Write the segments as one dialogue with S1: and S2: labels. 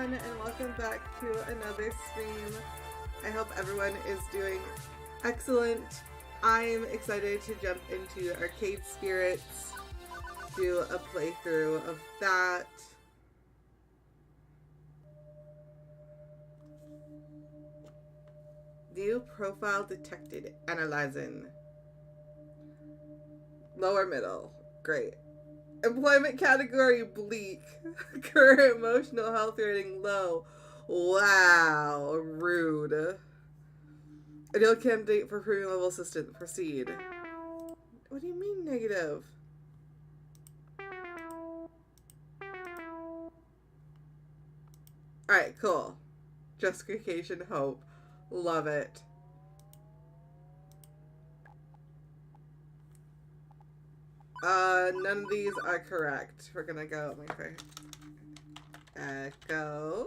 S1: everyone, and welcome back to another stream. I hope everyone is doing excellent. I'm excited to jump into Arcade Spirits, do a playthrough of that. New profile detected. Analyzing. Lower middle. Great. Employment category bleak. Current emotional health rating low. Wow. Rude. Ideal candidate for premium level assistant. Proceed. What do you mean negative? Alright, cool. Justification, hope. Love it. None of these are correct. We're gonna go, Ekko.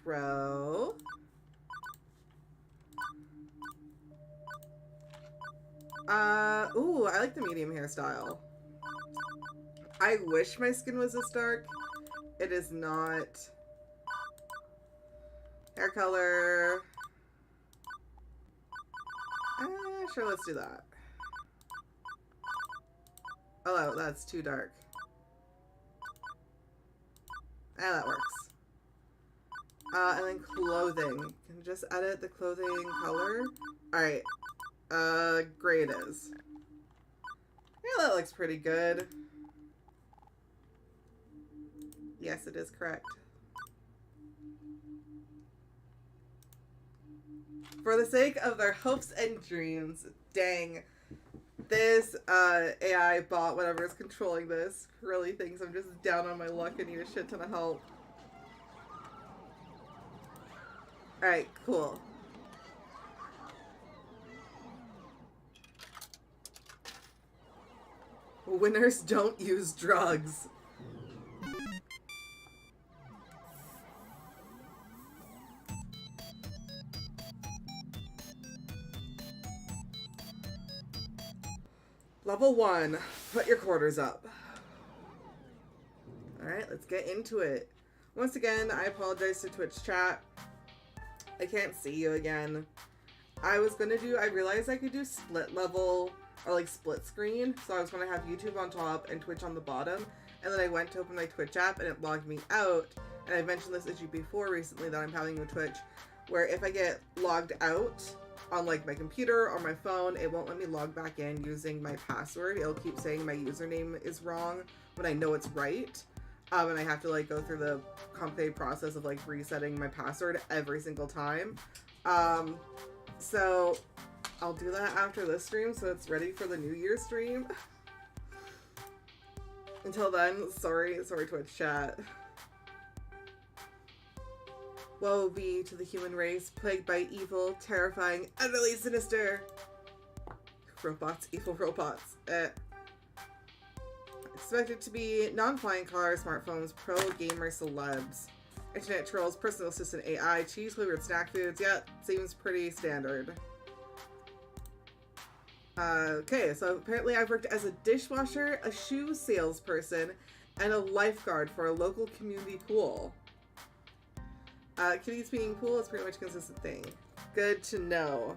S1: Crow. Ooh, I like the medium hairstyle. I wish my skin was this dark. It is not. Hair color. Sure, let's do that. Oh, that's too dark. That works. And then clothing. Can I just edit the clothing color? Alright. Gray it is. Yeah, that looks pretty good. Yes, it is correct. For the sake of their hopes and dreams, dang. This AI bot, whatever is controlling this, really thinks I'm just down on my luck and need a shit ton of help. Alright, cool. Winners don't use drugs. Level 1. Put your quarters up. Alright, let's get into it. Once again, I apologize to Twitch chat. I can't see you again. I realized I could do split level, or like split screen. So I was going to have YouTube on top and Twitch on the bottom. And then I went to open my Twitch app and it logged me out. And I mentioned this issue before recently that I'm having with Twitch, where if I get logged out on like my computer or my phone, it won't let me log back in using my password. It'll keep saying my username is wrong when I know it's right. And I have to like go through the complicated process of like resetting my password every single time. So I'll do that after this stream so it's ready for the New Year stream. Until then, sorry Twitch chat. Woe be to the human race, plagued by evil, terrifying, utterly sinister. Robots, evil robots. Expected to be non-flying cars, smartphones, pro gamer celebs, internet trolls, personal assistant AI, cheese flavored snack foods. Yeah, seems pretty standard. Okay, so apparently I've worked as a dishwasher, a shoe salesperson, and a lifeguard for a local community pool. Kitty's peeing pool is pretty much a consistent thing. Good to know.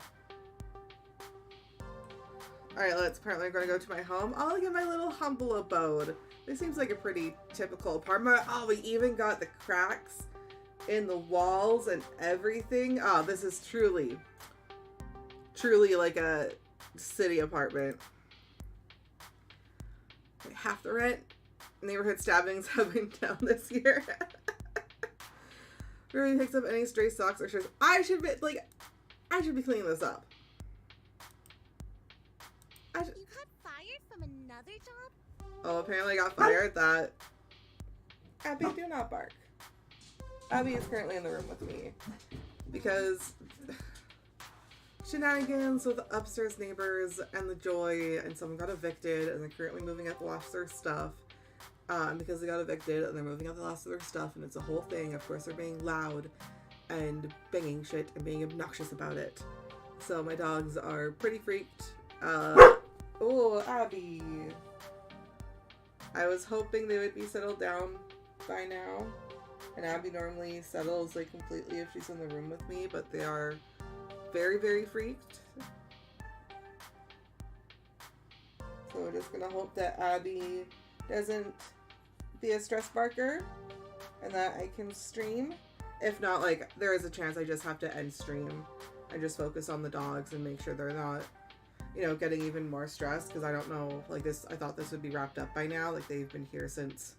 S1: Alright, apparently I'm gonna go to my home. I'll look at my little humble abode. This seems like a pretty typical apartment. Oh, we even got the cracks in the walls and everything. Oh, this is truly like a city apartment. Half the rent. Neighborhood stabbings have been down this year. Really picks up any stray socks or shirts. I should be cleaning this up.
S2: You got fired from another job?
S1: Oh, apparently I got fired. That Abby, do not bark. Abby is currently in the room with me because shenanigans with upstairs neighbors and the joy, and someone got evicted and they're currently moving out the last of their stuff. Because they got evicted and they're moving out the last of their stuff, and it's a whole thing. Of course, they're being loud and banging shit and being obnoxious about it. So my dogs are pretty freaked. Oh, Abby. I was hoping they would be settled down by now. And Abby normally settles like completely if she's in the room with me, but they are very, very freaked. So we're just gonna hope that Abby doesn't be a stress barker and that I can stream. If not, like, there is a chance I just have to end stream and just focus on the dogs and make sure they're not, you know, getting even more stressed, because I don't know, like, this, I thought this would be wrapped up by now. Like, they've been here since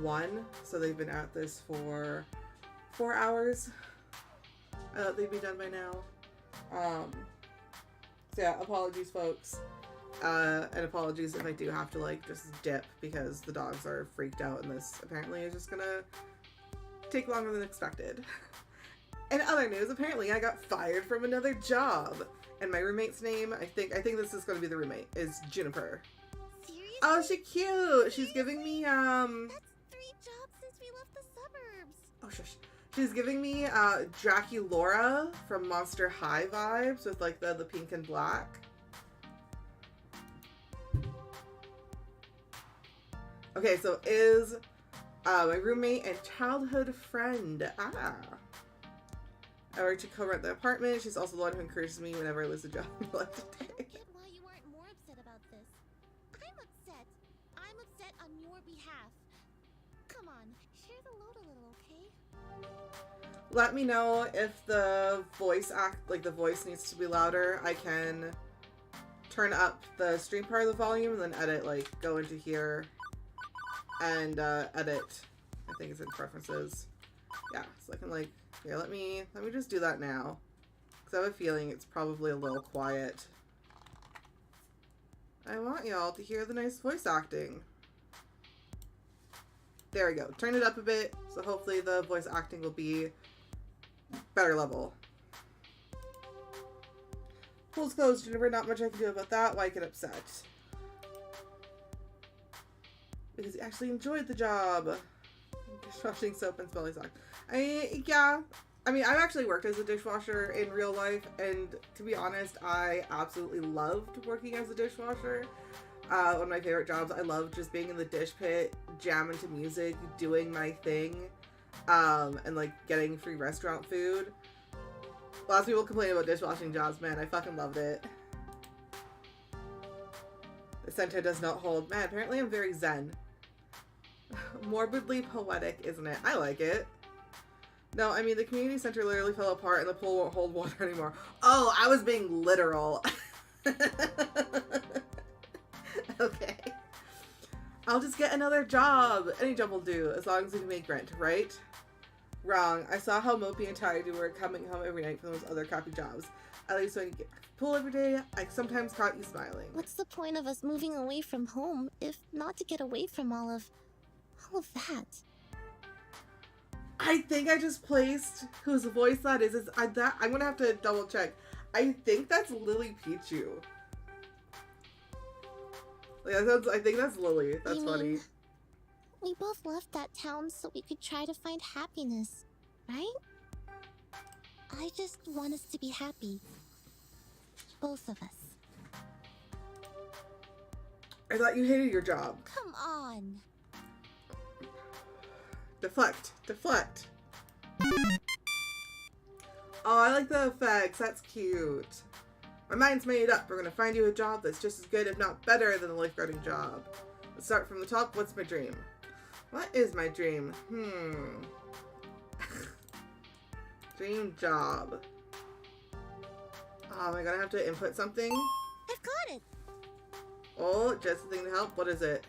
S1: 1, so they've been at this for 4 hours. I thought they'd be done by now. So yeah, apologies, folks. And apologies if I do have to, like, just dip because the dogs are freaked out and this apparently is just gonna take longer than expected. In other news, apparently I got fired from another job. And my roommate's name, I think this is gonna be the roommate, is Juniper.
S2: Seriously?
S1: Oh, she's cute! She's giving me,
S2: That's 3 jobs since we left the suburbs.
S1: oh shush. She's giving me, Draculaura from Monster High vibes with, like, the pink and black. Okay, so is, my roommate and childhood friend. I work to co-rent the apartment. She's also the one who encourages me whenever I lose a job in life
S2: I
S1: today.
S2: don't get why you aren't more upset about this. I'm upset. I'm upset on your behalf. Come on, share the load a little, okay?
S1: Let me know if the voice needs to be louder. I can turn up the stream part of the volume and then edit, like, go into here and edit. I think it's in preferences. Yeah, so I can, like, here, let me just do that now, because I have a feeling it's probably a little quiet. I want y'all to hear the nice voice acting. There we go. Turn it up a bit, so hopefully the voice acting will be better level. Pool's closed, Jennifer. Not much I can do about that. Why get upset? Because you actually enjoyed the job. Dishwashing soap and smelly socks. Yeah. I mean, I've actually worked as a dishwasher in real life, and to be honest, I absolutely loved working as a dishwasher. One of my favorite jobs. I loved just being in the dish pit, jamming to music, doing my thing, and, like, getting free restaurant food. Lots of people complain about dishwashing jobs, man. I fucking loved it. The center does not hold. Man, apparently I'm very zen. Morbidly poetic, isn't it? I like it. No, I mean, the community center literally fell apart and the pool won't hold water anymore. Oh, I was being literal. Okay. I'll just get another job. Any job will do, as long as we can make rent, right? Wrong. I saw how mopey and tired you were coming home every night from those other crappy jobs. At least when you get back to the pool every day, I sometimes caught you smiling.
S2: What's the point of us moving away from home if not to get away from all of that?
S1: I think I just placed whose voice that is. I'm gonna have to double check. I think that's Lily Pichu. Like, I think that's Lily. That's
S2: You
S1: funny.
S2: mean, we both left that town so we could try to find happiness, right? I just want us to be happy. Both of us.
S1: I thought you hated your job.
S2: Come on.
S1: Deflect. Deflect. Oh, I like the effects. That's cute. My mind's made up. We're gonna find you a job that's just as good, if not better, than the lifeguarding job. Let's start from the top. What's my dream? What is my dream? Dream job. Oh, am I gonna have to input something?
S2: I've got it.
S1: Oh, just a thing to help. What is it?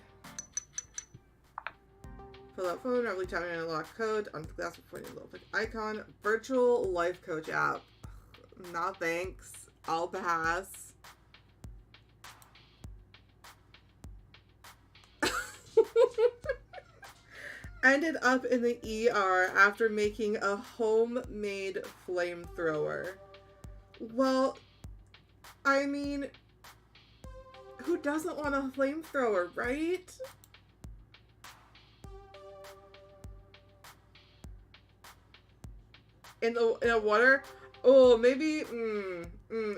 S1: Pull out phone, rapidly tap and unlock code on the glass before you little click icon. Virtual life coach app. Nah, thanks. I'll pass. Ended up in the ER after making a homemade flamethrower. Well, I mean, who doesn't want a flamethrower, right? In a water? Oh, maybe,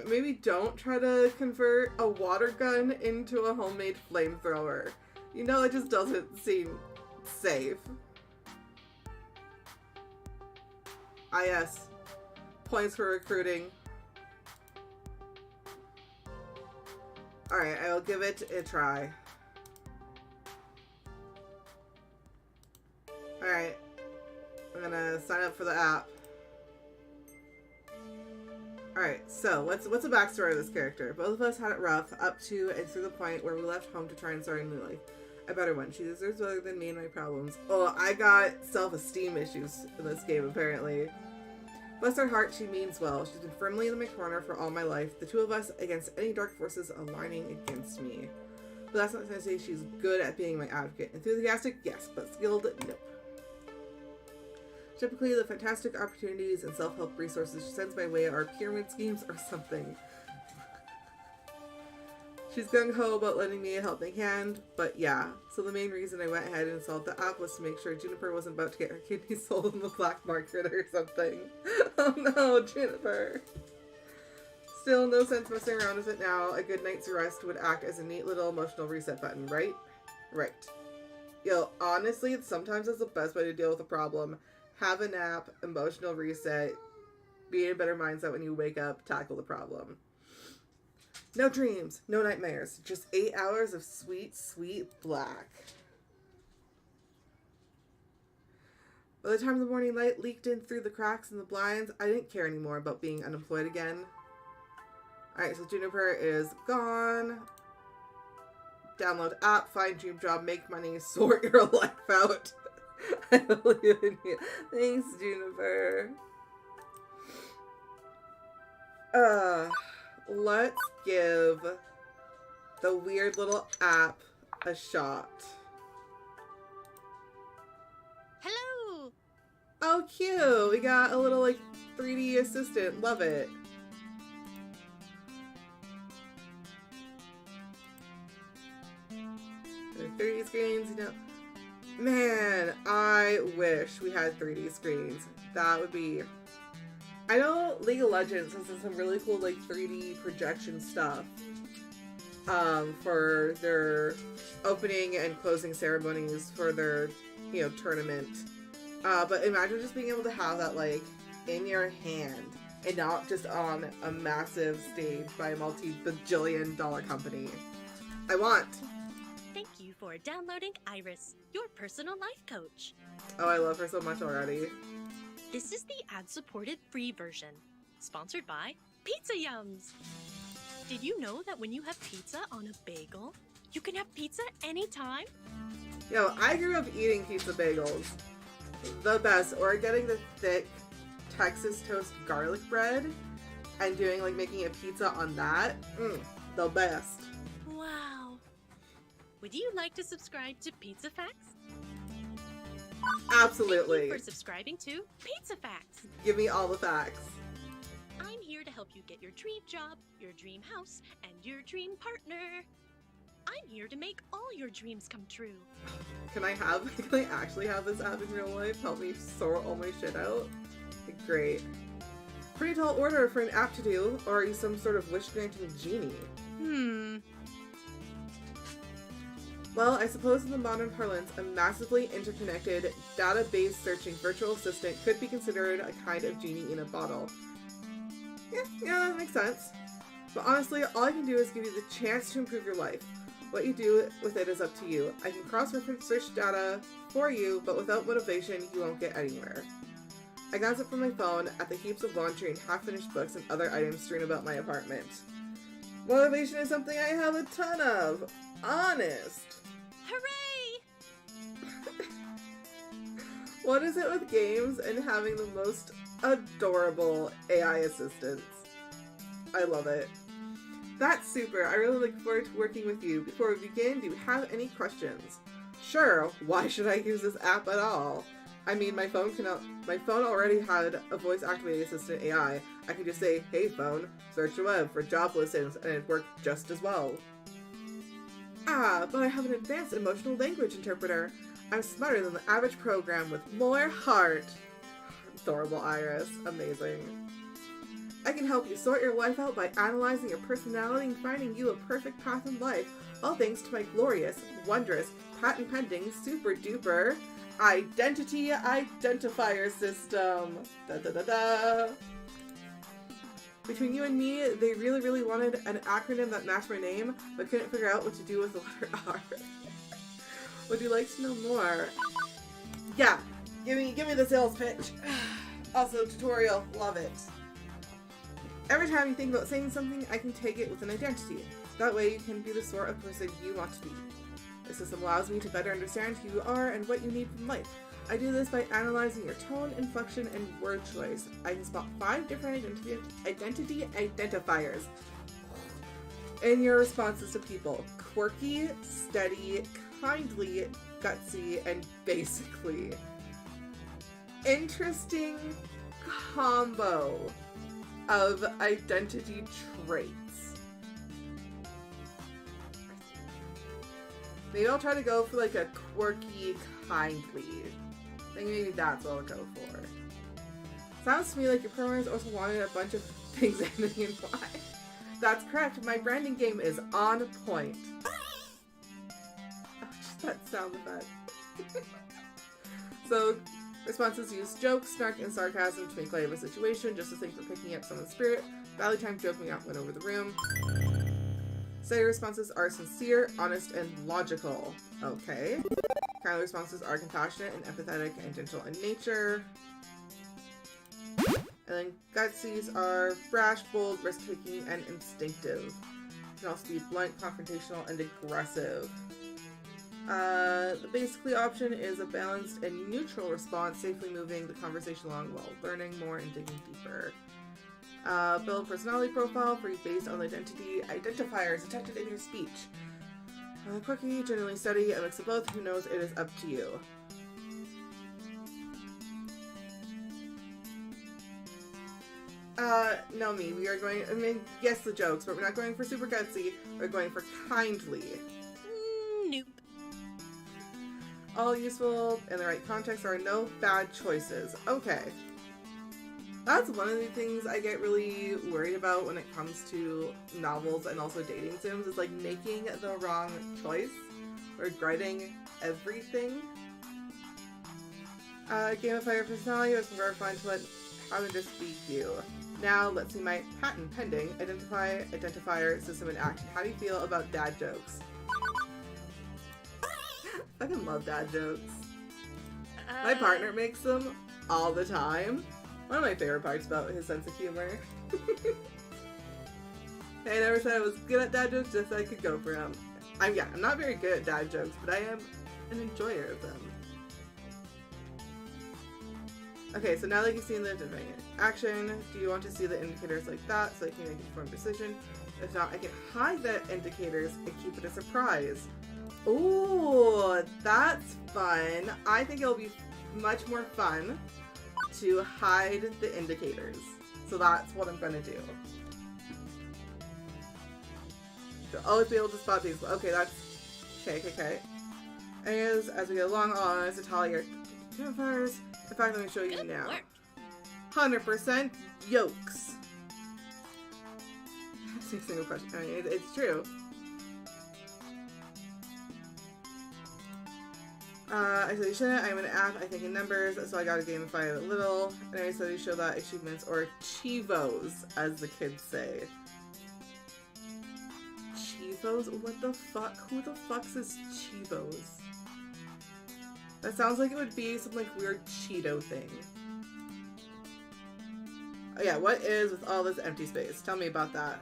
S1: maybe don't try to convert a water gun into a homemade flamethrower. You know, it just doesn't seem safe. Ah, yes. Points for recruiting. Alright, I'll give it a try. Alright. I'm gonna sign up for the app. Alright, so what's the backstory of this character? Both of us had it rough up to and through the point where we left home to try and start a new life. A better one. She deserves better than me and my problems. Oh, I got self-esteem issues in this game, apparently. Bless her heart, she means well. She's been firmly in my corner for all my life. The two of us against any dark forces aligning against me. But that's not to say she's good at being my advocate. Enthusiastic, yes, but skilled, nope. Typically, the fantastic opportunities and self-help resources she sends my way are pyramid schemes or something. She's gung-ho about lending me a helping hand, but yeah. So the main reason I went ahead and installed the app was to make sure Juniper wasn't about to get her kidney sold in the black market or something. Oh no, Juniper! Still, no sense messing around with it now. A good night's rest would act as a neat little emotional reset button, right? Right. Yo, honestly, sometimes it's the best way to deal with a problem. Have a nap, emotional reset, be in a better mindset when you wake up, tackle the problem. No dreams, no nightmares, just 8 hours of sweet, sweet black. By the time the morning light leaked in through the cracks in the blinds, I didn't care anymore about being unemployed again. Alright, so Juniper is gone. Download app, find dream job, make money, sort your life out. I believe in you. Thanks, Juniper. Let's give the weird little app a shot.
S2: Hello!
S1: Oh, cute! We got a little, like, 3D assistant. Love it. There are 3D screens, you know. Man, I wish we had 3D screens. That would be... I know League of Legends has some really cool, like, 3D projection stuff for their opening and closing ceremonies for their, you know, tournament. But imagine just being able to have that, like, in your hand and not just on a massive stage by a multi-bajillion-dollar company. I want.
S3: Thank you for downloading Iris, your personal life coach.
S1: Oh, I love her so much already.
S3: This is the ad-supported free version, sponsored by Pizza Yums. Did you know that when you have pizza on a bagel, you can have pizza anytime?
S1: Yo, I grew up eating pizza bagels. The best. Or getting the thick Texas toast garlic bread and doing, like, making a pizza on that. The best.
S3: Wow. Would you like to subscribe to Pizza Facts?
S1: Absolutely.
S3: Thank you for subscribing to Pizza Facts.
S1: Give me all the facts.
S3: I'm here to help you get your dream job, your dream house, and your dream partner. I'm here to make all your dreams come true.
S1: Can I actually have this app in real life? Help me sort all my shit out? Great. Pretty tall order for an app to do, or are you some sort of wish-granting genie? Well, I suppose in the modern parlance, a massively interconnected, database searching virtual assistant could be considered a kind of genie in a bottle. Yeah, that makes sense. But honestly, all I can do is give you the chance to improve your life. What you do with it is up to you. I can cross-reference search data for you, but without motivation, you won't get anywhere. I glance up from my phone at the heaps of laundry and half-finished books and other items strewn about my apartment. Motivation is something I have a ton of. Honest.
S3: Hooray!
S1: What is it with games and having the most adorable AI assistants? I love it. That's super. I really look forward to working with you. Before we begin, do you have any questions? Sure, why should I use this app at all? I mean, my phone already had a voice-activated assistant AI. I could just say, hey phone, search the web for job listings, and it worked just as well. Ah, but I have an advanced emotional language interpreter. I'm smarter than the average program with more heart. Adorable Iris. Amazing. I can help you sort your life out by analyzing your personality and finding you a perfect path in life, all thanks to my glorious, wondrous, patent-pending, super-duper Identity identifier system. Da da da da. Between you and me, they really wanted an acronym that matched my name, but couldn't figure out what to do with the letter R. Would you like to know more? Yeah, give me the sales pitch. Also, tutorial, love it. Every time you think about saying something, I can take it with an identity. That way you can be the sort of person you want to be. This system allows me to better understand who you are and what you need from life. I do this by analyzing your tone, inflection, and word choice. I can spot 5 different identity identifiers in your responses to people. Quirky, steady, kindly, gutsy, and basically. Interesting combo of identity traits. Maybe I'll try to go for like a quirky, kindly. I think maybe that's what I'll go for. Sounds to me like your programmers also wanted a bunch of things ending in Y. That's correct, my branding game is on point. Oh, just that sound effect. So, responses use jokes, snark, and sarcasm to make light of a situation, just a thing for picking up someone's spirit. Valley time joking out went over the room. Study responses are sincere, honest, and logical. Okay. Kindly responses are compassionate and empathetic and gentle in nature. And then gutsies are brash, bold, risk-taking, and instinctive. Can also be blunt, confrontational, and aggressive. The basically option is a balanced and neutral response, safely moving the conversation along while learning more and digging deeper. Build personality profile for you based on the identity identifiers detected in your speech. Quirky, generally steady, a mix of both. Who knows? It is up to you. No, me. We are going. I mean, yes, the jokes, but we're not going for super gutsy. We're going for kindly.
S3: Nope.
S1: All useful in the right context. There are no bad choices. Okay. That's one of the things I get really worried about when it comes to novels and also dating sims, is like making the wrong choice, regretting everything. Gamify your personality was very fun to let how to just speak you. Now let's see my patent pending identifier system in action. How do you feel about dad jokes? I fucking love dad jokes. My partner makes them all the time. One of my favorite parts about his sense of humor. I never said I was good at dad jokes, just so I could go for them. I'm not very good at dad jokes, but I am an enjoyer of them. Okay, so now that you've seen the different action, do you want to see the indicators like that so I can make an informed decision? If not, I can hide the indicators and keep it a surprise. Ooh, that's fun. I think it'll be much more fun to hide the indicators. So that's what I'm gonna do. So always be able to spot these. Okay, that's okay. As we go along, I'll analyze the tally your identifiers. In fact, let me show you
S3: Good
S1: now.
S3: work.
S1: 100% yolks. That's a single question. I mean, it's true. Isolation, I'm an app, I think in numbers, so I gotta gamify it a little. Anyway, so you show that achievements, or Chivos, as the kids say. Chivos? What the fuck? Who the fuck says Chivos? That sounds like it would be some like weird Cheeto thing. Oh yeah, what is with all this empty space? Tell me about that.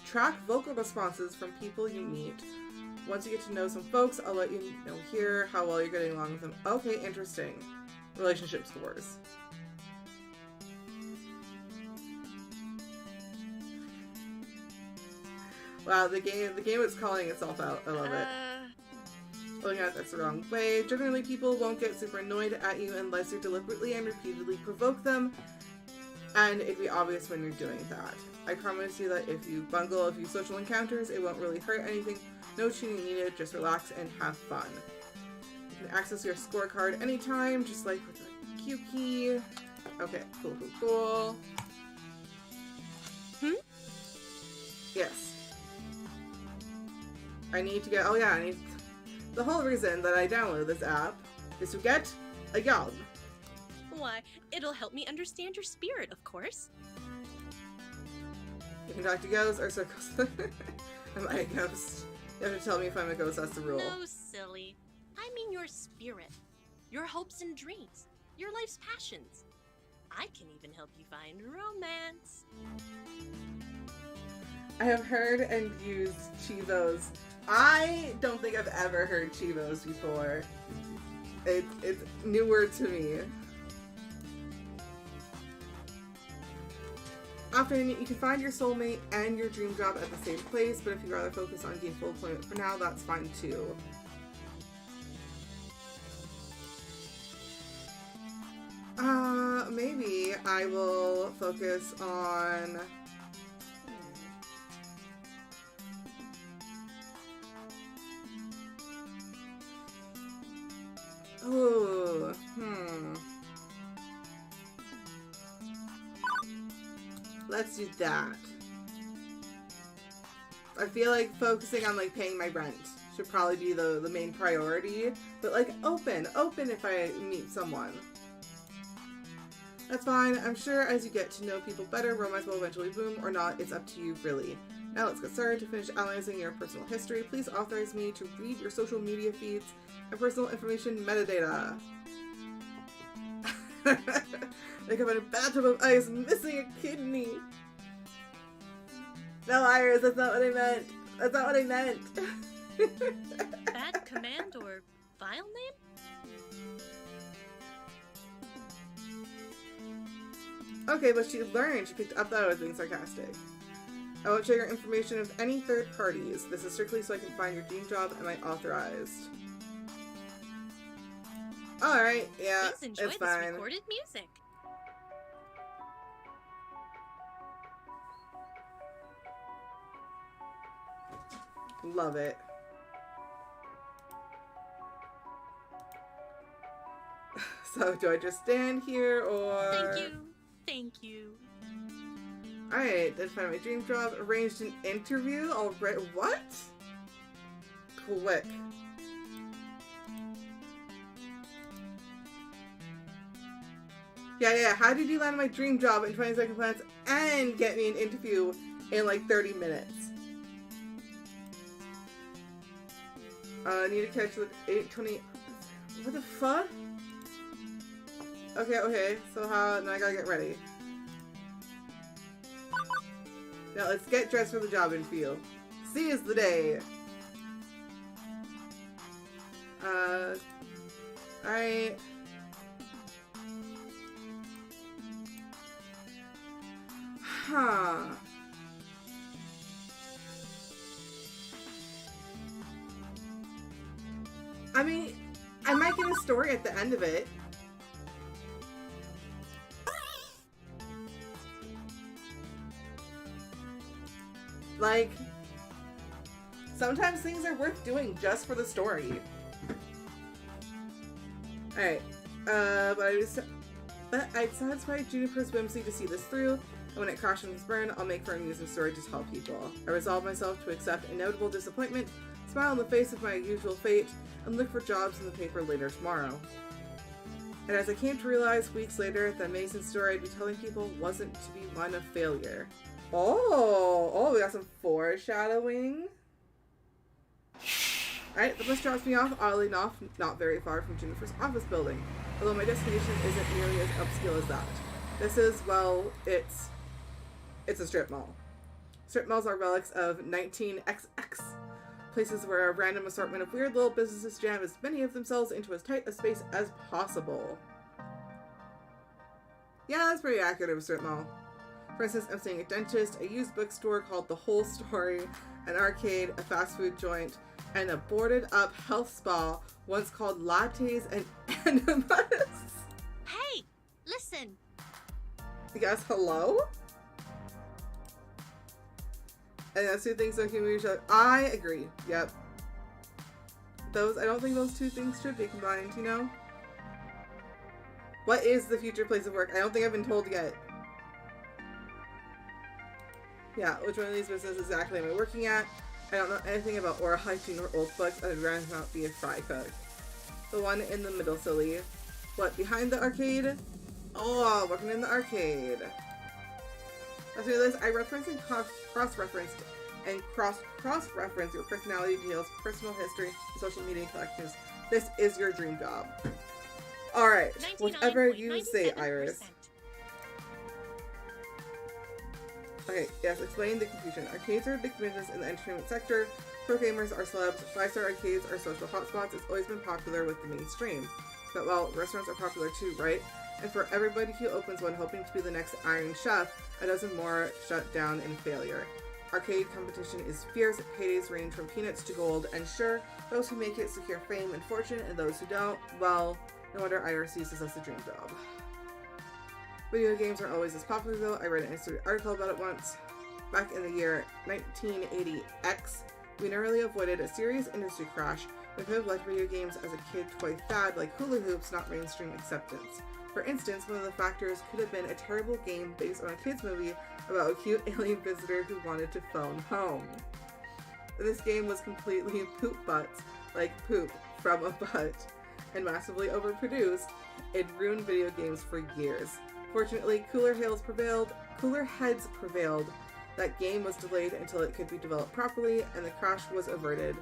S1: Track vocal responses from people you meet. Once you get to know some folks, I'll let you know here how well you're getting along with them. Okay, interesting. Relationship scores. Wow, the game is calling itself out. I love it. Looking at that's the wrong way. Generally, people won't get super annoyed at you unless you deliberately and repeatedly provoke them, and it'd be obvious when you're doing that. I promise you that if you bungle a few social encounters, it won't really hurt anything. No cheating needed, just relax and have fun. You can access your scorecard anytime, just like with the Q key. Okay, cool. Yes. I need to get, the whole reason that I downloaded this app is to get a job.
S3: Why, it'll help me understand your spirit, of course.
S1: You can talk to ghosts or circles. Am I a ghost? You have to tell me if I'm a ghost, that's the rule.
S3: No, silly. I mean your spirit. Your hopes and dreams. Your life's passions. I can even help you find romance.
S1: I have heard and used Chivos. I don't think I've ever heard Chivos before. It's newer to me. Often, you can find your soulmate and your dream job at the same place, but if you'd rather focus on gainful employment for now, that's fine too. Maybe I will focus on... Oh, Let's do that. I feel like focusing on like paying my rent should probably be the main priority, but like open if I meet someone. That's fine. I'm sure as you get to know people better, romance will eventually boom or not. It's up to you, really. Now let's get started. To finish analyzing your personal history, please authorize me to read your social media feeds and personal information metadata. Like I'm in a bathtub of ice, missing a kidney. No, Iris, that's not what I meant. That's not what I meant.
S3: Bad command or file name?
S1: Okay, but she learned. She picked up that I was being sarcastic. I won't share your information with any third parties. This is strictly so I can find your dream job. Am I authorized? Alright, yeah,
S3: Please enjoy
S1: it's
S3: this
S1: fine.
S3: recorded music.
S1: Love it. So, do I just stand here, or...
S3: Thank you. Thank you.
S1: Alright, then find my dream job. Arranged an interview already. What? Quick. Yeah. How did you land my dream job in 20-second plans and get me an interview in like 30 minutes? Need to catch with 8:20. What the fuck? Okay. So how? Now I gotta get ready. Now let's get dressed for the job interview. Seize the day. Alright. Huh. I mean, I might get a story at the end of it. Like, sometimes things are worth doing just for the story. Alright, but I'd satisfy Juniper's whimsy to see this through, and when it crashes and burns, I'll make for an amusing story to tell people. I resolve myself to accept inevitable disappointment, smile in the face of my usual fate, and look for jobs in the paper later tomorrow. And as I came to realize weeks later, the amazing story I'd be telling people wasn't to be one of failure. Oh, we got some foreshadowing. Alright, the bus drops me off, oddly enough, not very far from Juniper's office building, although my destination isn't nearly as upscale as that. This is, well, it's a strip mall. Strip malls are relics of 19XX, places where a random assortment of weird little businesses jam as many of themselves into as tight a space as possible. Yeah, that's pretty accurate of a strip mall. For instance, I'm seeing a dentist, a used bookstore called The Whole Story, an arcade, a fast food joint, and a boarded up health spa once called Lattes and Enemas.
S3: Hey, listen.
S1: Yes, hello? And that's two things that can be shown. I agree. Yep. I don't think those two things should be combined, you know? What is the future place of work? I don't think I've been told yet. Yeah, which one of these businesses exactly am I working at? I don't know anything about oral hygiene or old books. I'd rather not be a fry cook. The one in the middle, silly. What, behind the arcade? Oh, working in the arcade. As we realize, I reference and cross-referenced and cross-reference your personality details, personal history, social media collections. This is your dream job. Alright, whatever you say, Iris. Okay, yes, explain the confusion. Arcades are big business in the entertainment sector. Pro gamers are celebs. 5-star arcades are social hotspots. It's always been popular with the mainstream. But well, restaurants are popular too, right? And for everybody who opens one hoping to be the next Iron Chef, a dozen more shut down in failure. Arcade competition is fierce. Paydays range from peanuts to gold. And sure, those who make it secure fame and fortune, and those who don't, well, no wonder Iris uses as a dream job. Video games aren't always as popular though. I read an Instagram article about it once. Back in the year 1980X, we narrowly avoided a serious industry crash. We could have liked video games as a kid toy fad like hula hoops, not mainstream acceptance. For instance, one of the factors could have been a terrible game based on a kids movie about a cute alien visitor who wanted to phone home. This game was completely poop butts, like poop from a butt, and massively overproduced. It ruined video games for years. Fortunately, cooler heads prevailed. That game was delayed until it could be developed properly, and the crash was averted.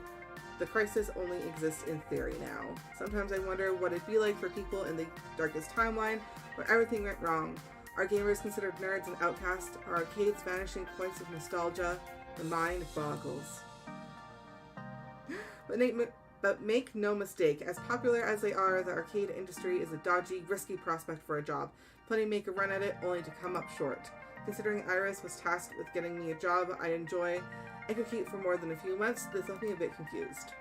S1: The crisis only exists in theory now. Sometimes I wonder what it'd be like for people in the darkest timeline, where everything went wrong. Are gamers considered nerds and outcasts? Are arcades vanishing points of nostalgia? The mind boggles. But make no mistake, as popular as they are, the arcade industry is a dodgy, risky prospect for a job. Plenty make a run at it, only to come up short. Considering Iris was tasked with getting me a job I enjoy and could keep for more than a few months, this left me a bit confused.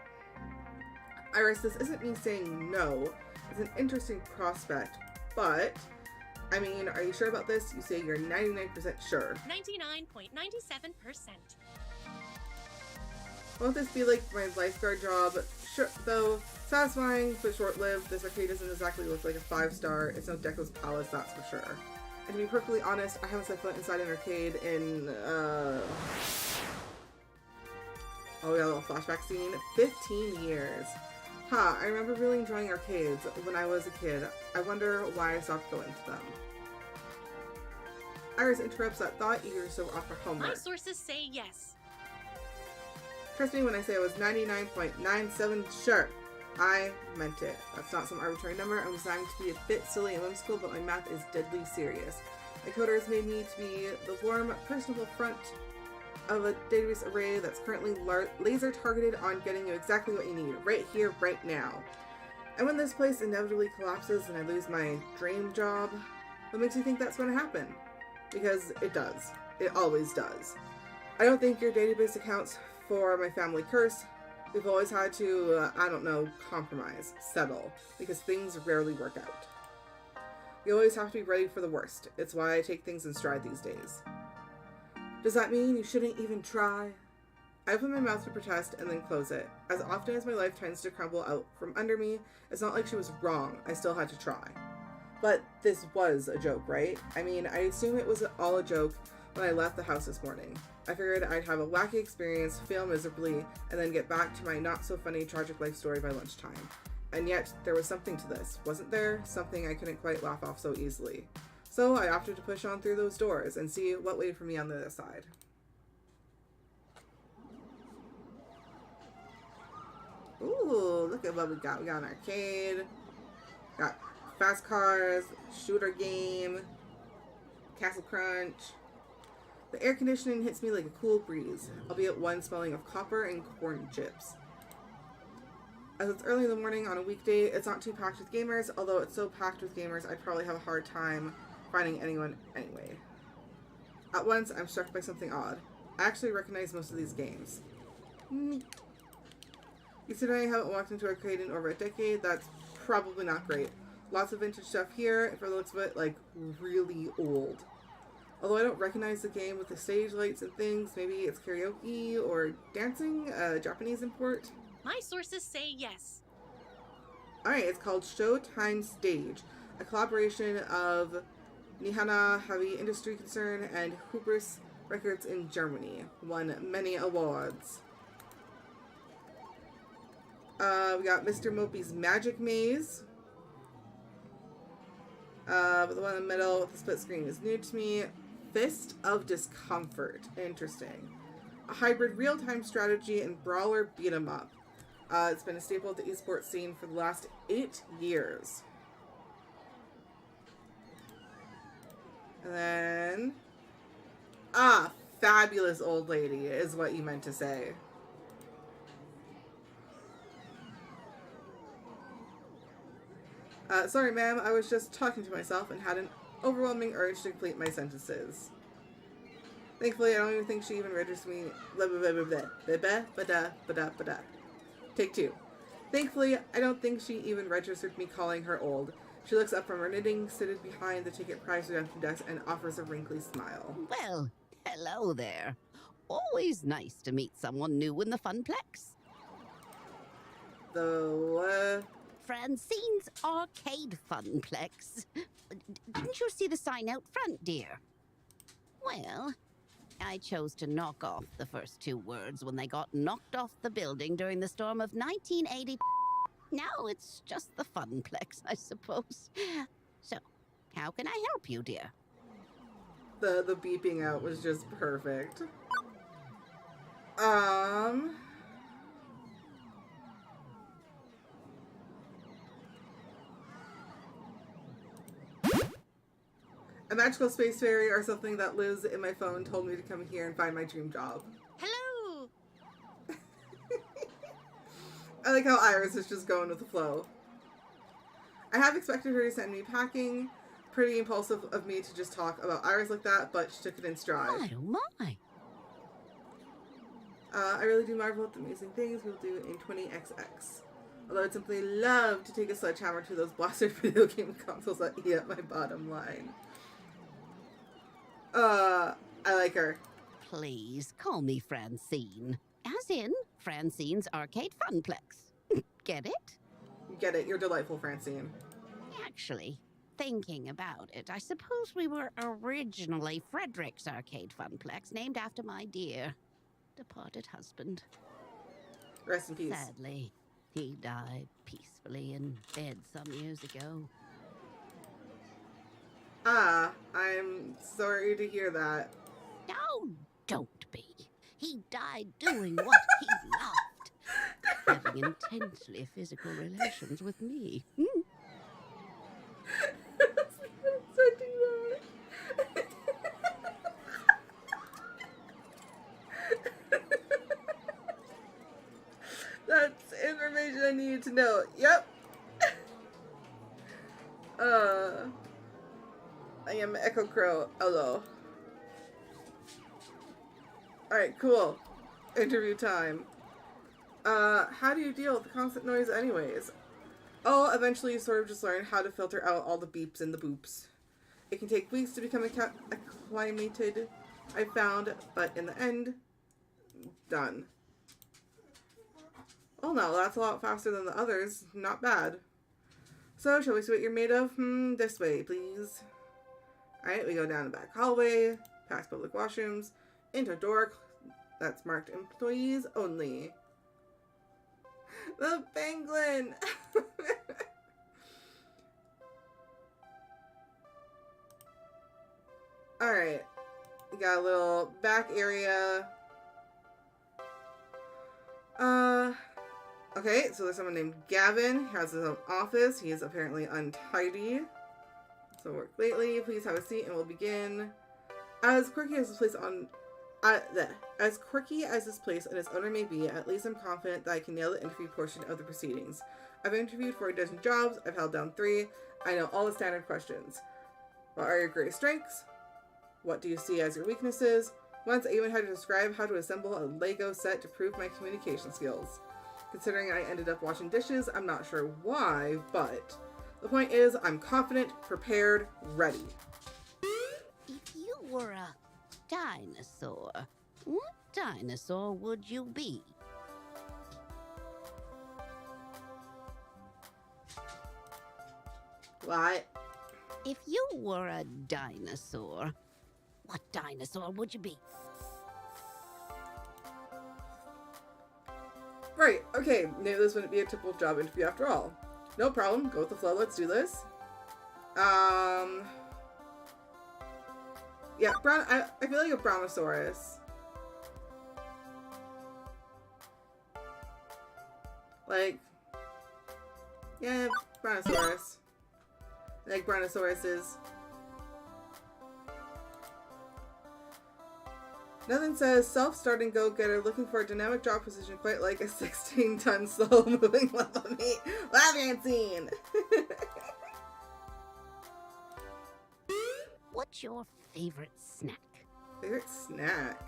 S1: Iris, this isn't me saying no. It's an interesting prospect, but, I mean, are you sure about this? You say you're 99% sure.
S3: 99.97%.
S1: Won't this be like my lifeguard job? Sure, though, satisfying but short-lived. This arcade doesn't exactly look like a 5-star. It's no Deco's Palace, that's for sure. And to be perfectly honest, I haven't set foot inside an arcade in, oh yeah, little flashback scene. 15 years. I remember really enjoying arcades when I was a kid. I wonder why I stopped going to them. Iris interrupts that thought, eager to off her homework.
S3: My sources say yes.
S1: Trust me when I say I was 99.97 sure. I meant it. That's not some arbitrary number. I'm designed to be a bit silly and whimsical, but my math is deadly serious. My coders made me to be the warm, personable front of a database array that's currently laser targeted on getting you exactly what you need, right here, right now. And when this place inevitably collapses and I lose my dream job, what makes you think that's going to happen? Because it does. It always does. I don't think your database accounts for my family curse. We've always had to, I don't know, compromise, settle, because things rarely work out. You always have to be ready for the worst. It's why I take things in stride these days. Does that mean you shouldn't even try? I open my mouth to protest and then close it. As often as my life tends to crumble out from under me, it's not like she was wrong. I still had to try. But this was a joke, right? I mean, I assume it was all a joke when I left the house this morning. I figured I'd have a wacky experience, fail miserably, and then get back to my not-so-funny tragic life story by lunchtime. And yet, there was something to this, wasn't there? Something I couldn't quite laugh off so easily. So I opted to push on through those doors and see what waited for me on the other side. Ooh, look at what we got. We got an arcade, got fast cars, shooter game, Castle Crunch. The air conditioning hits me like a cool breeze, albeit one smelling of copper and corn chips. As it's early in the morning on a weekday, it's not too packed with gamers, although it's so packed with gamers I'd probably have a hard time finding anyone anyway. At once, I'm struck by something odd. I actually recognize most of these games. Considering I haven't walked into an arcade in over a decade, that's probably not great. Lots of vintage stuff here, for the looks of it, like, really old. Although I don't recognize the game with the stage lights and things, maybe it's karaoke or dancing, Japanese import.
S3: My sources say yes.
S1: Alright, it's called Showtime Stage, a collaboration of Nihana Heavy Industry Concern and Hubris Records in Germany. Won many awards. We got Mr. Mopey's Magic Maze. But the one in the middle with the split screen is new to me. Fist of Discomfort. Interesting. A hybrid real-time strategy and brawler beat-em-up. It's been a staple of the esports scene for the last 8 years. And then... fabulous old lady is what you meant to say. Sorry, ma'am, I was just talking to myself and had an overwhelming urge to complete my sentences. Thankfully, I don't even think she even registered me. Take 2. Thankfully, I don't think she even registered me calling her old. She looks up from her knitting, seated behind the ticket prize redemption desk, and offers a wrinkly smile.
S4: Well, hello there. Always nice to meet someone new in the Funplex. Francine's Arcade Funplex. Didn't you see the sign out front, dear? Well, I chose to knock off the first 2 words when they got knocked off the building during the storm of 1980. Now it's just the Funplex, I suppose. So, how can I help you, dear?
S1: The beeping out was just perfect. A magical space fairy or something that lives in my phone told me to come here and find my dream job.
S3: Hello!
S1: I like how Iris is just going with the flow. I have expected her to send me packing. Pretty impulsive of me to just talk about Iris like that, but she took it in stride.
S4: My, oh my.
S1: I really do marvel at the amazing things we'll do in 20XX. Although I'd simply love to take a sledgehammer to those blaster video game consoles that eat up my bottom line. I like her.
S4: Please call me Francine. As in Francine's Arcade Funplex. Get it?
S1: Get it, you're delightful, Francine.
S4: Actually, thinking about it, I suppose we were originally Frederick's Arcade Funplex, named after my dear departed husband.
S1: Rest in peace.
S4: Sadly, he died peacefully in bed some years ago.
S1: I'm sorry to hear that.
S4: No, don't be. He died doing what he loved. Having intensely physical relations with me.
S1: That's information I needed to know. Yep. I am Ekko Crow. Hello. Alright, cool. Interview time. How do you deal with the constant noise anyways? Oh, eventually you sort of just learn how to filter out all the beeps and the boops. It can take weeks to become acclimated, I found, but in the end, done. Oh no, that's a lot faster than the others. Not bad. So, shall we see what you're made of? This way, please. Alright, we go down the back hallway, past public washrooms, into a door that's marked employees only. The penguin! Alright. We got a little back area. Okay, so there's someone named Gavin. He has his own office. He is apparently untidy. So work lately. Please have a seat and we'll begin. As quirky as this place and its owner may be, at least I'm confident that I can nail the interview portion of the proceedings. I've interviewed for a dozen jobs. I've held down 3. I know all the standard questions. What are your greatest strengths? What do you see as your weaknesses? Once I even had to describe how to assemble a Lego set to prove my communication skills. Considering I ended up washing dishes, I'm not sure why, but the point is, I'm confident, prepared, ready.
S4: If you were a dinosaur, what dinosaur would you be?
S1: What?
S4: If you were a dinosaur, what dinosaur would you be?
S1: Right, okay, maybe this wouldn't be a typical job interview after all. No problem, go with the flow, let's do this. Yeah, I feel like a brontosaurus. Like, yeah, brontosaurus. Like brontosauruses. Nothing says self-starting go-getter looking for a dynamic job position quite like a 16-ton slow-moving lump of meat. Laughing scene.
S4: What's your favorite snack?
S1: Favorite snack?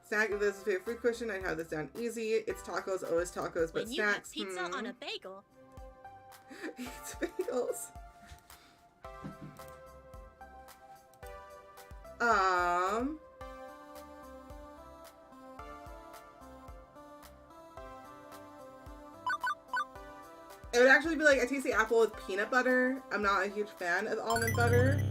S1: Snack, if this is a favorite food question, I'd have this down easy. It's tacos, always tacos, but
S3: When you have
S1: snacks.
S3: pizza on a bagel,
S1: It's bagels. It would actually be like a tasty apple with peanut butter. I'm not a huge fan of almond butter.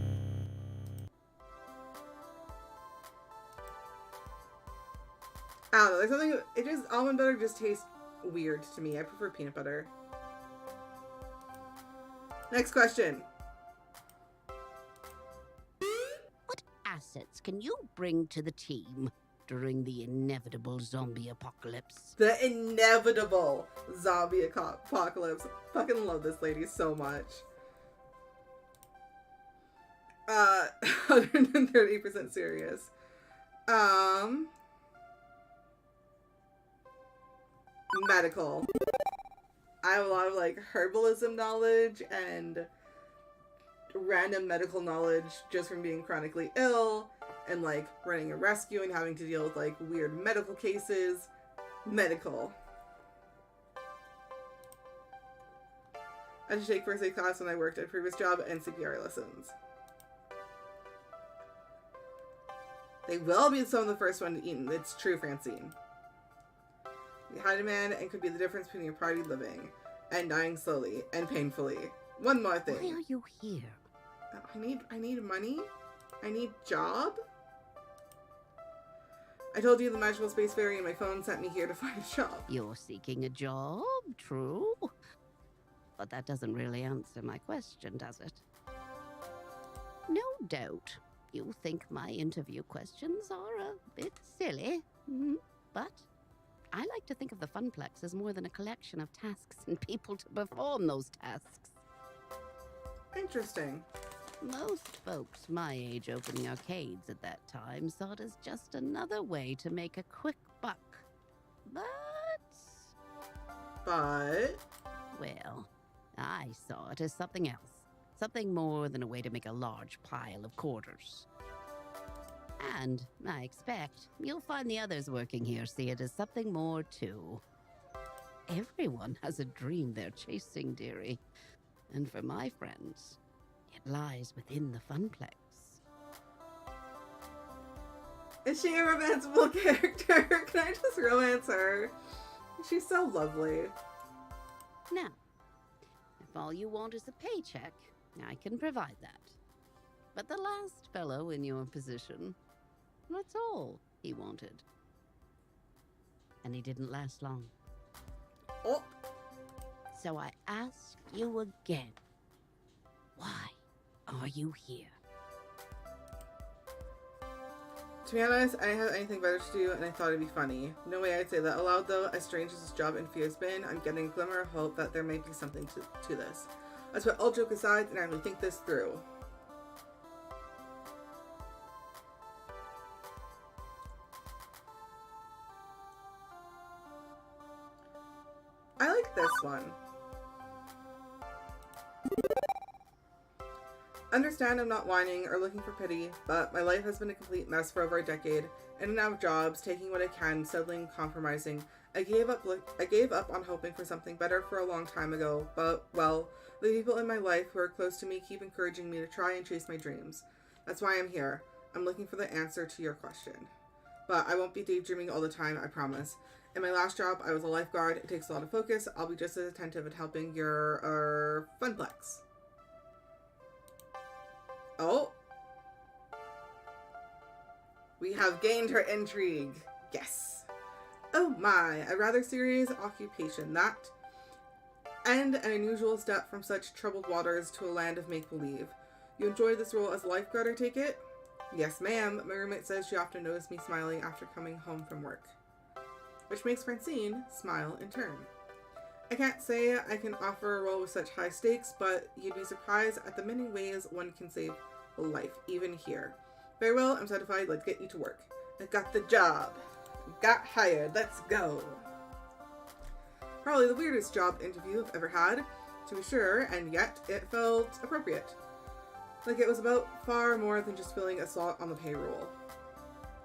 S1: I don't know, there's something, almond butter just tastes weird to me. I prefer peanut butter. Next question.
S4: What assets can you bring to the team during the inevitable zombie apocalypse?
S1: The inevitable zombie apocalypse. Fucking love this lady so much. 130% serious. Medical. I have a lot of like herbalism knowledge and random medical knowledge just from being chronically ill and like running a rescue and having to deal with like weird medical cases. Medical. I had to take first aid class when I worked at a previous job and CPR lessons. They will be some of the first one to eat. It's true, Francine. We high demand and could be the difference between your party living and dying slowly and painfully. One more thing.
S4: Why are you here?
S1: I need money. I need job. I told you the magical space fairy in my phone sent me here to find a job.
S4: You're seeking a job, true. But that doesn't really answer my question, does it? No doubt you think my interview questions are a bit silly, but I like to think of the Funplex as more than a collection of tasks and people to perform those tasks.
S1: Interesting.
S4: Most folks my age opening arcades at that time saw it as just another way to make a quick buck.
S1: But?
S4: Well, I saw it as something else. Something more than a way to make a large pile of quarters. And I expect you'll find the others working here see it as something more too. Everyone has a dream they're chasing, dearie. And for my friends, it lies within the Funplex.
S1: Is she a romanceable character? Can I just romance her? She's so lovely.
S4: Now, if all you want is a paycheck, I can provide that. But the last fellow in your position, that's all he wanted. And he didn't last long.
S1: Oh.
S4: So I ask you again, why are you here?
S1: To be honest, I didn't have anything better to do, and I thought it'd be funny. No way I'd say that aloud, though. As strange as this job interview has been, I'm getting a glimmer of hope that there may be something to this. That's what all joke aside, and I really think this through. I like this one. Understand I'm not whining or looking for pity, but my life has been a complete mess for over a decade. In and out of jobs, taking what I can, settling, compromising. I gave up on hoping for something better for a long time ago, but, well, the people in my life who are close to me keep encouraging me to try and chase my dreams. That's why I'm here. I'm looking for the answer to your question. But I won't be daydreaming all the time, I promise. In my last job, I was a lifeguard. It takes a lot of focus. I'll be just as attentive at helping your Funplex. Oh. We have gained her intrigue. Yes. Oh my, a rather serious occupation that. And an unusual step from such troubled waters to a land of make-believe. You enjoy this role as a lifeguard, I take it? Yes, ma'am. My roommate says she often noticed me smiling after coming home from work. Which makes Francine smile in turn. I can't say I can offer a role with such high stakes, but you'd be surprised at the many ways one can save a life, even here. Very well, I'm satisfied. Let's get you to work. I got the job. Got hired. Let's go. Probably the weirdest job interview I've ever had, to be sure, and yet it felt appropriate. Like it was about far more than just filling a slot on the payroll.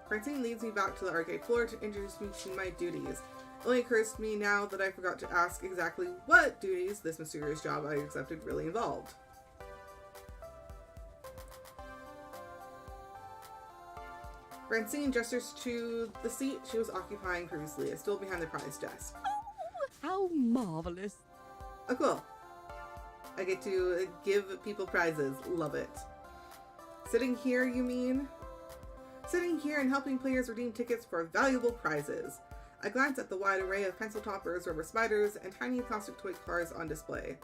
S1: Francine leads me back to the arcade floor to introduce me to my duties. It only occurs to me now that I forgot to ask exactly what duties this mysterious job I accepted really involved. Francine gestures to the seat she was occupying previously. It's still behind the prize desk.
S4: How marvelous.
S1: Oh, cool. I get to give people prizes. Love it. Sitting here, you mean? Sitting here and helping players redeem tickets for valuable prizes. I glance at the wide array of pencil toppers, rubber spiders, and tiny plastic toy cars on display.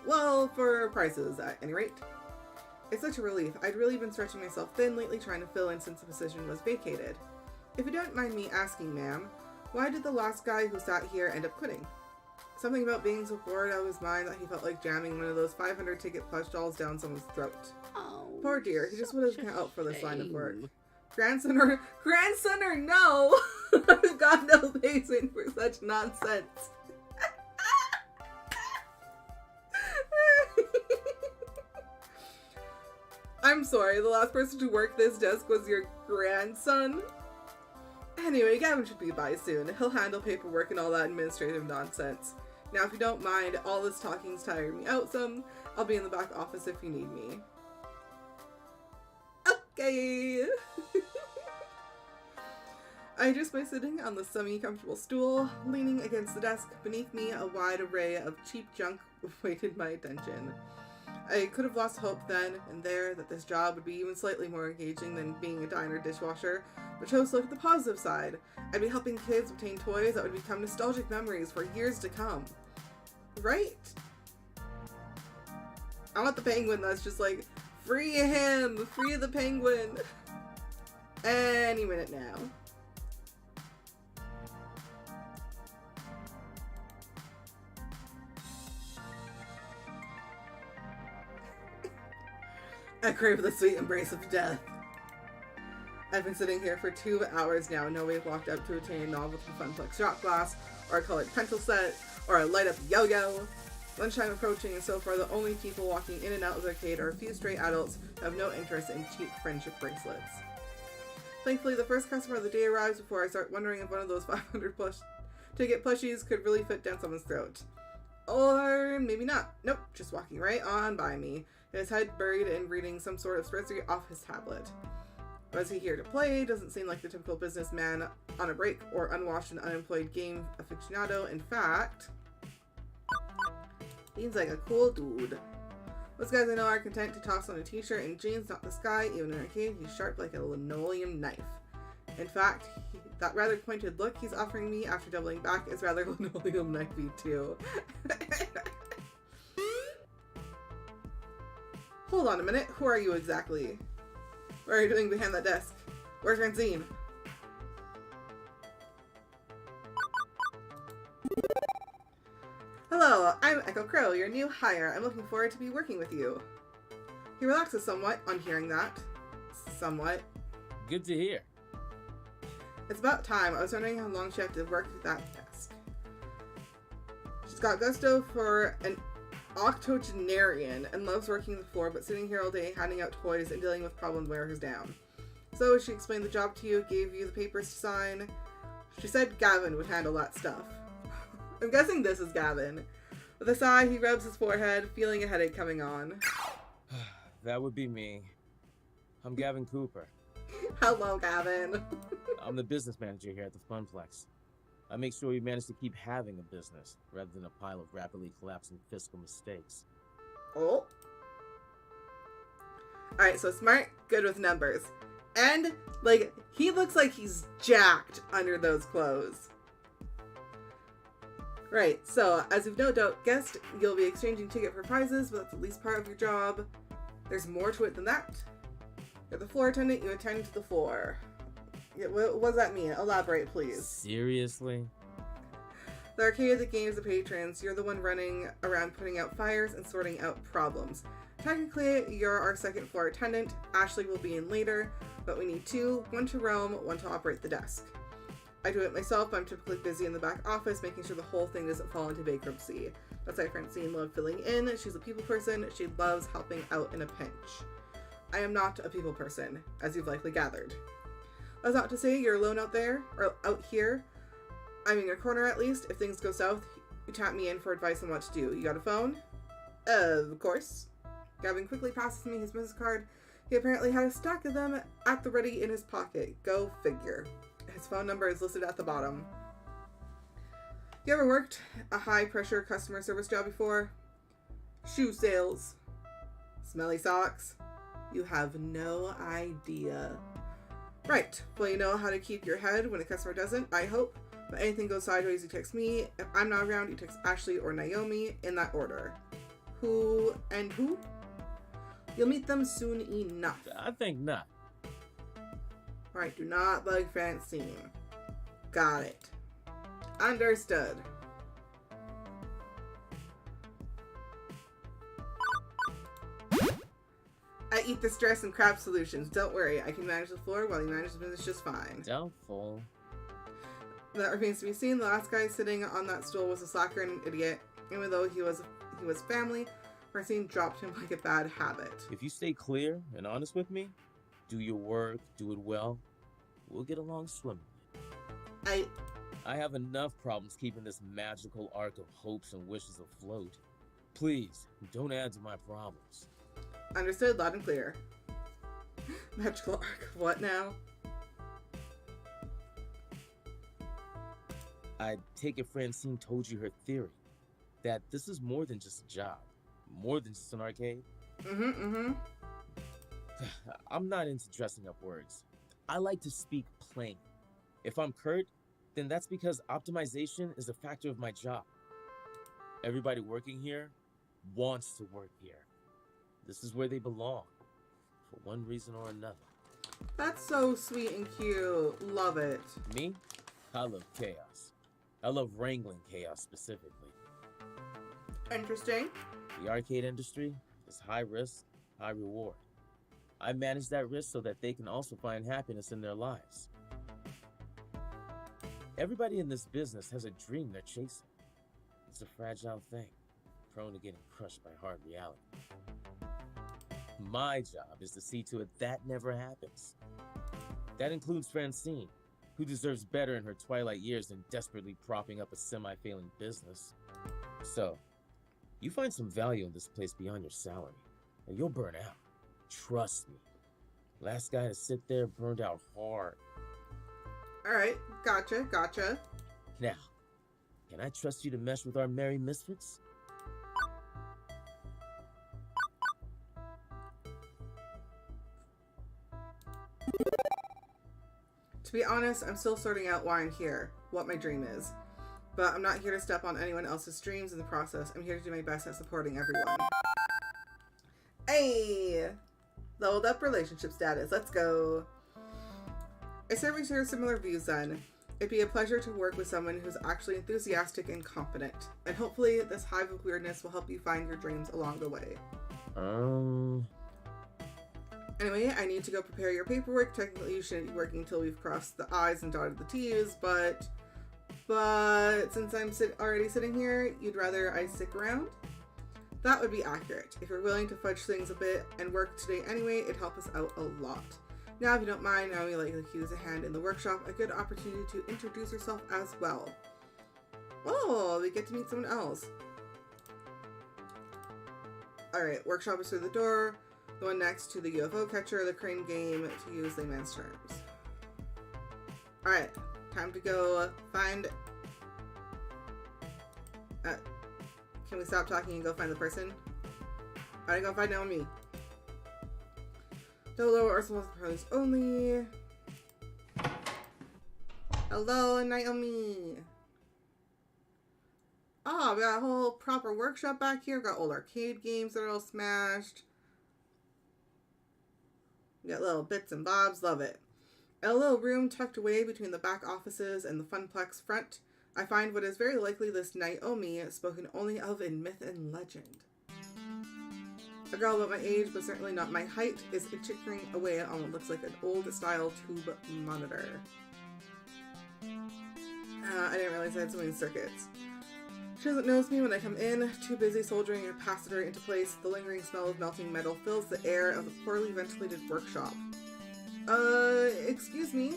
S1: Well, for prizes, at any rate. It's such a relief. I'd really been stretching myself thin lately trying to fill in since the position was vacated. If you don't mind me asking, ma'am, why did the last guy who sat here end up quitting? Something about being so bored out of his mind that he felt like jamming one of those 500 ticket plush dolls down someone's throat.
S4: Oh,
S1: Poor dear, he just would have
S4: such
S1: come
S4: a
S1: out for this line of work.
S4: shame.
S1: Grandson or no! I've got no patience for such nonsense. I'm sorry, the last person to work this desk was your grandson? Anyway, Gavin should be by soon. He'll handle paperwork and all that administrative nonsense. Now, if you don't mind, all this talking's tired me out some. I'll be in the back office if you need me. Okay. I adjust by sitting on the semi-comfortable stool, leaning against the desk. Beneath me, a wide array of cheap junk awaited my attention. I could have lost hope then and there that this job would be even slightly more engaging than being a diner dishwasher, but chose to look at the positive side. I'd be helping kids obtain toys that would become nostalgic memories for years to come. Right? I want the penguin that's just like, free him! Free the penguin! Any minute now. I crave the sweet embrace of death. I've been sitting here for 2 hours now and nobody's walked up to obtain a novelty Funplex shot glass, or a colored pencil set, or a light-up yo-yo. Lunchtime approaching, and so far the only people walking in and out of the arcade are a few stray adults who have no interest in cheap friendship bracelets. Thankfully, the first customer of the day arrives before I start wondering if one of those 500 ticket plushies could really fit down someone's throat. Or maybe not. Nope, just walking right on by me, his head buried in reading some sort of spreadsheet off his tablet. Was he here to play? Doesn't seem like the typical businessman on a break or unwashed and unemployed game aficionado. In fact, seems like a cool dude. Most guys I know are content to toss on a t-shirt and jeans, not this guy. Even in an arcade, he's sharp like a linoleum knife. In fact, that rather pointed look he's offering me after doubling back is rather linoleum knifey too. Hold on a minute, who are you exactly? What are you doing behind that desk? Where's Francine? Hello, I'm Ekko Crow, your new hire. I'm looking forward to be working with you. He relaxes somewhat on hearing that. Somewhat.
S5: Good to hear.
S1: It's about time. I was wondering how long she had to work at that desk. She's got gusto for an octogenarian and loves working the floor, but sitting here all day handing out toys and dealing with problems wear her down. So she explained the job to you, gave you the papers to sign. She said Gavin would handle that stuff. I'm guessing this is Gavin. With a sigh, he rubs his forehead, feeling a headache coming on.
S5: That would be me. I'm Gavin Cooper.
S1: Hello, Gavin.
S5: I'm the business manager here at the Funplex. I make sure we manage to keep having a business, rather than a pile of rapidly collapsing fiscal mistakes.
S1: Oh. Alright, so smart, good with numbers. And, like, he looks like he's jacked under those clothes. Right, so as you've no doubt guessed, you'll be exchanging ticket for prizes, but that's at least part of your job. There's more to it than that. You're the floor attendant, you attend to the floor. Yeah, what does that mean? Elaborate, please.
S5: Seriously?
S1: The arcade that games the patrons, you're the one running around putting out fires and sorting out problems. Technically, you're our second floor attendant. Ashley will be in later, but we need two, one to roam, one to operate the desk. I do it myself, but I'm typically busy in the back office, making sure the whole thing doesn't fall into bankruptcy. That's why Francine loved filling in. She's a people person. She loves helping out in a pinch. I am not a people person, as you've likely gathered. That's not to say you're alone out there, or out here. I'm in your corner at least. If things go south, you tap me in for advice on what to do. You got a phone? Of course. Gavin quickly passes me his business card. He apparently had a stack of them at the ready in his pocket. Go figure. His phone number is listed at the bottom. You ever worked a high-pressure customer service job before? Shoe sales. Smelly socks. You have no idea. Right. Well, you know how to keep your head when a customer doesn't, I hope. But anything goes sideways, you text me. If I'm not around, you text Ashley or Naomi in that order. Who and who? You'll meet them soon enough.
S5: I think not.
S1: Alright, do not bug Francine. Got it. Understood. I eat the stress and crap solutions. Don't worry, I can manage the floor while you manage the business just fine.
S5: Doubtful.
S1: That remains to be seen. The last guy sitting on that stool was a slacker and an idiot. Even though he was family, Francine dropped him like a bad habit.
S5: If you stay clear and honest with me, do your work, do it well, we'll get along swimmingly. I have enough problems keeping this magical arc of hopes and wishes afloat. Please, don't add to my problems.
S1: Understood, loud and clear. Magical arc of what now?
S5: I take it Francine told you her theory. That this is more than just a job. More than just an arcade. I'm not into dressing up words. I like to speak plain. If I'm curt, then that's because optimization is a factor of my job. Everybody working here wants to work here. This is where they belong, for one reason or another.
S1: That's so sweet and cute. Love it.
S5: Me? I love chaos. I love wrangling chaos specifically.
S1: Interesting.
S5: The arcade industry is high risk, high reward. I manage that risk so that they can also find happiness in their lives. Everybody in this business has a dream they're chasing. It's a fragile thing, prone to getting crushed by hard reality. My job is to see to it that never happens. That includes Francine, who deserves better in her twilight years than desperately propping up a semi-failing business. So, you find some value in this place beyond your salary, and you'll burn out. Trust me. Last guy to sit there burned out hard.
S1: Alright, gotcha.
S5: Now, can I trust you to mesh with our merry misfits?
S1: To be honest, I'm still sorting out why I'm here, what my dream is. But I'm not here to step on anyone else's dreams in the process. I'm here to do my best at supporting everyone. Hey! Leveled up relationship status. Let's go. I certainly share similar views then. It'd be a pleasure to work with someone who's actually enthusiastic and competent. And hopefully this hive of weirdness will help you find your dreams along the way. Anyway, I need to go prepare your paperwork. Technically, you shouldn't be working until we've crossed the I's and dotted the T's, but since I'm already sitting here, you'd rather I stick around? That would be accurate. If you're willing to fudge things a bit and work today anyway, it'd help us out a lot. Now, if you don't mind, Naomi likely to use a hand in the workshop, a good opportunity to introduce herself as well. Oh, we get to meet someone else. Alright, workshop is through the door. The one next to the UFO catcher, the crane game, to use layman's terms. Alright, time to go find... can we stop talking and go find the person? Alright, go find Naomi. Dolo or small pros only. Hello, Naomi. Oh, we got a whole proper workshop back here. We got old arcade games that are all smashed. We got little bits and bobs. Love it. In a little room tucked away between the back offices and the Funplex front, I find what is very likely this Naomi, spoken only of in myth and legend. A girl about my age, but certainly not my height, is chickering away on what looks like an old-style tube monitor. I didn't realize I had so many circuits. She doesn't notice me when I come in, too busy soldering a capacitor into place. The lingering smell of melting metal fills the air of the poorly ventilated workshop. Excuse me?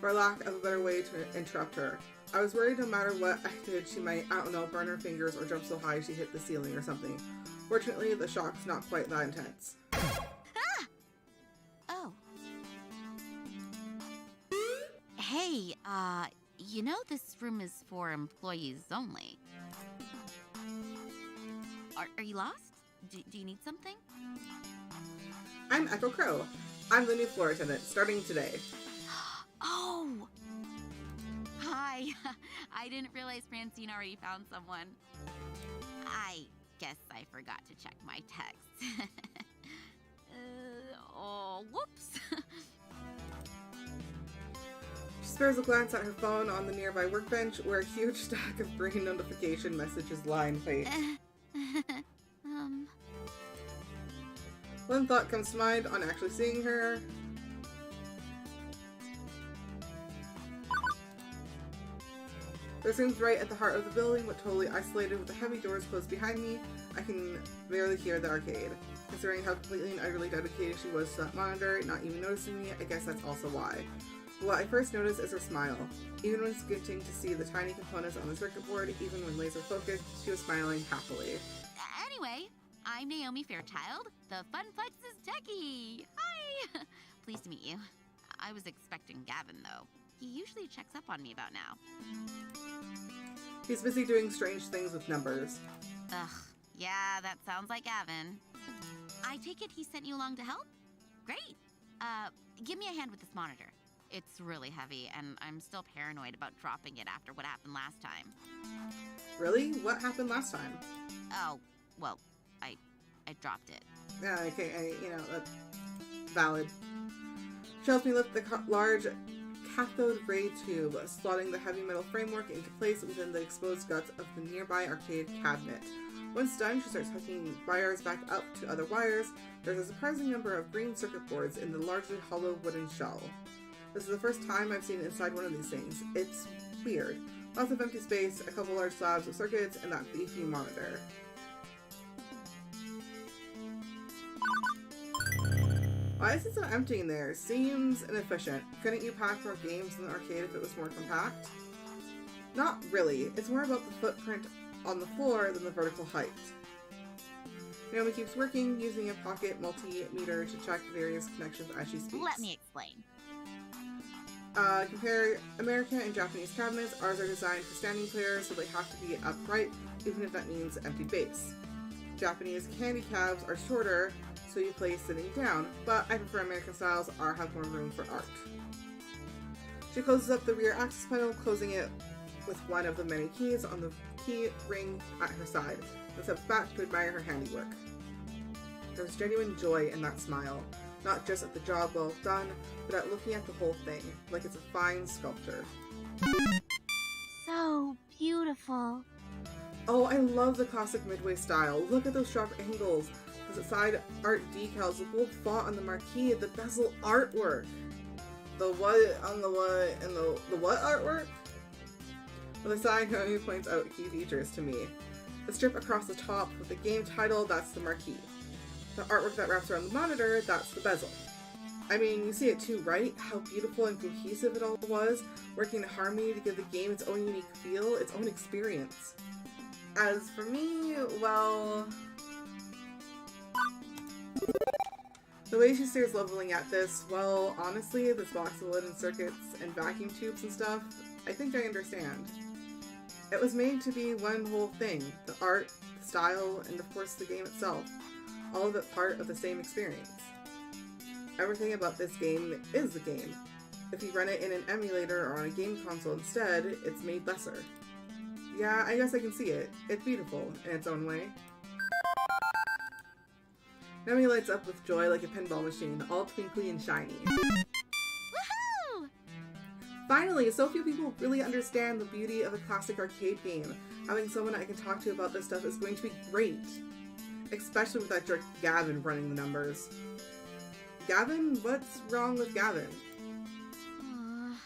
S1: For lack of a better way to interrupt her. I was worried no matter what I did, she might, I don't know, burn her fingers or jump so high she hit the ceiling or something. Fortunately, the shock's not quite that intense.
S6: Ah! Oh. Hey, you know this room is for employees only. Are you lost? Do you need something?
S1: I'm Ekko Crow. I'm the new floor attendant, starting today.
S6: Oh! Hi. I didn't realize Francine already found someone. I guess I forgot to check my text. Oh, whoops.
S1: She spares a glance at her phone on the nearby workbench, where a huge stack of brain notification messages lie in wait. One thought comes to mind on actually seeing her. There seems right at the heart of the building, but totally isolated with the heavy doors closed behind me. I can barely hear the arcade. Considering how completely and utterly dedicated she was to that monitor, not even noticing me, I guess that's also why. What I first noticed is her smile. Even when squinting to see the tiny components on the circuit board, even when laser focused, she was smiling happily.
S6: Anyway, I'm Naomi Fairchild, the Funplex's techie. Hi! Pleased to meet you. I was expecting Gavin, though. He usually checks up on me about now.
S1: He's busy doing strange things with numbers.
S6: Ugh, yeah, that sounds like Gavin. I take it he sent you along to help? Great. Give me a hand with this monitor. It's really heavy, and I'm still paranoid about dropping it after what happened last time.
S1: Really? What happened last time?
S6: Oh, well, I dropped it.
S1: Yeah, okay, that's valid. She helps me lift the large cathode ray tube, slotting the heavy metal framework into place within the exposed guts of the nearby arcade cabinet. Once done, she starts hooking wires back up to other wires. There's a surprising number of green circuit boards in the largely hollow wooden shell. This is the first time I've seen inside one of these things. It's weird. Lots of empty space, a couple large slabs of circuits, and that beefy monitor. Why is it so empty in there? Seems inefficient. Couldn't you pack more games in the arcade if it was more compact? Not really. It's more about the footprint on the floor than the vertical height. Naomi keeps working, using a pocket multimeter to check various connections as she speaks.
S6: Let me explain.
S1: Compare American and Japanese cabinets. Ours are designed for standing players, so they have to be upright, even if that means empty base. Japanese candy cabs are shorter, so you play sitting down, but I prefer American styles. Ours have more room for art. She closes up the rear access panel, closing it with one of the many keys on the key ring at her side, and steps back to admire her handiwork. There's genuine joy in that smile, not just at the job well done, but at looking at the whole thing, like it's a fine sculpture.
S6: So beautiful.
S1: Oh, I love the classic Midway style. Look at those sharp angles, the side art decals, the bold font on the marquee, the bezel artwork. The what on the what and the what artwork? On the side, Naomi points out key features to me. The strip across the top with the game title, that's the marquee. The artwork that wraps around the monitor, that's the bezel. I mean, you see it too, right? How beautiful and cohesive it all was, working in harmony to give the game its own unique feel, its own experience. As for me, well... the way she stares leveling at this, well, honestly, this box of wood and circuits and vacuum tubes and stuff, I think I understand. It was made to be one whole thing, the art, the style, and of course the game itself. All of it part of the same experience. Everything about this game is the game. If you run it in an emulator or on a game console instead, it's made lesser. Yeah, I guess I can see it. It's beautiful in its own way. Nami lights up with joy like a pinball machine, all twinkly and shiny.
S6: Woohoo!
S1: Finally, so few people really understand the beauty of a classic arcade game. Having someone I can talk to about this stuff is going to be great. Especially with that jerk Gavin running the numbers. Gavin? What's wrong with Gavin?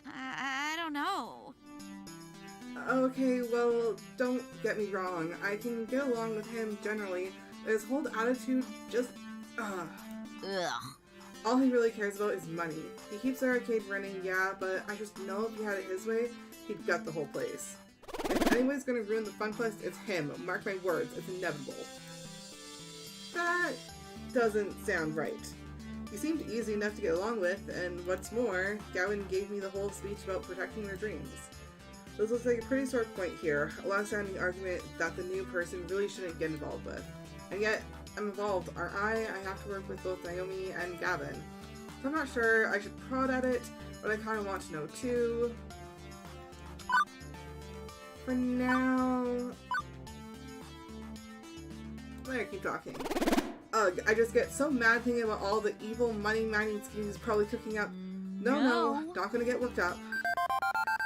S6: I don't know.
S1: Okay, well, don't get me wrong. I can get along with him generally, but his whole attitude just...
S6: Ugh.
S1: All he really cares about is money. He keeps the arcade running, yeah, but I just know if he had it his way, he'd gut the whole place. If anyone's gonna ruin the fun quest, it's him. Mark my words, it's inevitable. That doesn't sound right. He seemed easy enough to get along with, and what's more, Gavin gave me the whole speech about protecting their dreams. This looks like a pretty sore point here, a long-standing argument that the new person really shouldn't get involved with. And yet, I'm involved, aren't I? I have to work with both Naomi and Gavin. So I'm not sure I should prod at it, but I kind of want to know too. For now... I'm gonna keep talking. Ugh, I just get so mad thinking about all the evil money-mining schemes he's probably cooking up. No, not gonna get worked up.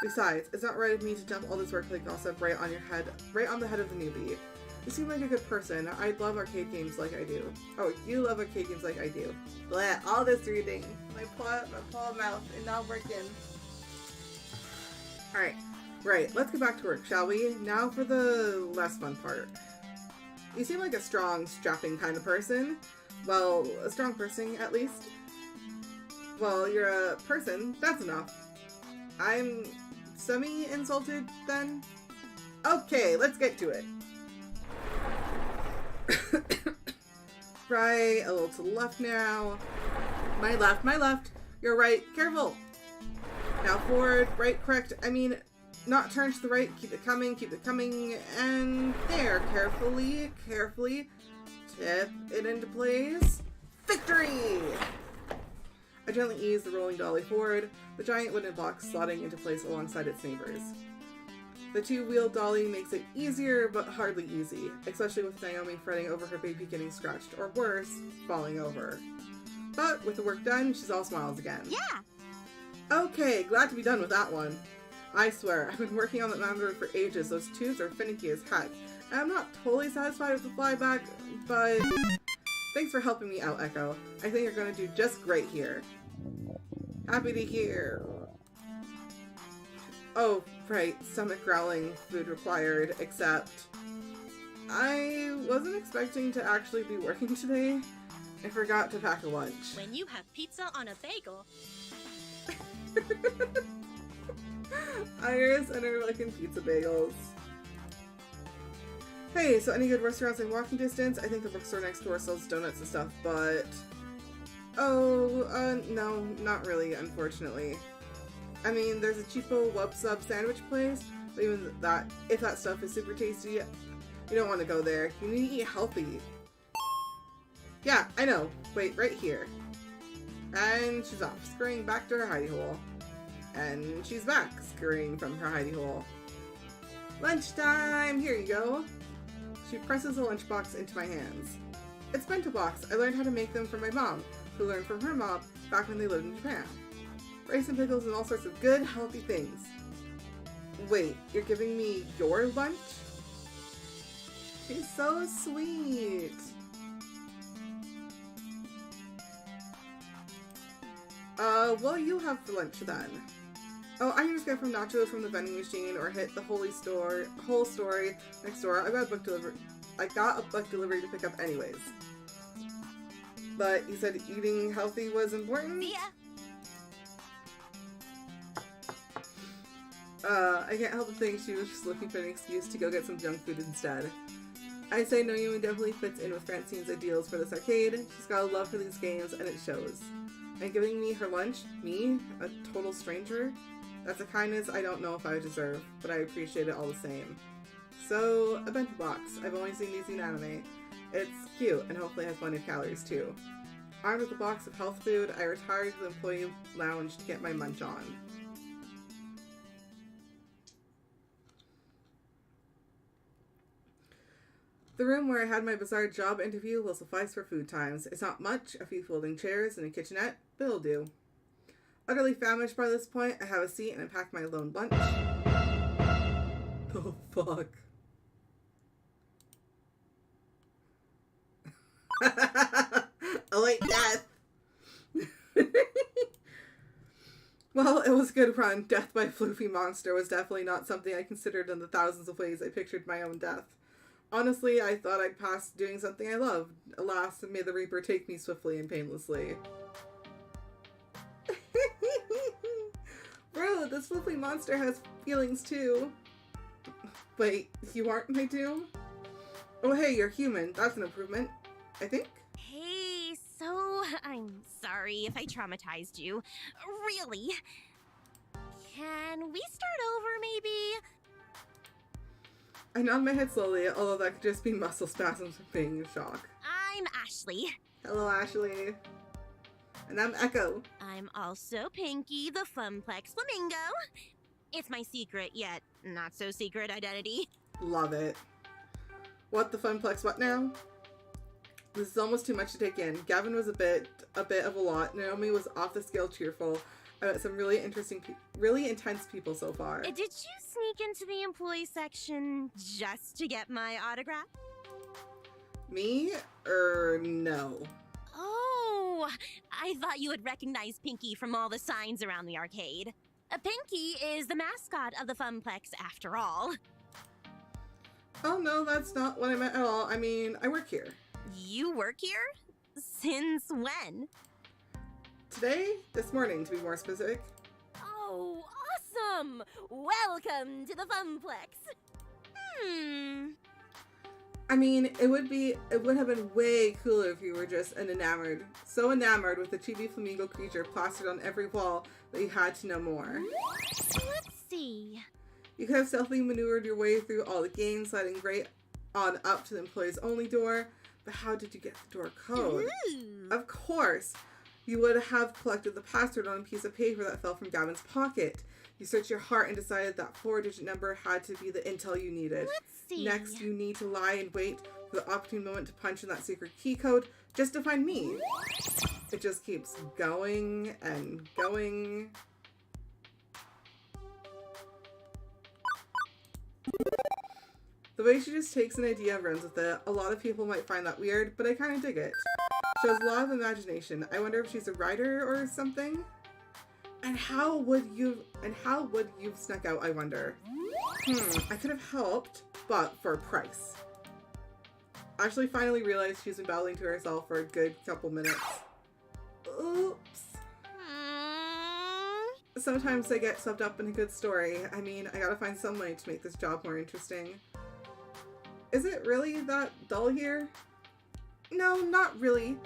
S1: Besides, it's not right of me to dump all this workplace gossip right on the head of the newbie. You seem like a good person. I love arcade games like I do. Oh, you love arcade games like I do. Blah, all this reading. My poor mouth is not working. Alright, right, let's get back to work, shall we? Now for the less fun part. You seem like a strong, strapping kind of person. Well, a strong person, at least. Well, you're a person, that's enough. I'm semi-insulted, then? Okay, let's get to it. Right, a little to the left now. My left. You're right, careful. Now forward, right, correct. I mean, not turn to the right, keep it coming, and there, carefully, tip it into place. Victory! I gently ease the rolling dolly forward, the giant wooden block slotting into place alongside its neighbors. The two-wheel dolly makes it easier, but hardly easy, especially with Naomi fretting over her baby getting scratched, or worse, falling over. But with the work done, she's all smiles again.
S6: Yeah!
S1: Okay, glad to be done with that one. I swear, I've been working on that number for ages. Those tubes are finicky as heck. And I'm not totally satisfied with the flyback, but thanks for helping me out, Ekko. I think you're going to do just great here. Happy to hear. Oh, right, stomach growling, food required, except I wasn't expecting to actually be working today. I forgot to pack a lunch.
S3: When you have pizza on a bagel...
S1: Iris and her liking pizza bagels. Hey, so any good restaurants in walking distance? I think the bookstore next door sells donuts and stuff, but... Oh, no, not really, unfortunately. I mean, there's a cheapo wub-sub sandwich place, but even that, if that stuff is super tasty, you don't want to go there. You need to eat healthy. Yeah, I know. Wait, right here. And she's off, scurrying back to her hidey hole. And she's back, scurrying from her hidey hole. Lunchtime! Here you go! She presses a lunchbox into my hands. It's bento box. I learned how to make them from my mom, who learned from her mom back when they lived in Japan. Rice and pickles and all sorts of good, healthy things. Wait, you're giving me your lunch? She's so sweet! Well, you have for lunch then. Oh, I can just get from nachos from the vending machine or hit the whole story next door. I got a book delivery to pick up anyways. But you said eating healthy was important?
S6: See ya!
S1: I can't help but think she was just looking for an excuse to go get some junk food instead. I'd say Naomi definitely fits in with Francine's ideals for this arcade. She's got a love for these games, and it shows. And giving me her lunch, me, a total stranger, that's a kindness I don't know if I deserve, but I appreciate it all the same. So, a bento box. I've only seen these in anime. It's cute, and hopefully has plenty of calories too. Armed with a box of health food, I retired to the employee lounge to get my munch on. The room where I had my bizarre job interview will suffice for food times. It's not much, a few folding chairs and a kitchenette, but it'll do. Utterly famished by this point, I have a seat and I pack my lone lunch. Oh, fuck. A late death. Well, it was a good run. Death by floofy monster was definitely not something I considered in the thousands of ways I pictured my own death. Honestly, I thought I'd pass doing something I loved. Alas, may the Reaper take me swiftly and painlessly. Bro, this floofy monster has feelings too. Wait, you aren't my doom? Oh hey, you're human. That's an improvement, I think.
S7: Hey, so I'm sorry if I traumatized you. Really? Can we start over, maybe?
S1: I nod my head slowly, although that could just be muscle spasms from being in shock.
S7: I'm Ashley.
S1: Hello, Ashley. And I'm Ekko.
S7: I'm also Pinky, the Funplex Flamingo. It's my secret, yet not so secret identity.
S1: Love it. What the funplex what now? This is almost too much to take in. Gavin was a bit of a lot. Naomi was off the scale cheerful. I met some really interesting, really intense people so far.
S7: Did you sneak into the employee section just to get my autograph?
S1: Me? No.
S7: Oh, I thought you would recognize Pinky from all the signs around the arcade. Pinky is the mascot of the Funplex, after all.
S1: Oh no, that's not what I meant at all. I mean, I work here.
S7: You work here? Since when?
S1: Today? This morning, to be more specific.
S7: Oh, awesome! Welcome to the Funplex.
S1: I mean, it would have been way cooler if you were just so enamored with the chibi flamingo creature plastered on every wall that you had to know more.
S7: Let's see.
S1: You could have stealthily maneuvered your way through all the games, sliding right on up to the employees only door, but how did you get the door code?
S7: Ooh.
S1: Of course! You would have collected the password on a piece of paper that fell from Gavin's pocket. You searched your heart and decided that 4-digit number had to be the intel you needed.
S7: Let's see.
S1: Next, you need to lie and wait for the opportune moment to punch in that secret key code just to find me. It just keeps going and going. The way she just takes an idea and runs with it, a lot of people might find that weird, but I kind of dig it. She has a lot of imagination. I wonder if she's a writer or something? And how would you've snuck out, I wonder? I could have helped, but for a price. Ashley finally realized she's been battling to herself for a good couple minutes. Oops. Sometimes I get swept up in a good story. I mean, I gotta find some way to make this job more interesting. Is it really that dull here? No, not really.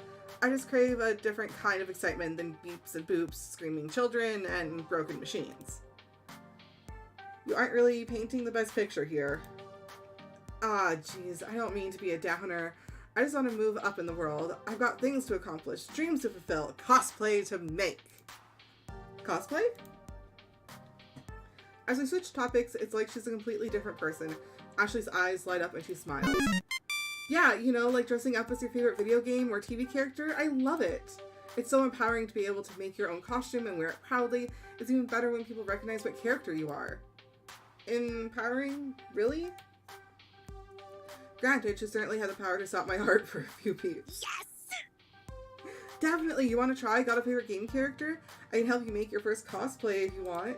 S1: I just crave a different kind of excitement than beeps and boops, screaming children, and broken machines. You aren't really painting the best picture here. Ah, jeez, I don't mean to be a downer. I just want to move up in the world. I've got things to accomplish, dreams to fulfill, cosplay to make. Cosplay? As we switch topics, it's like she's a completely different person. Ashley's eyes light up and she smiles. Yeah, you know, like dressing up as your favorite video game or TV character, I love it. It's so empowering to be able to make your own costume and wear it proudly. It's even better when people recognize what character you are. Empowering? Really? Granted, she certainly had the power to stop my heart for a few beats.
S7: Yes!
S1: Definitely, you want to try? Got a favorite game character? I can help you make your first cosplay if you want.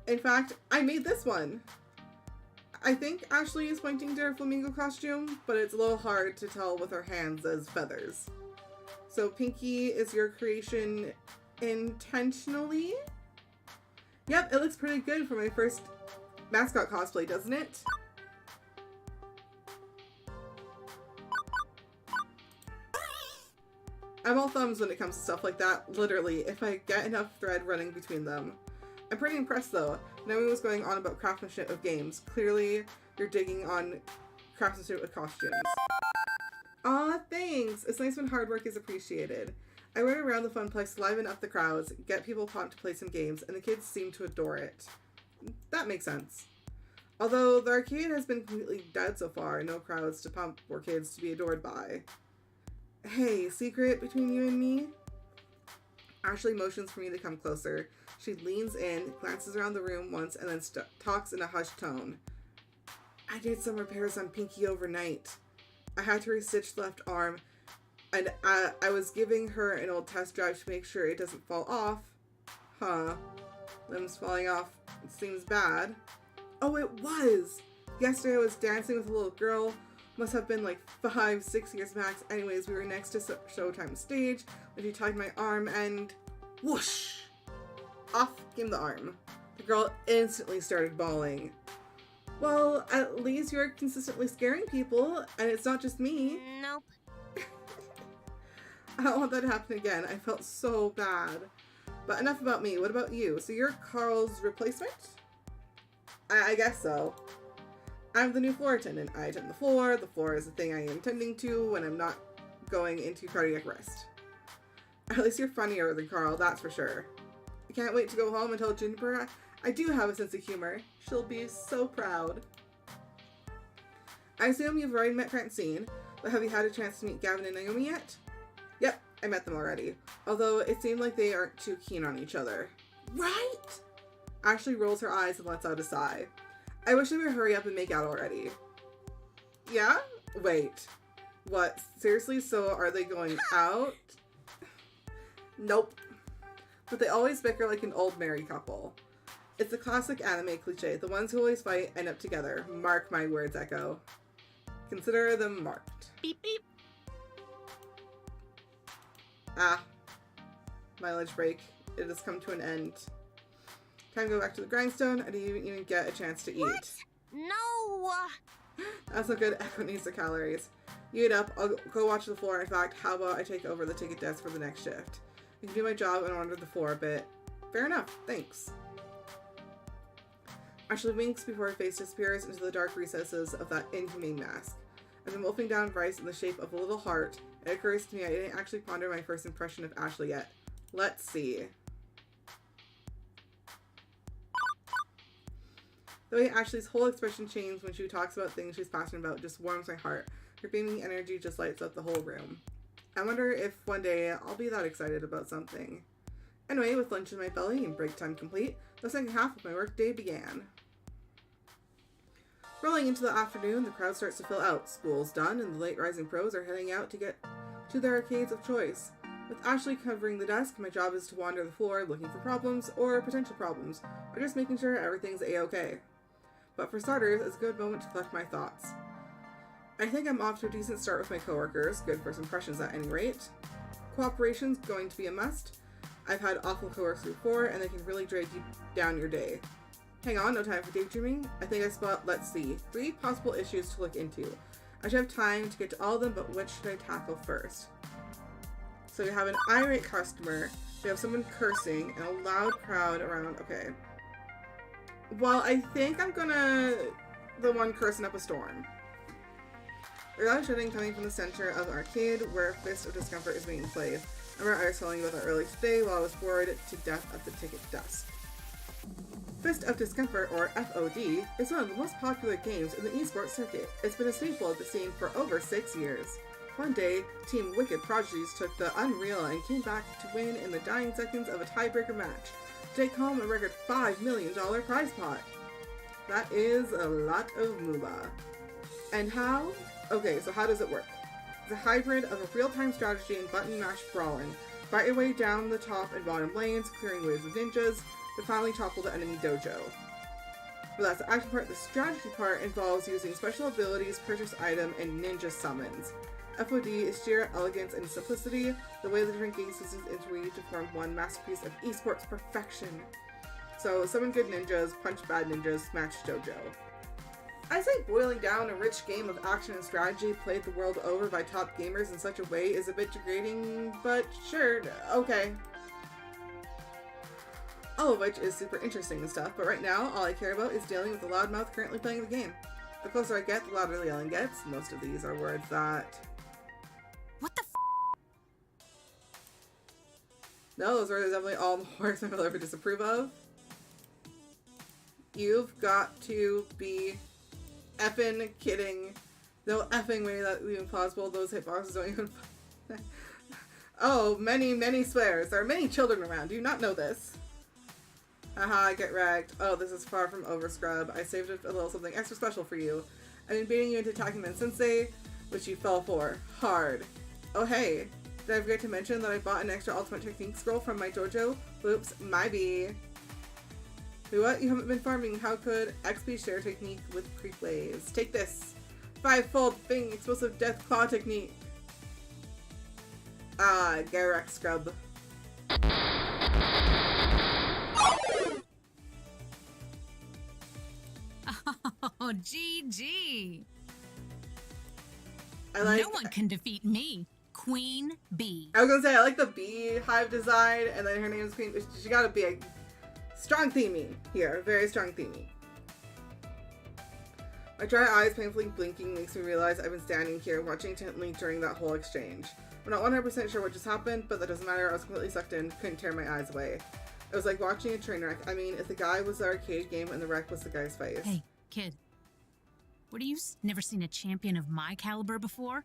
S1: In fact, I made this one. I think Ashley is pointing to her flamingo costume, but it's a little hard to tell with her hands as feathers. So Pinky is your creation intentionally? Yep, it looks pretty good for my first mascot cosplay, doesn't it? I'm all thumbs when it comes to stuff like that, literally, if I get enough thread running between them. I'm pretty impressed though. Naomi was going on about craftsmanship of games. Clearly, you're digging on craftsmanship of costumes. Aw, thanks! It's nice when hard work is appreciated. I went around the funplex to liven up the crowds, get people pumped to play some games, and the kids seem to adore it. That makes sense. Although the arcade has been completely dead so far, no crowds to pump or kids to be adored by. Hey, secret between you and me? Ashley motions for me to come closer. She leans in, glances around the room once, and then talks in a hushed tone. I did some repairs on Pinky overnight. I had to restitch the left arm, and I was giving her an old test drive to make sure it doesn't fall off. Huh. Limbs falling off. It seems bad. Oh, it was! Yesterday I was dancing with a little girl. Must have been like 5-6 years max. Anyways, we were next to Showtime stage when she tugged my arm and whoosh! Off came the arm. The girl instantly started bawling. Well, at least you're consistently scaring people, and it's not just me.
S7: Nope.
S1: I don't want that to happen again. I felt so bad. But enough about me. What about you? So you're Carl's replacement? I guess so. I'm the new floor attendant. I attend the floor. The floor is the thing I am tending to when I'm not going into cardiac arrest. At least you're funnier than Carl, that's for sure. I can't wait to go home and tell Juniper I do have a sense of humor. She'll be so proud. I assume you've already met Francine, but have you had a chance to meet Gavin and Naomi yet? Yep, I met them already. Although it seemed like they aren't too keen on each other. Right? Ashley rolls her eyes and lets out a sigh. I wish they would hurry up and make out already. Yeah? Wait. What? Seriously? So are they going out? Nope. But they always bicker like an old married couple. It's a classic anime cliche. The ones who always fight end up together. Mark my words, Ekko. Consider them marked.
S3: Beep beep.
S1: Ah. My lunch break. It has come to an end. Time to go back to the grindstone. I didn't even get a chance to eat.
S7: What? No!
S1: That's so good. Ekko needs the calories. You eat up. I'll go watch the floor. In fact, how about I take over the ticket desk for the next shift? I can do my job and wander the floor a bit. Fair enough. Thanks. Ashley winks before her face disappears into the dark recesses of that inhumane mask. I've been wolfing down rice in the shape of a little heart. It occurs to me I didn't actually ponder my first impression of Ashley yet. Let's see. The way Ashley's whole expression changed when she talks about things she's passionate about just warms my heart. Her beaming energy just lights up the whole room. I wonder if one day I'll be that excited about something. Anyway, with lunch in my belly and break time complete, the second half of my workday began. Rolling into the afternoon, the crowd starts to fill out. School's done, and the late rising pros are heading out to get to their arcades of choice. With Ashley covering the desk, my job is to wander the floor looking for problems, or potential problems, or just making sure everything's a-okay. But for starters, it's a good moment to collect my thoughts. I think I'm off to a decent start with my coworkers, good first impressions at any rate. Cooperation's going to be a must. I've had awful coworkers before, and they can really drag you down your day. Hang on, no time for daydreaming. I think I spot, let's see, 3 possible issues to look into. I should have time to get to all of them, but which should I tackle first? So you have an irate customer, you have someone cursing, and a loud crowd around. Okay. Well, I think I'm gonna the one cursing up a storm. There's a lot of shouting coming from the center of the arcade where Fist of Discomfort is being played. I remember I was telling you about that earlier today while I was bored to death at the ticket desk. Fist of Discomfort, or FOD, is one of the most popular games in the esports circuit. It's been a staple of the scene for over 6 years. One day, Team Wicked Prodigies took the unreal and came back to win in the dying seconds of a tiebreaker match, to take home a record $5 million prize pot. That is a lot of moolah. And how? Okay, so how does it work? It's a hybrid of a real-time strategy and button mash brawling. Fight your way down the top and bottom lanes, clearing waves of ninjas, to finally topple the enemy dojo. But that's the action part. The strategy part involves using special abilities, purchase item, and ninja summons. FOD is sheer elegance and simplicity, the way the different game systems interweave to form one masterpiece of esports perfection. So, summon good ninjas, punch bad ninjas, smash dojo. I say boiling down a rich game of action and strategy played the world over by top gamers in such a way is a bit degrading, but sure, okay. All of which is super interesting and stuff, but right now, all I care about is dealing with the loudmouth currently playing the game. The closer I get, the louder the yelling gets. Most of these are words that...
S6: What the
S1: No, those words are definitely all the words I will ever disapprove of. You've got to be effing kidding. No effing way that's even plausible. Those hitboxes don't even... Oh, many swears. There are many children around. Do you not know this? Haha, get wrecked. Oh, this is far from over, Scrub. I saved a little something extra special for you. I've been baiting you into attacking Man Sensei, which you fell for. Hard. Oh, hey. Did I forget to mention that I bought an extra Ultimate Technique scroll from my dojo? Whoops, my bee. Wait, what? You haven't been farming. How could XP share technique with Creek Blaze? Take this. 5-fold Fing Explosive Death Claw Technique. Ah, get wrecked, Scrub.
S8: Oh, GG.
S1: No
S8: one can defeat me, Queen Bee.
S1: I was gonna say, I like the beehive design, and then her name is Queen. She gotta be a strong theming here. Very strong theming. My dry eyes painfully blinking makes me realize I've been standing here watching intently during that whole exchange. I'm not 100% sure what just happened, but that doesn't matter. I was completely sucked in, couldn't tear my eyes away. It was like watching a train wreck. I mean, if the guy was the arcade game and the wreck was the guy's face.
S8: Hey, kid. What are you? Never seen a champion of my caliber before?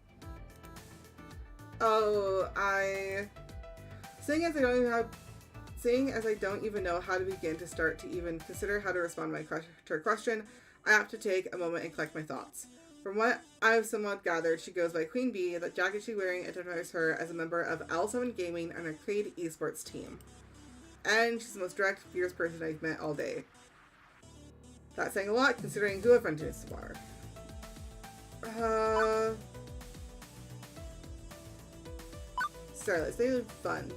S1: Oh, seeing as I don't even know how to begin to start to even consider how to respond to her question, I have to take a moment and collect my thoughts. From what I've somewhat gathered, she goes by Queen Bee. That jacket she's wearing identifies her as a member of L7 Gaming and arcade esports team. And she's the most direct, fierce person I've met all day. That's saying a lot, considering who I've run into so far. Starlight, they look fun.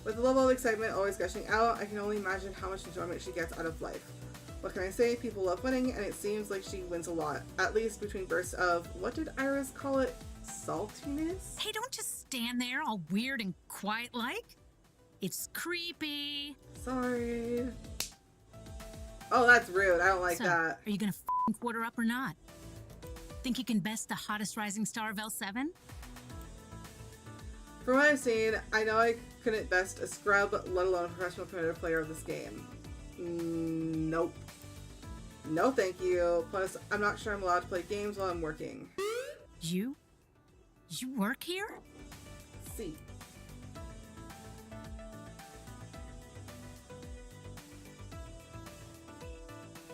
S1: With the level of excitement always gushing out, I can only imagine how much enjoyment she gets out of life. What can I say? People love winning, and it seems like she wins a lot. At least between bursts of, what did Iris call it? Saltiness?
S8: Hey, don't just stand there all weird and quiet-like. It's creepy.
S1: Sorry. Oh, that's rude. I don't like that.
S8: Are you gonna quarter up or not? Think you can best the hottest rising star of L7?
S1: From what I've seen, I know I couldn't best a scrub, let alone a professional competitive player of this game. Nope. No thank you. Plus, I'm not sure I'm allowed to play games while I'm working.
S8: You work here?
S1: See.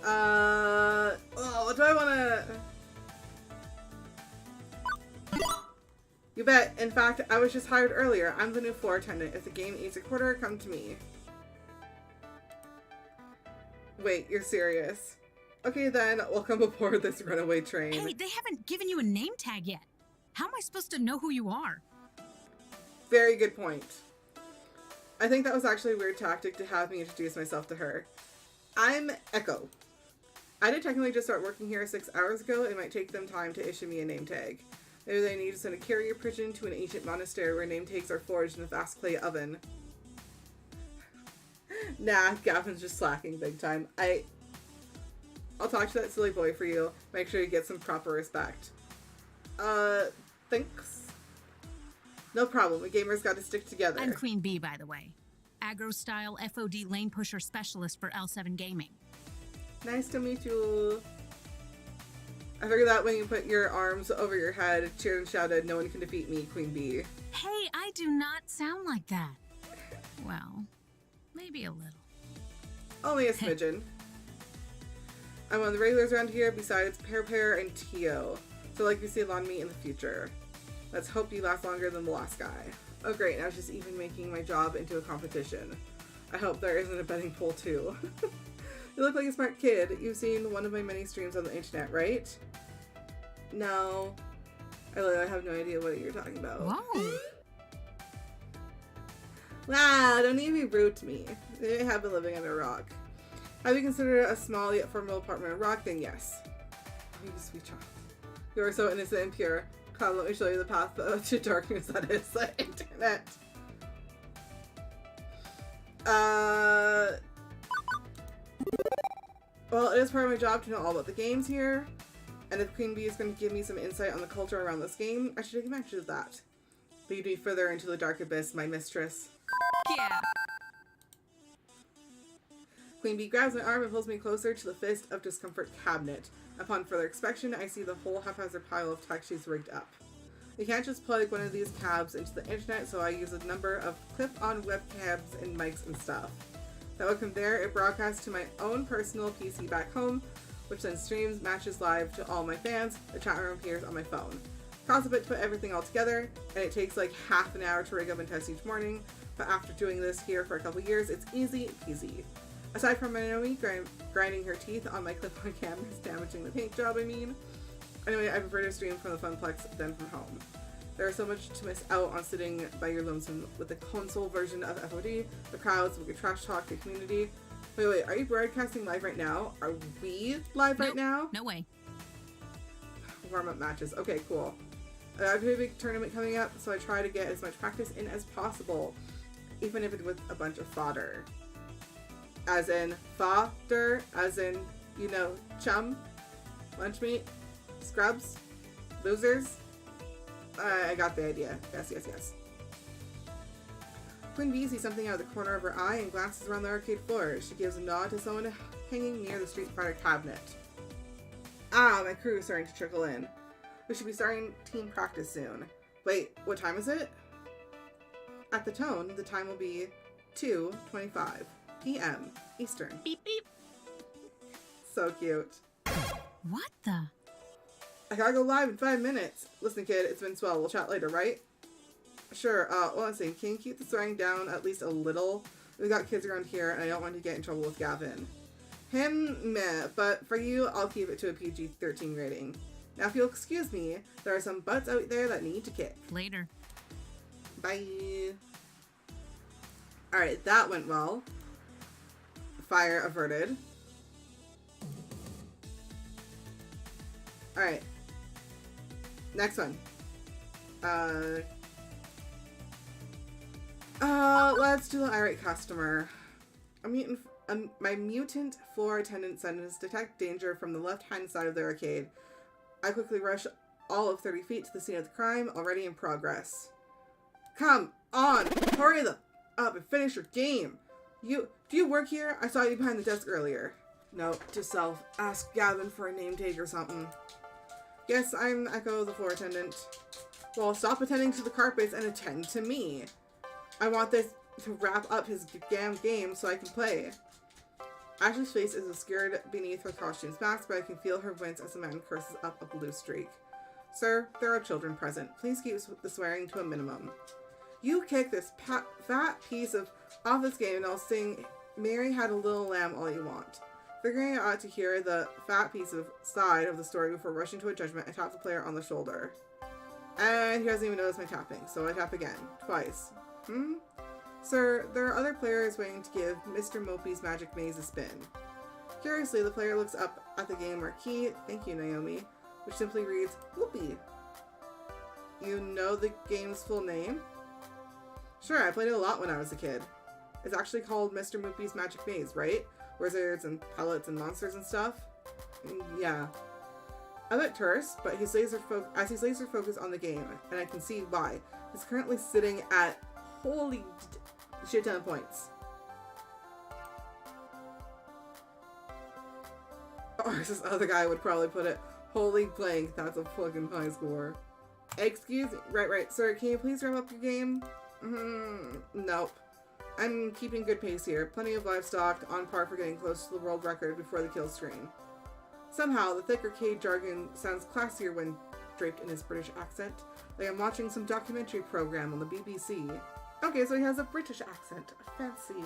S1: Oh, do I wanna... You bet. In fact, I was just hired earlier. I'm the new floor attendant. If the game needs a quarter, come to me. Wait, you're serious? Okay then, welcome aboard this runaway train.
S8: Hey, they haven't given you a name tag yet. How am I supposed to know who you are?
S1: Very good point. I think that was actually a weird tactic to have me introduce myself to her. I'm Ekko. I did technically just start working here 6 hours ago. It might take them time to issue me a name tag. Maybe they need to send a carrier pigeon to an ancient monastery where name tags are forged in a vast clay oven. Nah, Gavin's just slacking big time. I'll talk to that silly boy for you. Make sure you get some proper respect. Thanks. No problem. A gamer's got to stick together.
S8: I'm Queen Bee, by the way. Aggro-style FOD lane pusher specialist for L7 Gaming.
S1: Nice to meet you. I figured that when you put your arms over your head, cheered and shouted, "No one can defeat me, Queen Bee."
S8: Hey, I do not sound like that. Well, maybe a little.
S1: Only a smidgen. I'm one of the regulars around here besides Pear and Tio. So like we see on me in the future. Let's hope you last longer than the last guy. Oh great, now she's even making my job into a competition. I hope there isn't a betting pool too. You look like a smart kid. You've seen one of my many streams on the internet, right? No. I have no idea what you're talking about.
S8: Whoa.
S1: Wow, don't even be rude to me. They have been living under a rock. Have you considered a small yet formidable apartment of rock? Then yes. Oh, you sweet child. You are so innocent and pure. Come, let me show you the path to darkness that is the internet. Well, it is part of my job to know all about the games here. And if Queen Bee is going to give me some insight on the culture around this game, I should take advantage of that. Lead me further into the dark abyss, my mistress.
S8: Yeah.
S1: Queen Bee grabs my arm and pulls me closer to the Fist of Discomfort cabinet. Upon further inspection, I see the whole haphazard pile of tech she's rigged up. You can't just plug one of these cabs into the internet, so I use a number of clip-on webcams and mics and stuff. That way from there, it broadcasts to my own personal PC back home, which then streams matches live to all my fans. The chat room appears on my phone. Costs a bit to put everything all together, and it takes like half an hour to rig up and test each morning, but after doing this here for a couple years, it's easy peasy. Aside from Naomi grinding her teeth on my clip-on cameras, damaging the paint job, I mean. Anyway, I prefer to stream from the Funplex than from home. There is so much to miss out on sitting by your lonesome with the console version of FOD, the crowds, we could trash talk, the community. Wait, are you broadcasting live right now? Are we live right now?
S8: No way.
S1: Warm-up matches. Okay, cool. I have a big tournament coming up, so I try to get as much practice in as possible, even if it's with a bunch of fodder. As in fodder, as in, you know, chum, lunch meat, scrubs, losers. I got the idea. Yes. Queen Bee sees something out of the corner of her eye and glances around the arcade floor. She gives a nod to someone hanging near the Street Fighter cabinet. Ah, my crew is starting to trickle in. We should be starting team practice soon. Wait, what time is it? At the tone, the time will be 2:25 p.m. Eastern.
S3: Beep beep.
S1: So cute.
S8: What the?
S1: I gotta go live in 5 minutes. Listen, kid, it's been swell. We'll chat later, right? Sure. Let's see. Can you keep the swearing down at least a little? We've got kids around here, and I don't want to get in trouble with Gavin. Him, meh. But for you, I'll keep it to a PG-13 rating. Now, if you'll excuse me, there are some butts out there that need to kick.
S8: Later.
S1: Bye. Alright, that went well. Fire averted. Alright. Next one. Let's do the irate customer. My mutant floor attendant sentence detect danger from the left-hand side of the arcade. I quickly rush all of 30 feet to the scene of the crime, already in progress. Come on! Hurry up and finish your game! Do you work here? I saw you behind the desk earlier. No, just self. Ask Gavin for a name tag or something. Yes, I'm Ekko, the floor attendant. Well, stop attending to the carpets and attend to me. I want this to wrap up his damn game so I can play. Ashley's face is obscured beneath her costume's mask, but I can feel her wince as the man curses up a blue streak. Sir, there are children present. Please keep the swearing to a minimum. You kick this fat piece of office game and I'll sing Mary Had a Little Lamb all you want. Figuring I ought to hear the fat piece of side of the story before rushing to a judgment, I tap the player on the shoulder. And he doesn't even notice my tapping, so I tap again. Twice. Sir, there are other players waiting to give Mr. Mopey's Magic Maze a spin. Curiously, the player looks up at the game marquee, thank you Naomi, which simply reads, Whoopee. You know the game's full name? Sure, I played it a lot when I was a kid. It's actually called Mr. Mopey's Magic Maze, right? Wizards and pellets and monsters and stuff? Yeah. I'm a bit terse, but he's laser focused on the game, and I can see why. He's currently sitting at holy shit ton of points. Or as this other guy would probably put it, holy blank, that's a fucking high score. Excuse me, right, sir, can you please wrap up your game? Nope. I'm keeping good pace here. Plenty of livestock, on par for getting close to the world record before the kill screen. Somehow, the thick arcade jargon sounds classier when draped in his British accent, like I'm watching some documentary program on the BBC. Okay, so he has a British accent. Fancy.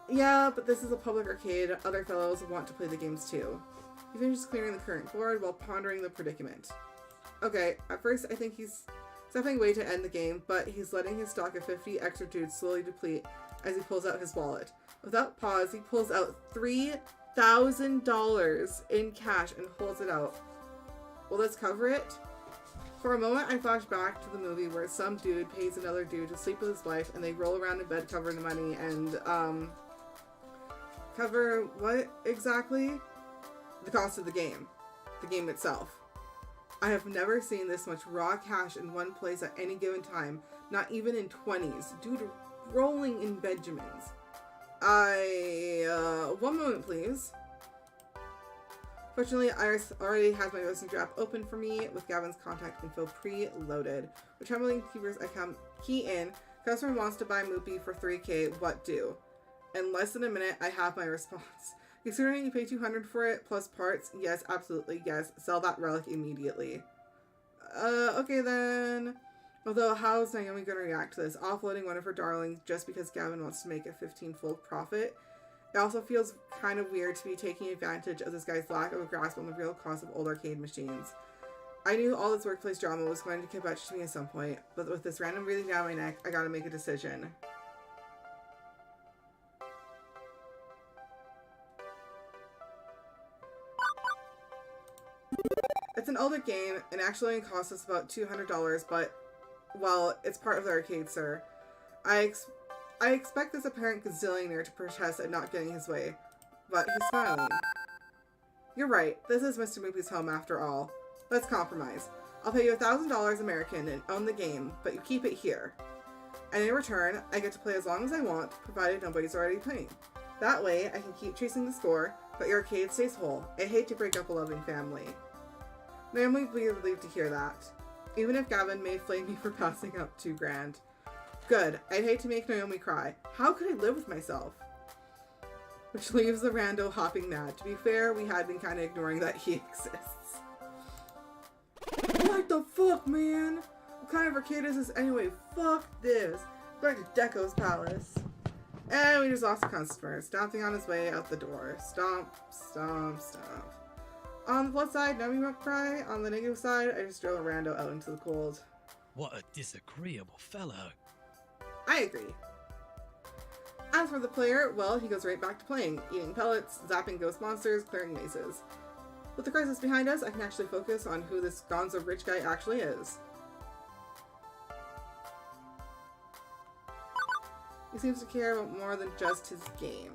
S1: Yeah, but this is a public arcade. Other fellows want to play the games too. He finishes clearing the current board while pondering the predicament. Okay, at first I think he's stepping away to end the game, but he's letting his stock of 50 extra dudes slowly deplete as he pulls out his wallet. Without pause, he pulls out $3,000 in cash and holds it out. Will this cover it? For a moment, I flash back to the movie where some dude pays another dude to sleep with his wife and they roll around in bed covered in money and, cover what exactly? The cost of the game. The game itself. I have never seen this much raw cash in one place at any given time, not even in 20s. Dude rolling in Benjamins. I One moment, please. Fortunately, Iris already has my messenger app open for me with Gavin's contact info pre-loaded. With Trembling Keepers account key in, customer wants to buy Moopy for 3K, what do? In less than a minute, I have my response. Considering you pay 200 for it, plus parts, yes, absolutely, yes. Sell that relic immediately. Okay then. Although, how is Naomi going to react to this? Offloading one of her darlings just because Gavin wants to make a 15-fold profit? It also feels kind of weird to be taking advantage of this guy's lack of a grasp on the real cost of old arcade machines. I knew all this workplace drama was going to get back to me at some point, but with this random breathing down my neck, I gotta make a decision. It's an older game, and actually only costs us about $200, but, well, it's part of the arcade, sir. I expect this apparent gazillionaire to protest at not getting his way, but he's smiling. You're right, this is Mr. Moopy's home after all. Let's compromise. I'll pay you $1,000 American and own the game, but you keep it here. And in return, I get to play as long as I want, provided nobody's already playing. That way, I can keep chasing the score, but your arcade stays whole. I hate to break up a loving family. Naomi will be relieved to hear that, even if Gavin may flame me for passing up $2,000. Good. I'd hate to make Naomi cry. How could I live with myself? Which leaves the rando hopping mad. To be fair, we had been kind of ignoring that he exists. What the fuck, man? What kind of arcade is this anyway? Fuck this. Back to Deco's palace. And we just lost a customer, stomping on his way out the door. Stomp, stomp, stomp. On the plus side, Naomi won't cry. On the negative side, I just drove a rando out into the cold.
S9: What a disagreeable fellow.
S1: I agree. As for the player, well, he goes right back to playing, eating pellets, zapping ghost monsters, clearing mazes. With the crisis behind us, I can actually focus on who this gonzo rich guy actually is. He seems to care about more than just his game.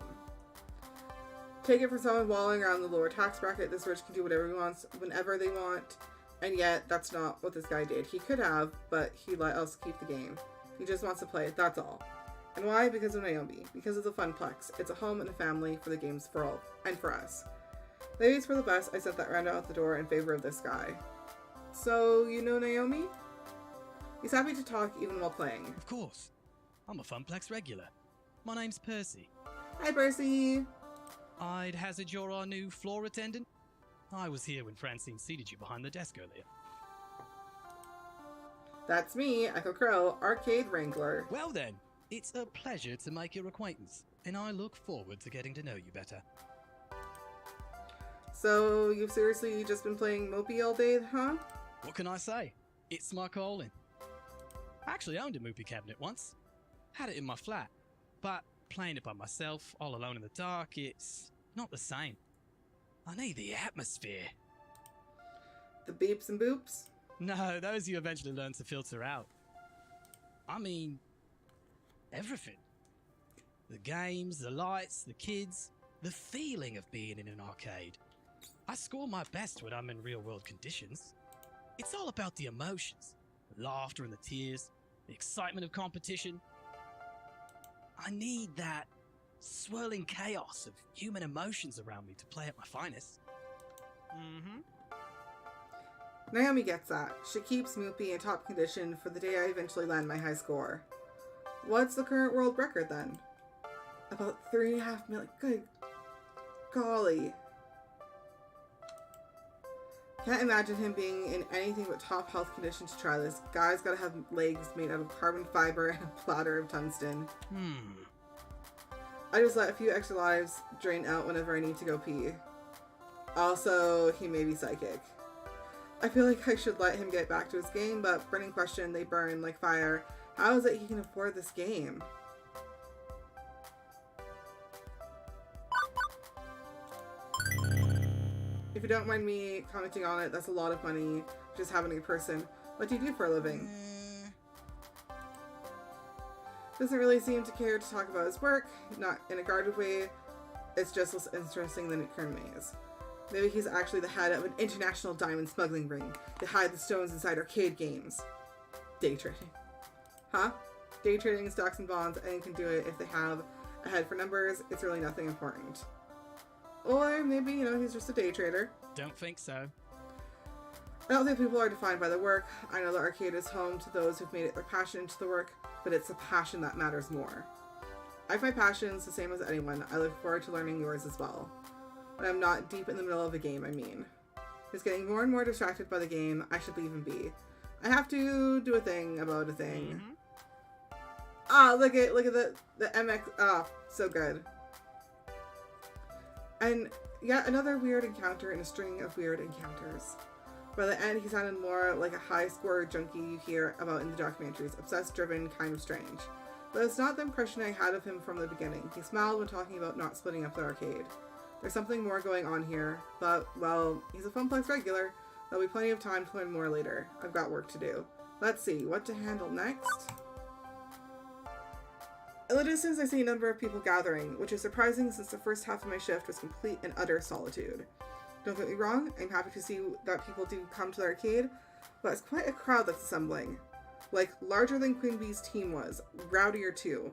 S1: Take it from someone wallowing around the lower tax bracket, this rich can do whatever he wants, whenever they want, and yet that's not what this guy did. He could have, but he let us keep the game. He just wants to play it, that's all. And why? Because of Naomi. Because of the Funplex. It's a home and a family for the games for all, and for us. Maybe it's for the best I sent that rando out the door in favor of this guy. So, you know Naomi? He's happy to talk even while playing.
S9: Of course. I'm a Funplex regular. My name's Percy.
S1: Hi, Percy!
S9: I'd hazard you're our new floor attendant? I was here when Francine seated you behind the desk earlier.
S1: That's me, Ekko Crow, Arcade Wrangler.
S9: Well then, it's a pleasure to make your acquaintance, and I look forward to getting to know you better.
S1: So, you've seriously just been playing Moopy all day, huh?
S9: What can I say? It's my calling. I actually owned a Moopy cabinet once. Had it in my flat. But playing it by myself, all alone in the dark, it's not the same. I need the atmosphere.
S1: The beeps and boops?
S9: No, those you eventually learn to filter out. I mean, everything. The games, the lights, the kids, the feeling of being in an arcade. I score my best when I'm in real-world conditions. It's all about the emotions, the laughter and the tears, the excitement of competition. I need that swirling chaos of human emotions around me to play at my finest.
S1: Naomi gets that. She keeps Moopy in top condition for the day I eventually land my high score. What's the current world record then? About 3.5 million. Good golly. Can't imagine him being in anything but top health condition to try this. Guy's gotta have legs made out of carbon fiber and a platter of tungsten. I just let a few extra lives drain out whenever I need to go pee. Also, he may be psychic. I feel like I should let him get back to his game, but burning question, they burn like fire. How is it he can afford this game? If you don't mind me commenting on it, that's a lot of money just having a person. What do you do for a living? Doesn't really seem to care to talk about his work, not in a guarded way. It's just less interesting than it currently is. Maybe he's actually the head of an international diamond smuggling ring to hide the stones inside arcade games. Day trading. Huh? Day trading stocks and bonds, anyone can do it if they have a head for numbers. It's really nothing important. Or maybe, you know, he's just a day trader.
S9: Don't think so.
S1: I don't think people are defined by their work. I know the arcade is home to those who've made it their passion into the work, but it's the passion that matters more. I find passions the same as anyone. I look forward to learning yours as well. When I'm not deep in the middle of a game, I mean. He's getting more and more distracted by the game. I should leave him be. I have to do a thing about a thing. Ah, look at the MX. Ah, so good. And yet another weird encounter in a string of weird encounters. By the end, he sounded more like a high-score junkie you hear about in the documentaries. Obsessed, driven, kind of strange. But it's not the impression I had of him from the beginning. He smiled when talking about not splitting up the arcade. There's something more going on here, but, well, he's a Funplex regular. There'll be plenty of time to learn more later. I've got work to do. Let's see, what to handle next? In the distance, I see a number of people gathering, which is surprising since the first half of my shift was complete and utter solitude. Don't get me wrong, I'm happy to see that people do come to the arcade, but it's quite a crowd that's assembling. Like, larger than Queen Bee's team was, rowdier too.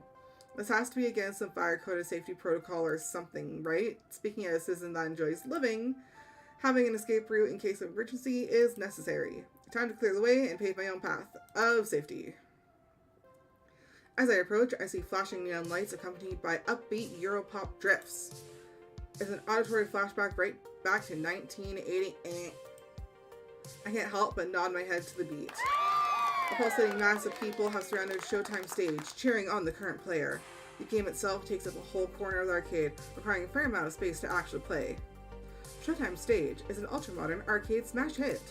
S1: This has to be against some fire-coded safety protocol or something, right? Speaking as a citizen that enjoys living, having an escape route in case of emergency is necessary. Time to clear the way and pave my own path of safety. As I approach, I see flashing neon lights accompanied by upbeat Europop drifts. It's an auditory flashback right back to 1980. I can't help but nod my head to the beat. A pulsating mass of people have surrounded Showtime stage, cheering on the current player. The game itself takes up a whole corner of the arcade, requiring a fair amount of space to actually play. Showtime Stage is an ultra-modern arcade smash hit.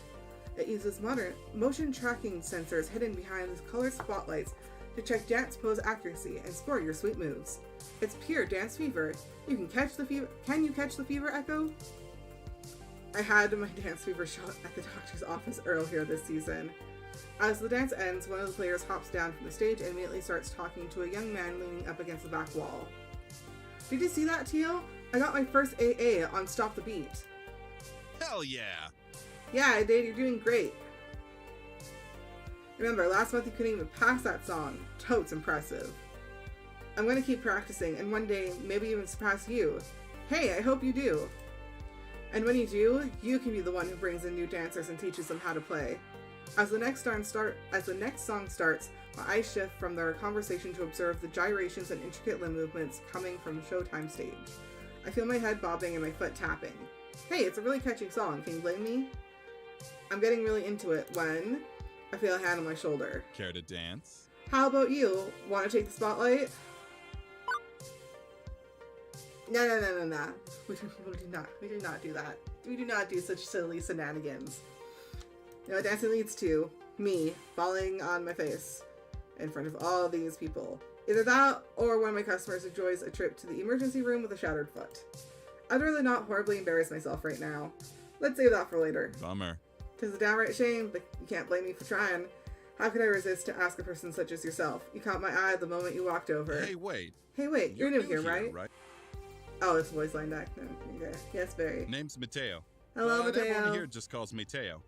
S1: It uses modern motion tracking sensors hidden behind the colored spotlights to check dance pose accuracy and score your sweet moves. It's pure dance fever. You can catch the fever. Can you catch the fever, Ekko? I had my dance fever shot at the doctor's office earlier this season. As the dance ends, one of the players hops down from the stage and immediately starts talking to a young man leaning up against the back wall. Did you see that, Teal? I got my first AA on Stop the Beat.
S10: Hell yeah!
S1: Yeah, I did. You're doing great. Remember, last month you couldn't even pass that song. Totes impressive. I'm gonna keep practicing, and one day, maybe even surpass you. Hey, I hope you do. And when you do, you can be the one who brings in new dancers and teaches them how to play. As the next song starts, my eyes shift from their conversation to observe the gyrations and intricate limb movements coming from Showtime Stage. I feel my head bobbing and my foot tapping. Hey, it's a really catchy song, can you blame me? I'm getting really into it when I feel a hand on my shoulder.
S10: Care to dance?
S1: How about you? Want to take the spotlight? No. We do not do that. We do not do such silly shenanigans. You know what dancing leads to? Me falling on my face in front of all these people. Either that, or one of my customers enjoys a trip to the emergency room with a shattered foot. I'd rather not horribly embarrass myself right now. Let's save that for later.
S10: Bummer.
S1: 'Tis a downright shame, but you can't blame me for trying. How could I resist to ask a person such as yourself? You caught my eye the moment you walked over.
S10: Hey, wait.
S1: You're new here, right? Oh, it's voice line back. No, okay. Yes, Barry.
S10: Name's Mateo.
S1: Hello,
S10: But everyone
S1: Mateo.
S10: here just calls me Teo.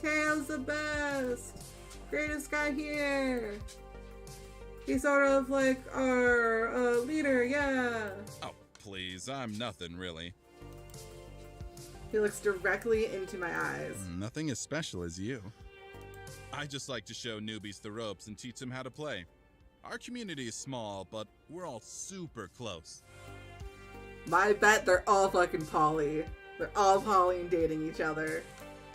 S1: Tails the best! Greatest guy here! He's sort of like our leader, yeah!
S10: Oh, please, I'm nothing really.
S1: He looks directly into my eyes.
S10: Nothing as special as you. I just like to show newbies the ropes and teach them how to play. Our community is small, but we're all super close.
S1: I bet they're all fucking poly. They're all poly and dating each other.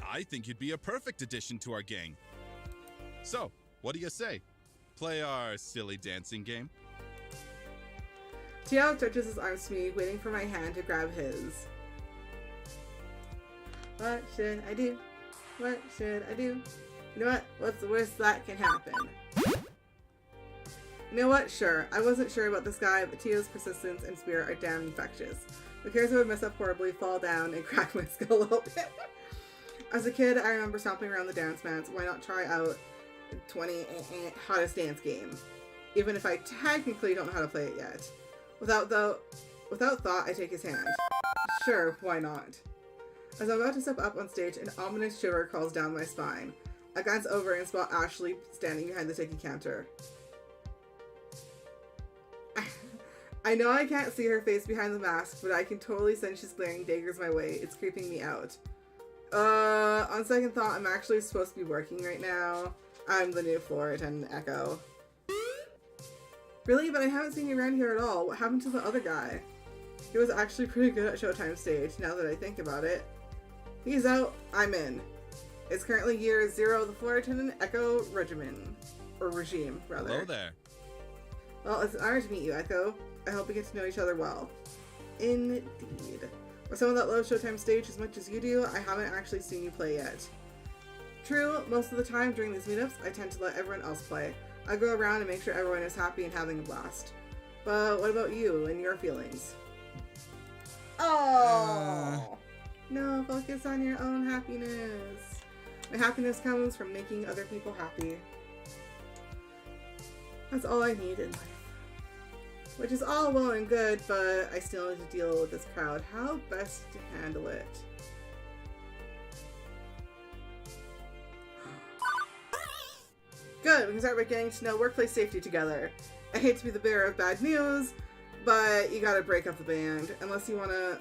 S10: I think you'd be a perfect addition to our gang. So, what do you say? Play our silly dancing game?
S1: Tio stretches his arms to me, waiting for my hand to grab his. What should I do? What should I do? You know what? What's the worst that can happen? You know what? Sure. I wasn't sure about this guy, but Tio's persistence and spirit are damn infectious. Who cares if I mess up horribly, fall down, and crack my skull open? As a kid, I remember stomping around the dance mats. Why not try out 20 hottest dance game? Even if I technically don't know how to play it yet. Without thought, I take his hand. Sure, why not? As I'm about to step up on stage, an ominous shiver crawls down my spine. I glance over and spot Ashley standing behind the ticket counter. I know I can't see her face behind the mask, but I can totally sense she's glaring daggers my way. It's creeping me out. On second thought, I'm actually supposed to be working right now. I'm the new floor attendant, Ekko. Really? But I haven't seen you around here at all. What happened to the other guy? He was actually pretty good at Showtime stage, now that I think about it. He's out, I'm in. It's currently year 0 of the floor attendant Ekko regimen. Or regime, rather.
S10: Hello there.
S1: Well, it's an honor to meet you, Ekko. I hope we get to know each other well. Indeed. For someone that loves Showtime stage as much as you do, I haven't actually seen you play yet. True, most of the time during these meetups, I tend to let everyone else play. I go around and make sure everyone is happy and having a blast. But what about you and your feelings? Oh! No, focus on your own happiness. My happiness comes from making other people happy. That's all I need in life. Which is all well and good, but I still need to deal with this crowd. How best to handle it? Good, we can start by getting to know workplace safety together. I hate to be the bearer of bad news, but you gotta break up the band. Unless you wanna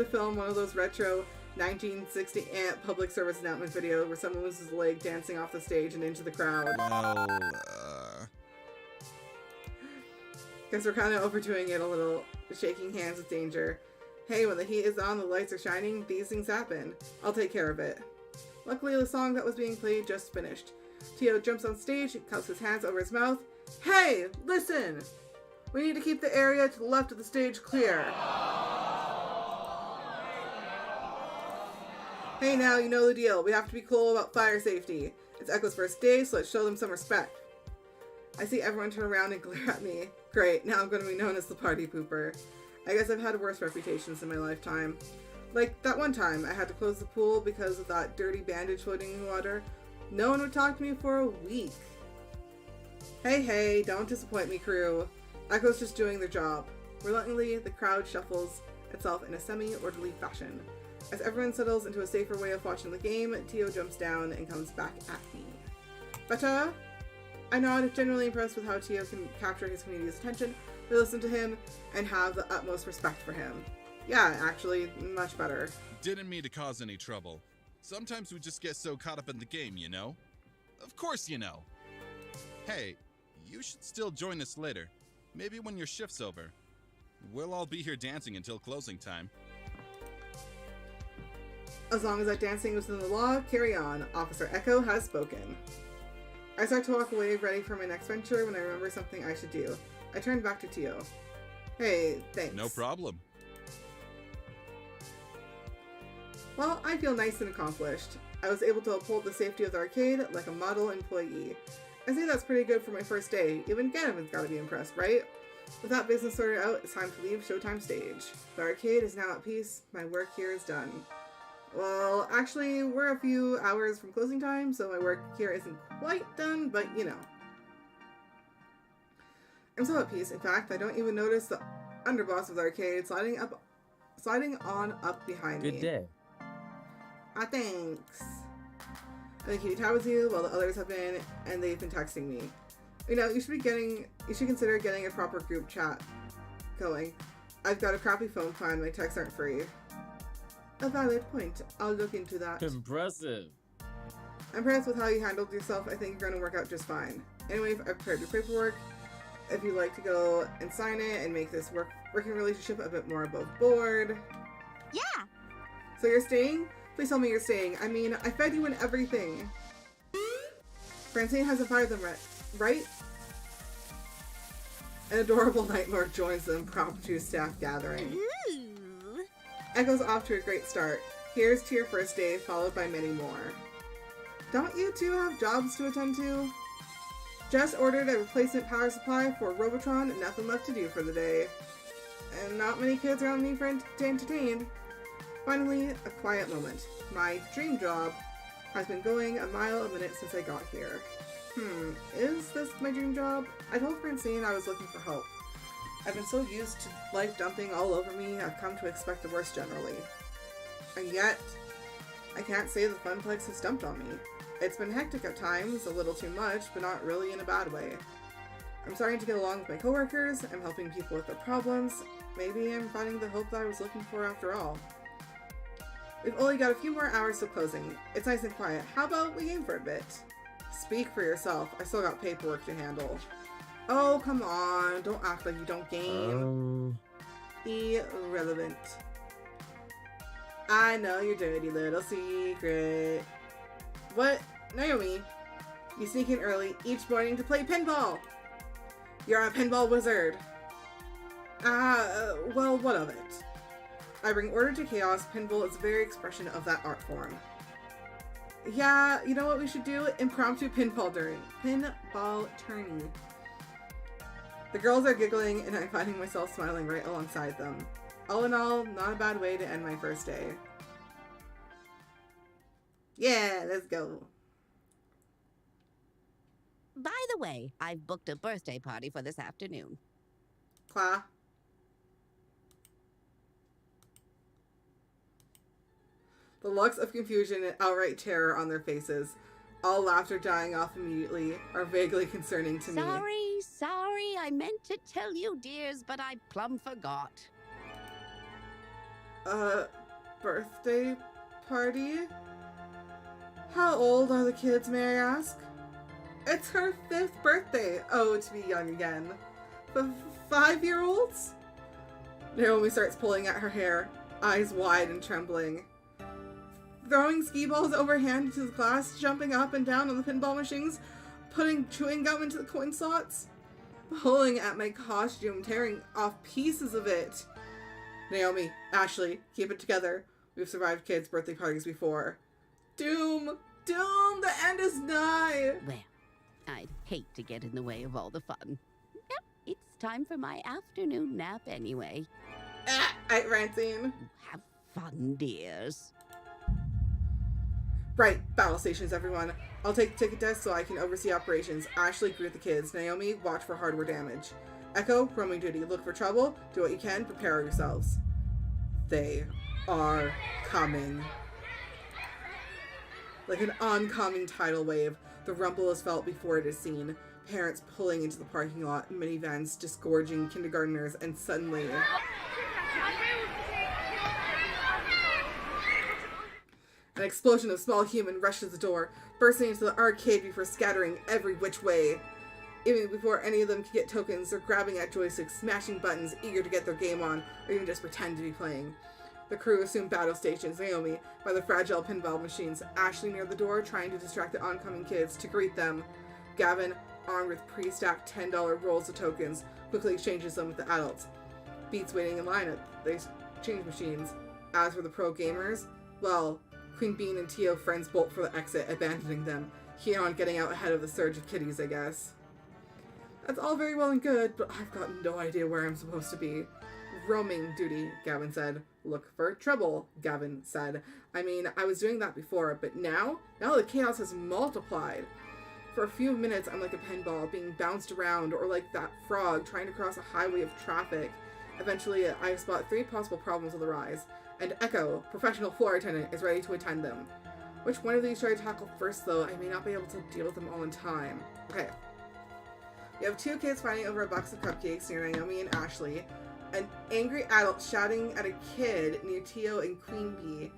S1: film one of those retro 1960 Ant public service announcement video where someone loses his leg dancing off the stage and into the crowd.
S10: Well,
S1: Guess we're kind of overdoing it a little. Shaking hands with danger. Hey, when the heat is on, the lights are shining, these things happen. I'll take care of it. Luckily, the song that was being played just finished. Tio jumps on stage, cups his hands over his mouth. Hey, listen! We need to keep the area to the left of the stage clear. Hey now, you know the deal. We have to be cool about fire safety. It's Ekko's first day, so let's show them some respect. I see everyone turn around and glare at me. Great, now I'm going to be known as the party pooper. I guess I've had worse reputations in my lifetime. Like that one time, I had to close the pool because of that dirty bandage floating in the water. No one would talk to me for a week. Hey, don't disappoint me, crew. Ekko's just doing their job. Reluctantly, the crowd shuffles itself in a semi-orderly fashion. As everyone settles into a safer way of watching the game, Tio jumps down and comes back at me. Better? I nod, generally impressed with how Tio can capture his community's attention. We listen to him and have the utmost respect for him. Yeah, actually, much better.
S10: didn't mean to cause any trouble. Sometimes we just get so caught up in the game, you know? Of course you know. Hey, you should still join us later. Maybe when your shift's over. We'll all be here dancing until closing time.
S1: As long as that dancing was within the law, carry on. Officer Ekko has spoken. I start to walk away, ready for my next venture, when I remember something I should do. I turn back to Tio. Hey, thanks.
S10: No problem.
S1: Well, I feel nice and accomplished. I was able to uphold the safety of the arcade like a model employee. I say that's pretty good for my first day. Even Ganon's gotta be impressed, right? With that business sorted out, it's time to leave Showtime stage. The arcade is now at peace. My work here is done. Well, actually, we're a few hours from closing time, so my work here isn't quite done, but you know. I'm so at peace. In fact, I don't even notice the underboss of the arcade sliding on up behind me.
S5: Good day.
S1: Ah, thanks. I've been keeping tabs with you while the others have been, and they've been texting me. You know, you should consider getting a proper group chat going. I've got a crappy phone plan, my texts aren't free. A valid point. I'll look into that.
S5: Impressive.
S1: I'm impressed with how you handled yourself. I think you're gonna work out just fine. Anyway, I've prepared your paperwork. If you'd like to go and sign it and make this working relationship a bit more above board.
S6: Yeah.
S1: So you're staying? Please tell me you're staying. I mean, I fed you and everything. Francine hasn't fired them right? An adorable Night Lord joins the impromptu staff gathering.
S7: Ooh.
S1: Ekko's off to a great start. Here's to your first day, followed by many more. Don't you two have jobs to attend to? Just ordered a replacement power supply for Robotron and nothing left to do for the day. And not many kids around me to entertain. Finally, a quiet moment. My dream job has been going a mile a minute since I got here. Is this my dream job? I told Francine I was looking for help. I've been so used to life dumping all over me, I've come to expect the worst generally. And yet, I can't say the Funplex has dumped on me. It's been hectic at times, a little too much, but not really in a bad way. I'm starting to get along with my coworkers. I'm helping people with their problems. Maybe I'm finding the hope that I was looking for after all. We've only got a few more hours till closing. It's nice and quiet. How about we game for a bit? Speak for yourself. I still got paperwork to handle. Oh, come on. Don't act like you don't game. Irrelevant. I know your dirty little secret. What? Naomi, you sneak in early each morning to play pinball. You're a pinball wizard. Well, what of it? I bring order to chaos. Pinball is a very expression of that art form. Yeah, you know what we should do? Impromptu pinball tourney. The girls are giggling and I'm finding myself smiling right alongside them. All in all, not a bad way to end my first day. Yeah, let's go.
S4: By the way, I've booked a birthday party for this afternoon.
S1: Cla. The looks of confusion and outright terror on their faces, all laughter dying off immediately, are vaguely concerning to me.
S4: Sorry, I meant to tell you, dears, but I plumb forgot.
S1: Birthday party? How old are the kids, may I ask? It's her 5th birthday. Oh, to be young again. 5-year-olds? Naomi starts pulling at her hair, eyes wide and trembling. Throwing ski balls overhand into the glass, jumping up and down on the pinball machines, putting chewing gum into the coin slots, pulling at my costume, tearing off pieces of it. Naomi, Ashley, keep it together. We've survived kids' birthday parties before. Doom! Doom! The end is nigh!
S4: Well, I'd hate to get in the way of all the fun. Yep, it's time for my afternoon nap anyway.
S1: Francine.
S4: Have fun, dears.
S1: Right, battle stations, everyone. I'll take the ticket desk so I can oversee operations. Ashley, greet the kids. Naomi, watch for hardware damage. Ekko, roaming duty. Look for trouble. Do what you can. Prepare yourselves. They are coming. Like an oncoming tidal wave, the rumble is felt before it is seen. Parents pulling into the parking lot, minivans disgorging kindergartners, and suddenly... an explosion of small human rushes the door, bursting into the arcade before scattering every which way. Even before any of them can get tokens, they're grabbing at joysticks, smashing buttons, eager to get their game on, or even just pretend to be playing. The crew assume battle stations, Naomi by the fragile pinball machines, Ashley near the door trying to distract the oncoming kids to greet them. Gavin, armed with pre-stacked $10 rolls of tokens, quickly exchanges them with the adults. Beats waiting in line at the exchange machines. As for the pro gamers, well, Queen Bean and Tio friends bolt for the exit, abandoning them. Keon getting out ahead of the surge of kitties, I guess. That's all very well and good, but I've got no idea where I'm supposed to be. Roaming duty, Gavin said. Look for trouble, Gavin said. I mean, I was doing that before, but now the chaos has multiplied. For a few minutes, I'm like a pinball being bounced around, or like that frog trying to cross a highway of traffic. Eventually, I spot 3 possible problems on the rise, and Ekko, professional floor attendant, is ready to attend them. Which one of these should I tackle first, though? I may not be able to deal with them all in time. Okay. We have 2 kids fighting over a box of cupcakes near Naomi and Ashley, an angry adult shouting at a kid near Tio and Queen Bee,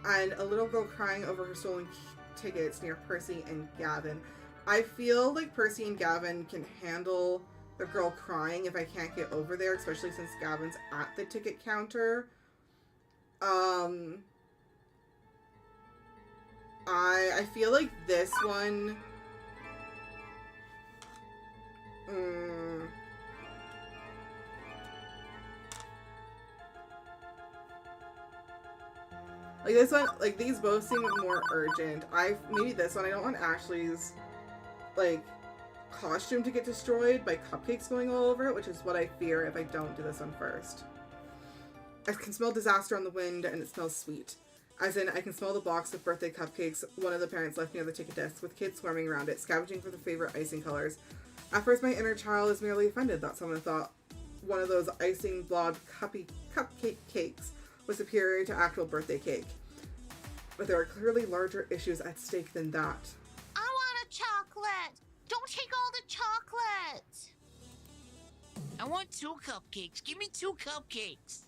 S1: and a little girl crying over her stolen tickets near Percy and Gavin. I feel like Percy and Gavin can handle the girl crying if I can't get over there, especially since Gavin's at the ticket counter. I feel like this one... Like this one, like these both seem more urgent. Maybe this one, I don't want Ashley's, like, costume to get destroyed by cupcakes going all over it, which is what I fear if I don't do this one first. I can smell disaster on the wind, and it smells sweet. As in, I can smell the box of birthday cupcakes one of the parents left near the ticket desk, with kids swarming around it, scavenging for their favorite icing colors. At first, my inner child is merely offended that someone thought one of those icing blob cupcake cakes was superior to actual birthday cake. But there are clearly larger issues at stake than that.
S2: I want a chocolate! Don't take all the chocolate.
S11: I want 2 cupcakes. Give me 2 cupcakes.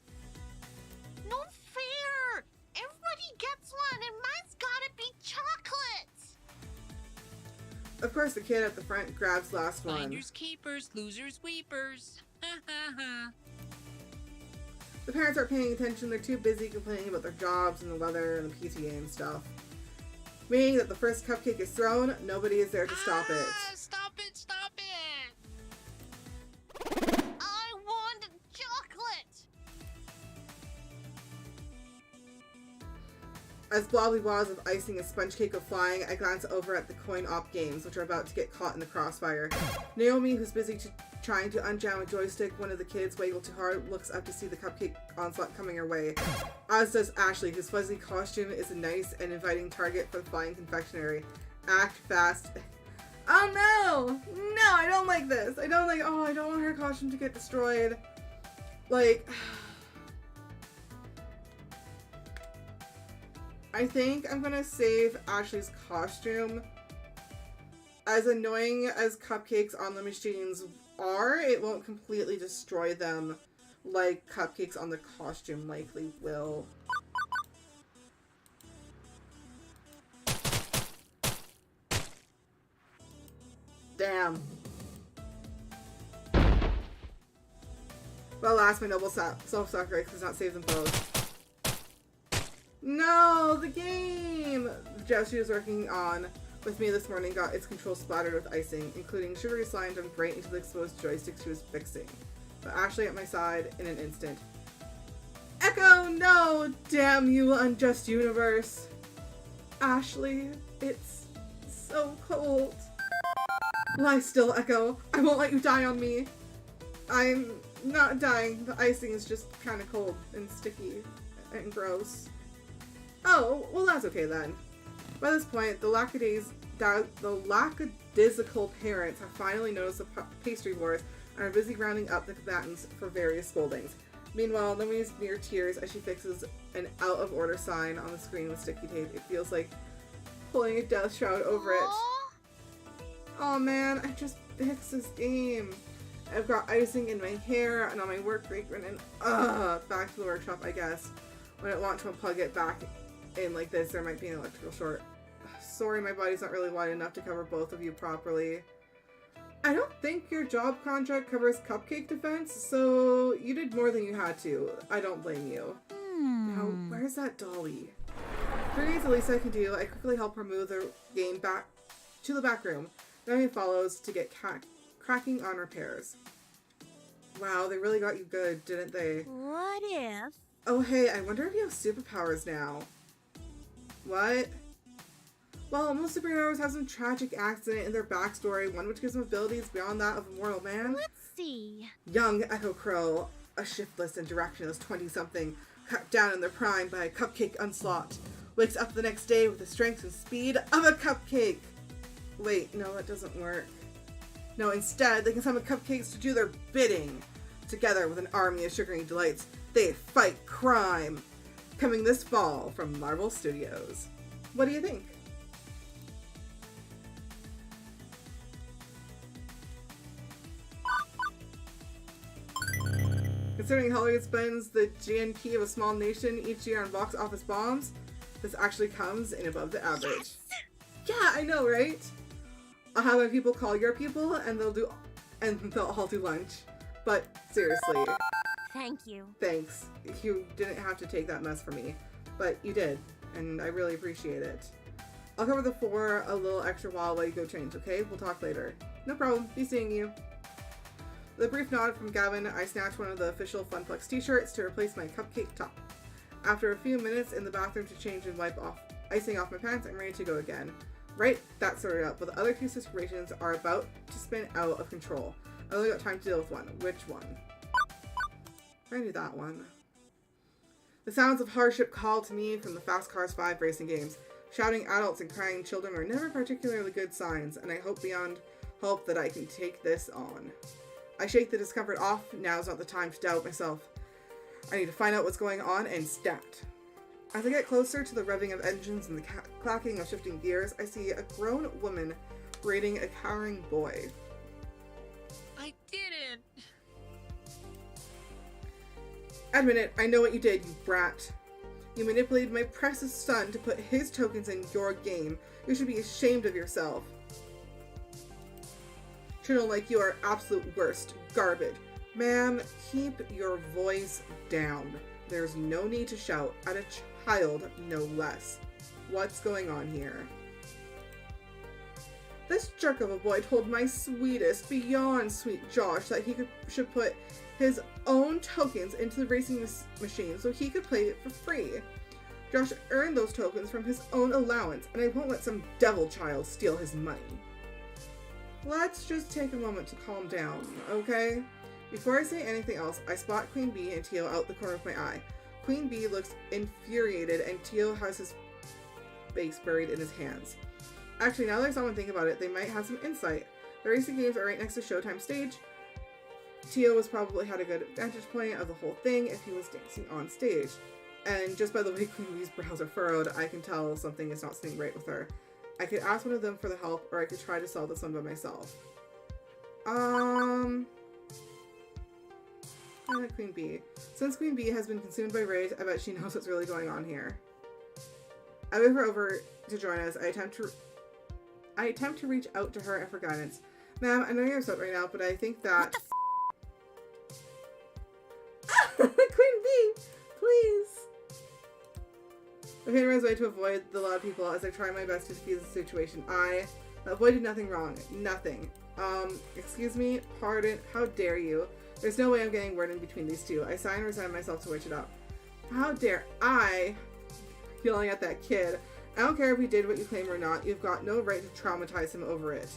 S2: No fair. Everybody gets one, and mine's gotta be chocolate.
S1: Of course, the kid at the front grabs the last one.
S11: Finders keepers, losers weepers. Ha ha ha.
S1: The parents aren't paying attention. They're too busy complaining about their jobs and the weather and the PTA and stuff. Meaning that the first cupcake is thrown, nobody is there to stop it.
S11: Stop it, stop it!
S2: I want chocolate.
S1: As blobbly balls of icing a sponge cake of flying, I glance over at the coin op games, which are about to get caught in the crossfire. Naomi, who's busy trying to unjam a joystick, one of the kids waggled too hard, looks up to see the cupcake onslaught coming her way. As does Ashley, whose fuzzy costume is a nice and inviting target for the flying confectionery. Act fast. Oh no! No, I don't like this. I don't want her costume to get destroyed. Like... I think I'm gonna save Ashley's costume. As annoying as cupcakes on the machines are, it won't completely destroy them like cupcakes on the costume likely will. Damn. Well, alas, my noble self-sacrifice does not save them both. No, the game! The joust she was working on with me this morning got its controls splattered with icing, including sugary slime dumped right into the exposed joystick she was fixing. But Ashley at my side in an instant. Ekko, no! Damn you, unjust universe! Ashley, it's so cold. Lie still, Ekko. I won't let you die on me. I'm not dying. The icing is just kind of cold and sticky and gross. Oh, well that's okay then. By this point, the lackadaisical parents have finally noticed the pastry wars and are busy rounding up the combatants for various scoldings. Meanwhile, Nomi's near tears as she fixes an out-of-order sign on the screen with sticky tape. It feels like pulling a death shroud over it. Oh man, I just fixed this game. I've got icing in my hair and on my work apron and back to the workshop, I guess. When I want to unplug it back in like this, there might be an electrical short. Sorry, my body's not really wide enough to cover both of you properly. I don't think your job contract covers cupcake defense, so you did more than you had to. I don't blame you. Now, where's that dolly? 3 days the least I can do. I quickly help her move the game back to the back room. Then he follows to get cracking on repairs. Wow, they really got you good, didn't they?
S7: What if?
S1: Oh hey, I wonder if you have superpowers now. What? Well, most superheroes have some tragic accident in their backstory, one which gives them abilities beyond that of a mortal man.
S7: Let's see.
S1: Young Ekko Crow, a shiftless and directionless 20-something, cut down in their prime by a cupcake onslaught, wakes up the next day with the strength and speed of a cupcake. Wait, no, that doesn't work. No, instead, they can summon cupcakes to do their bidding. Together with an army of sugary delights, they fight crime. Coming this fall from Marvel Studios. What do you think? Considering Hollywood spends the GNP of a small nation each year on box office bombs, this actually comes in above the average. Yes! Yeah, I know, right? I'll have my people call your people, and they'll all do lunch. But seriously.
S7: Thank you.
S1: Thanks. You didn't have to take that mess for me, but you did, and I really appreciate it. I'll cover the floor a little extra while you go change, okay? We'll talk later. No problem. Be seeing you. With a brief nod from Gavin, I snatch one of the official Funplex t-shirts to replace my cupcake top. After a few minutes in the bathroom to change and wipe off icing off my pants, I'm ready to go again. Right, that's sorted out, but the other two situations are about to spin out of control. I only got time to deal with one. Which one? I do that one. The sounds of hardship call to me from the Fast Cars 5 racing games. Shouting adults and crying children are never particularly good signs, and I hope beyond hope that I can take this on. I shake the discomfort off. Now's not the time to doubt myself. I need to find out what's going on and stat. As I get closer to the revving of engines and the clacking of shifting gears, I see a grown woman raiding a cowering boy.
S11: I didn't.
S1: Admit it, I know what you did, you brat. You manipulated my precious son to put his tokens in your game. You should be ashamed of yourself. Children like you are absolute worst. Garbage. Ma'am, keep your voice down. There's no need to shout at a child, no less. What's going on here? This jerk of a boy told my sweetest, beyond sweet Josh that he should put his own tokens into the racing machine so he could play it for free. Josh earned those tokens from his own allowance, and I won't let some devil child steal his money. Let's just take a moment to calm down, okay? Before I say anything else, I spot Queen Bee and Tio out the corner of my eye. Queen Bee looks infuriated, and Tio has his face buried in his hands. Actually, now that I someone think about it, they might have some insight. The racing games are right next to Showtime stage. Tio was probably had a good vantage point of the whole thing if he was dancing on stage. And just by the way Queen Bee's brows are furrowed, I can tell something is not sitting right with her. I could ask one of them for the help, or I could try to solve this one by myself. Queen Bee. Since Queen Bee has been consumed by rage, I bet she knows what's really going on here. I wave her over to join us. I attempt to reach out to her for guidance. Ma'am, I know you're upset right now, but I think that... Queen Bee! Please! I made my way to avoid the loud people as I try my best to defuse the situation. I avoided nothing wrong. Nothing. Excuse me? Pardon? How dare you? There's no way I'm getting word in between these two. I sigh and resign myself to witch it up. How dare I? Yelling at that kid. I don't care if he did what you claim or not. You've got no right to traumatize him over it.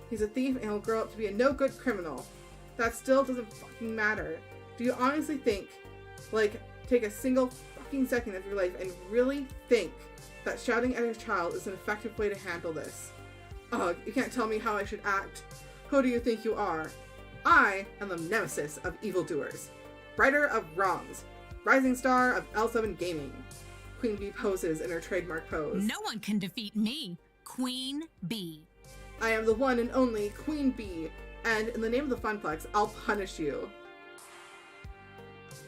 S1: He's a thief and he'll grow up to be a no-good criminal. That still doesn't fucking matter. Do you honestly think, like, take a single fucking second of your life and really think that shouting at a child is an effective way to handle this? Ugh, you can't tell me how I should act. Who do you think you are? I am the nemesis of evildoers. Righter of wrongs. Rising star of L7 Gaming. Queen Bee poses in her trademark pose.
S8: No one can defeat me, Queen Bee.
S1: I am the one and only Queen Bee, and in the name of the Funplex, I'll punish you.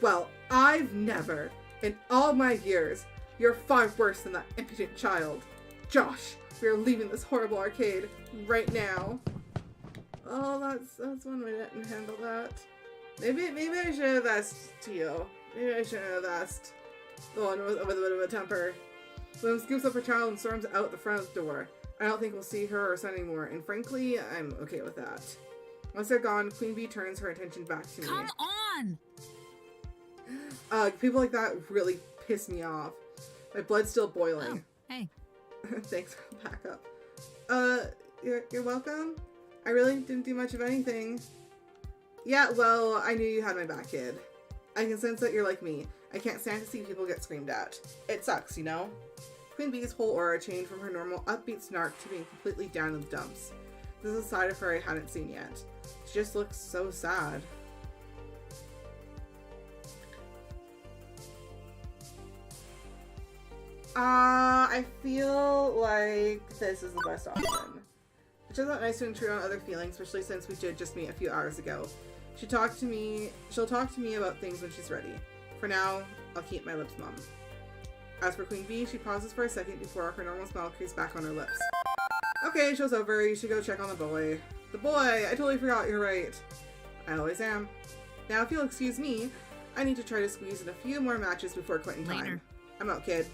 S1: Well, I've never, in all my years, you're far worse than that impudent child. Josh, we are leaving this horrible arcade right now. Oh, that's one way to handle that. Maybe I should have asked Tio. Maybe I shouldn't have asked the one with a bit of a temper. Bloom scoops up her child and storms out the front door. I don't think we'll see her or son anymore, and frankly, I'm okay with that. Once they're gone, Queen Bee turns her attention back to me.
S8: Come on!
S1: People like that really piss me off. My blood's still boiling.
S8: Oh, hey.
S1: Thanks for the backup. You're welcome? I really didn't do much of anything. Yeah, well, I knew you had my back, kid. I can sense that you're like me. I can't stand to see people get screamed at. It sucks, you know? Queen Bee's whole aura changed from her normal upbeat snark to being completely down in the dumps. This is a side of her I hadn't seen yet. She just looks so sad. I feel like this is the best option. Which is not nice to intrude on other feelings, especially since we did just meet a few hours ago. She'll talk to me about things when she's ready. For now, I'll keep my lips mum. As for Queen Bee, she pauses for a second before her normal smile creeps back on her lips. Okay, show's over. You should go check on the boy. The boy! I totally forgot, you're right. I always am. Now, if you'll excuse me, I need to try to squeeze in a few more matches before quitting time.
S8: Later.
S1: I'm out, kid.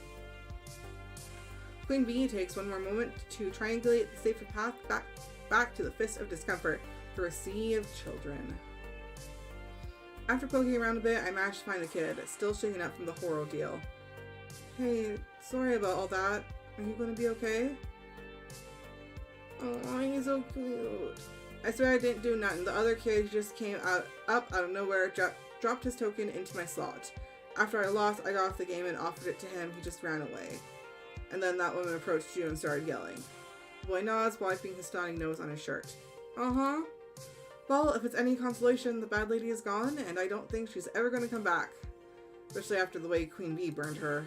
S1: Queen Bee takes one more moment to triangulate the safer path back to the Fist of Discomfort through a sea of children. After poking around a bit, I managed to find the kid, still shaken up from the horror deal. Hey, sorry about all that. Are you gonna be okay? Oh, he's so cute. I swear I didn't do nothing. The other kid just came up out of nowhere, dropped his token into my slot. After I lost, I got off the game and offered it to him. He just ran away. And then that woman approached you and started yelling. The boy nods, wiping his stunning nose on his shirt. Uh-huh. Well, if it's any consolation, the bad lady is gone, and I don't think she's ever going to come back. Especially after the way Queen Bee burned her.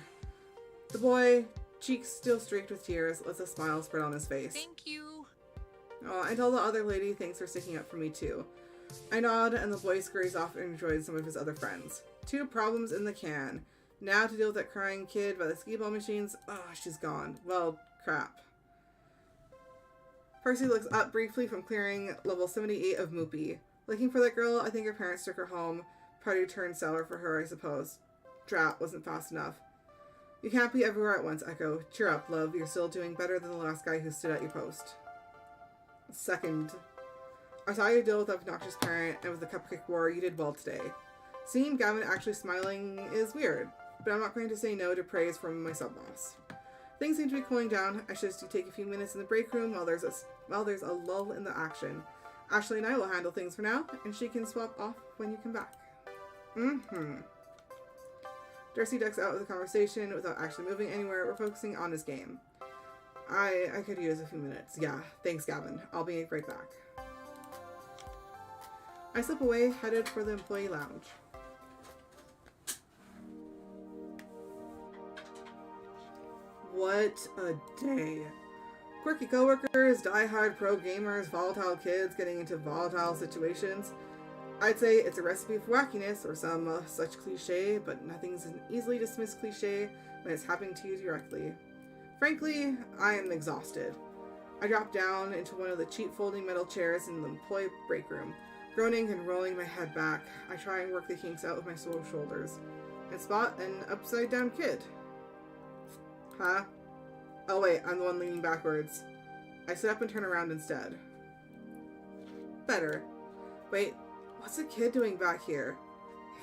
S1: The boy, cheeks still streaked with tears, lets a smile spread on his face.
S11: Thank you.
S1: Oh, I tell the other lady thanks for sticking up for me too. I nod, and the boy scurries off and joins some of his other friends. 2 problems in the can. Now to deal with that crying kid by the skee-ball machines. Oh, she's gone. Well, crap. Percy looks up briefly from clearing level 78 of Moopy. Looking for that girl, I think her parents took her home. Party turned sour for her, I suppose. Drat wasn't fast enough. You can't be everywhere at once, Ekko. Cheer up, love. You're still doing better than the last guy who stood at your post. Second. I saw you deal with the obnoxious parent, and with the cupcake war, you did well today. Seeing Gavin actually smiling is weird, but I'm not going to say no to praise from my sub-boss. Things seem to be cooling down. I should take a few minutes in the break room while there's a lull in the action. Ashley and I will handle things for now, and she can swap off when you come back. Darcy ducks out of the conversation without actually moving anywhere. We're focusing on his game. I could use a few minutes. Yeah, thanks, Gavin. I'll be right back. I slip away, headed for the employee lounge. What a day. Quirky coworkers, die-hard pro gamers, volatile kids getting into volatile situations. I'd say it's a recipe for wackiness or some such cliche, but nothing's an easily dismissed cliche when it's happening to you directly. Frankly, I am exhausted. I drop down into one of the cheap folding metal chairs in the employee break room. Groaning and rolling my head back, I try and work the kinks out with my sore shoulders, and spot an upside-down kid. Huh? Oh wait, I'm the one leaning backwards. I sit up and turn around instead. Better. Wait, what's the kid doing back here?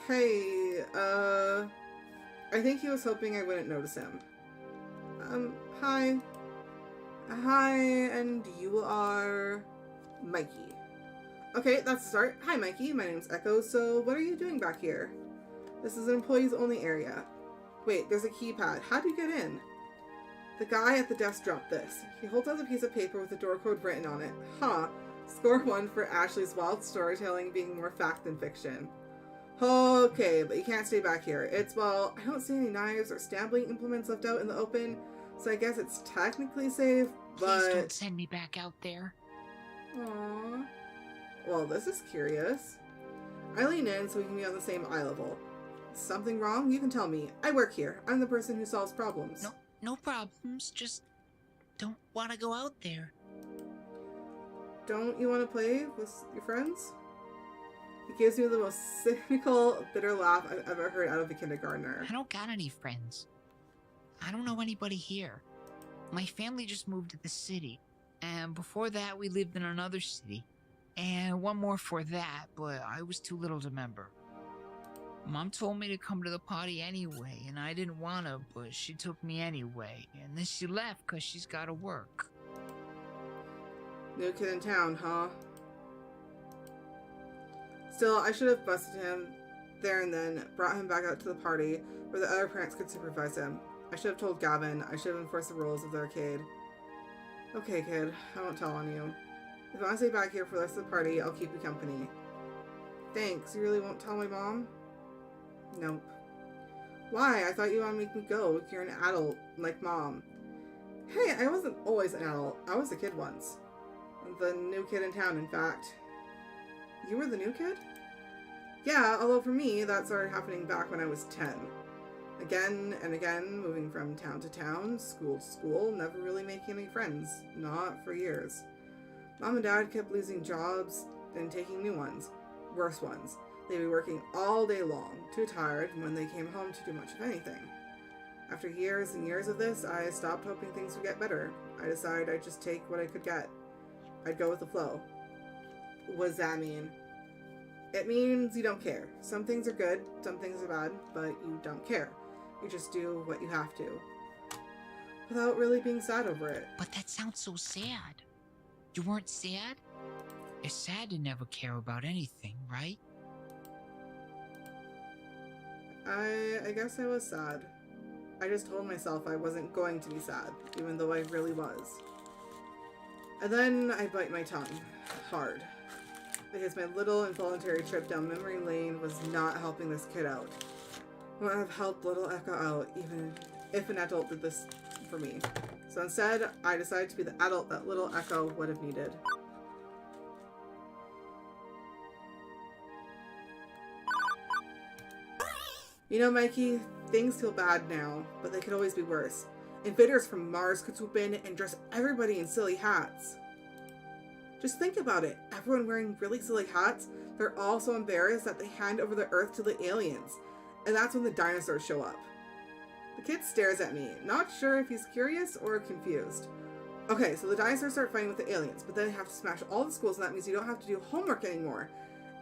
S1: Hey, I think he was hoping I wouldn't notice him. Hi. Hi, and you are... Mikey. Okay, that's the start. Hi, Mikey. My name's Ekko, so what are you doing back here? This is an employees only area. Wait, there's a keypad. How do you get in? The guy at the desk dropped this. He holds out a piece of paper with a door code written on it. Huh. Score 1 for Ashley's wild storytelling being more fact than fiction. Okay, but you can't stay back here. It's, well, I don't see any knives or stabbing implements left out in the open, so I guess it's technically safe, but...
S11: Please don't send me back out there.
S1: Aww. Well, this is curious. I lean in so we can be on the same eye level. Something wrong? You can tell me. I work here. I'm the person who solves problems.
S11: No problems. Just don't want to go out there.
S1: Don't you want to play with your friends? He gives me the most cynical, bitter laugh I've ever heard out of a kindergartner.
S11: I don't got any friends. I don't know anybody here. My family just moved to the city, and before that we lived in another city. And one more for that, but I was too little to remember. Mom told me to come to the party anyway, and I didn't want to, but she took me anyway. And then she left because she's got to work.
S1: New kid in town, huh? Still, I should have busted him there and then, brought him back out to the party where the other parents could supervise him. I should have told Gavin. I should have enforced the rules of the arcade. Okay, kid. I won't tell on you. If you want to stay back here for the rest of the party, I'll keep you company. Thanks. You really won't tell my mom? Nope. Why? I thought you wanted to make me go. You're an adult, like Mom. Hey, I wasn't always an adult. I was a kid once. The new kid in town, in fact. You were the new kid? Yeah, although for me, that started happening back when I was 10. Again and again, moving from town to town, school to school, never really making any friends. Not for years. Mom and Dad kept losing jobs and taking new ones. Worse ones. They'd be working all day long, too tired when they came home to do much of anything. After years and years of this, I stopped hoping things would get better. I decided I'd just take what I could get. I'd go with the flow. What does that mean? It means you don't care. Some things are good, some things are bad, but you don't care. You just do what you have to. Without really being sad over it.
S11: But that sounds so sad. You weren't sad? It's sad to never care about anything, right?
S1: I guess I was sad. I just told myself I wasn't going to be sad, even though I really was. And then I bite my tongue. Hard. Because my little involuntary trip down memory lane was not helping this kid out. Wouldn't have helped little Ekko out, even if an adult did this for me. So instead, I decided to be the adult that little Ekko would have needed. You know, Mikey, things feel bad now, but they could always be worse. Invaders from Mars could swoop in and dress everybody in silly hats. Just think about it. Everyone wearing really silly hats, they're all so embarrassed that they hand over the Earth to the aliens. And that's when the dinosaurs show up. The kid stares at me, not sure if he's curious or confused. Okay, so the dinosaurs start fighting with the aliens, but then they have to smash all the schools, and that means you don't have to do homework anymore.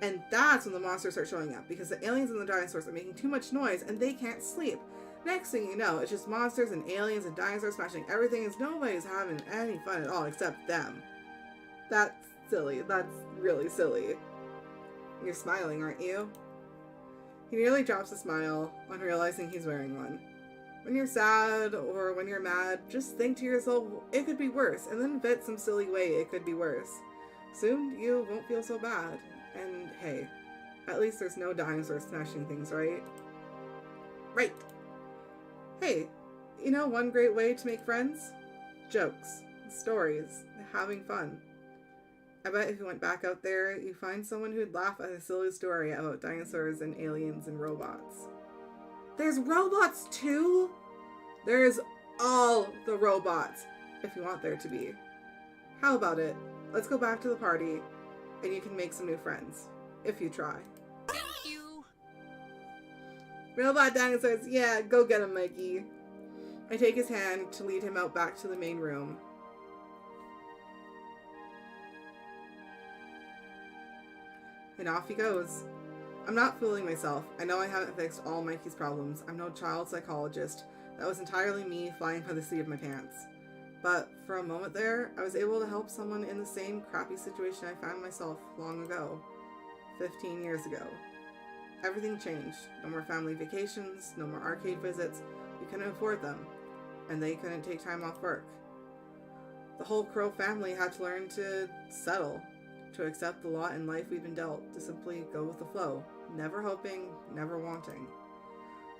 S1: And that's when the monsters start showing up, because the aliens and the dinosaurs are making too much noise, and they can't sleep. Next thing you know, it's just monsters and aliens and dinosaurs smashing everything, and nobody's having any fun at all except them. That's silly. That's really silly. You're smiling, aren't you? He nearly drops a smile on realizing he's wearing one. When you're sad or when you're mad, just think to yourself, it could be worse, and then invent some silly way it could be worse. Soon you won't feel so bad. And hey, at least there's no dinosaurs smashing things, right? Right! Hey, you know one great way to make friends? Jokes, stories, having fun. I bet if you went back out there, you'd find someone who'd laugh at a silly story about dinosaurs and aliens and robots. There's robots too? There's all the robots, if you want there to be. How about it? Let's go back to the party, and you can make some new friends, if you try.
S6: Thank you.
S1: Robot dinosaurs, yeah, go get him, Mikey. I take his hand to lead him out back to the main room. And off he goes. I'm not fooling myself. I know I haven't fixed all Mikey's problems. I'm no child psychologist. That was entirely me flying by the seat of my pants. But for a moment there, I was able to help someone in the same crappy situation I found myself long ago. 15 years ago. Everything changed. No more family vacations, no more arcade visits. We couldn't afford them. And they couldn't take time off work. The whole Crow family had to learn to settle. To accept the lot in life we'd been dealt, to simply go with the flow, never hoping, never wanting.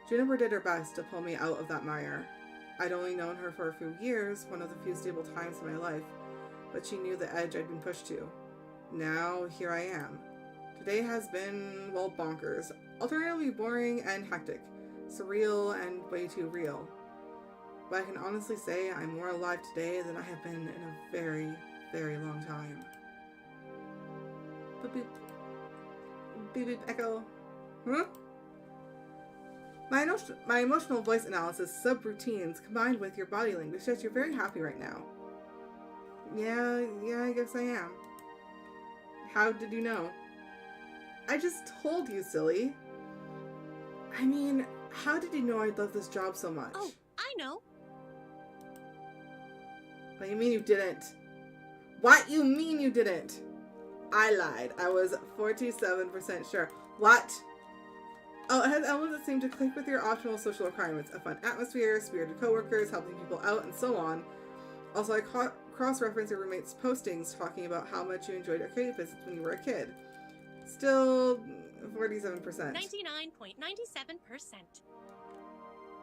S1: Juniper did her best to pull me out of that mire. I'd only known her for a few years, one of the few stable times in my life, but she knew the edge I'd been pushed to. Now, here I am. Today has been, well, bonkers, alternatively boring and hectic, surreal and way too real. But I can honestly say I'm more alive today than I have been in a very, very long time. Boop boop. Beep beep echo. Huh? My emotional voice analysis subroutines combined with your body language says you're very happy right now. Yeah, I guess I am. How did you know? I just told you, silly. I mean, how did you know I'd love this job so much?
S3: Oh, I know.
S1: What do you mean you didn't? What you mean you didn't? I lied. I was 47% sure. What? Oh, it has elements that seem to click with your optimal social requirements. A fun atmosphere, spirited coworkers, helping people out, and so on. Also, I cross-reference your roommate's postings talking about how much you enjoyed arcade visits when you were a kid. Still, 47%.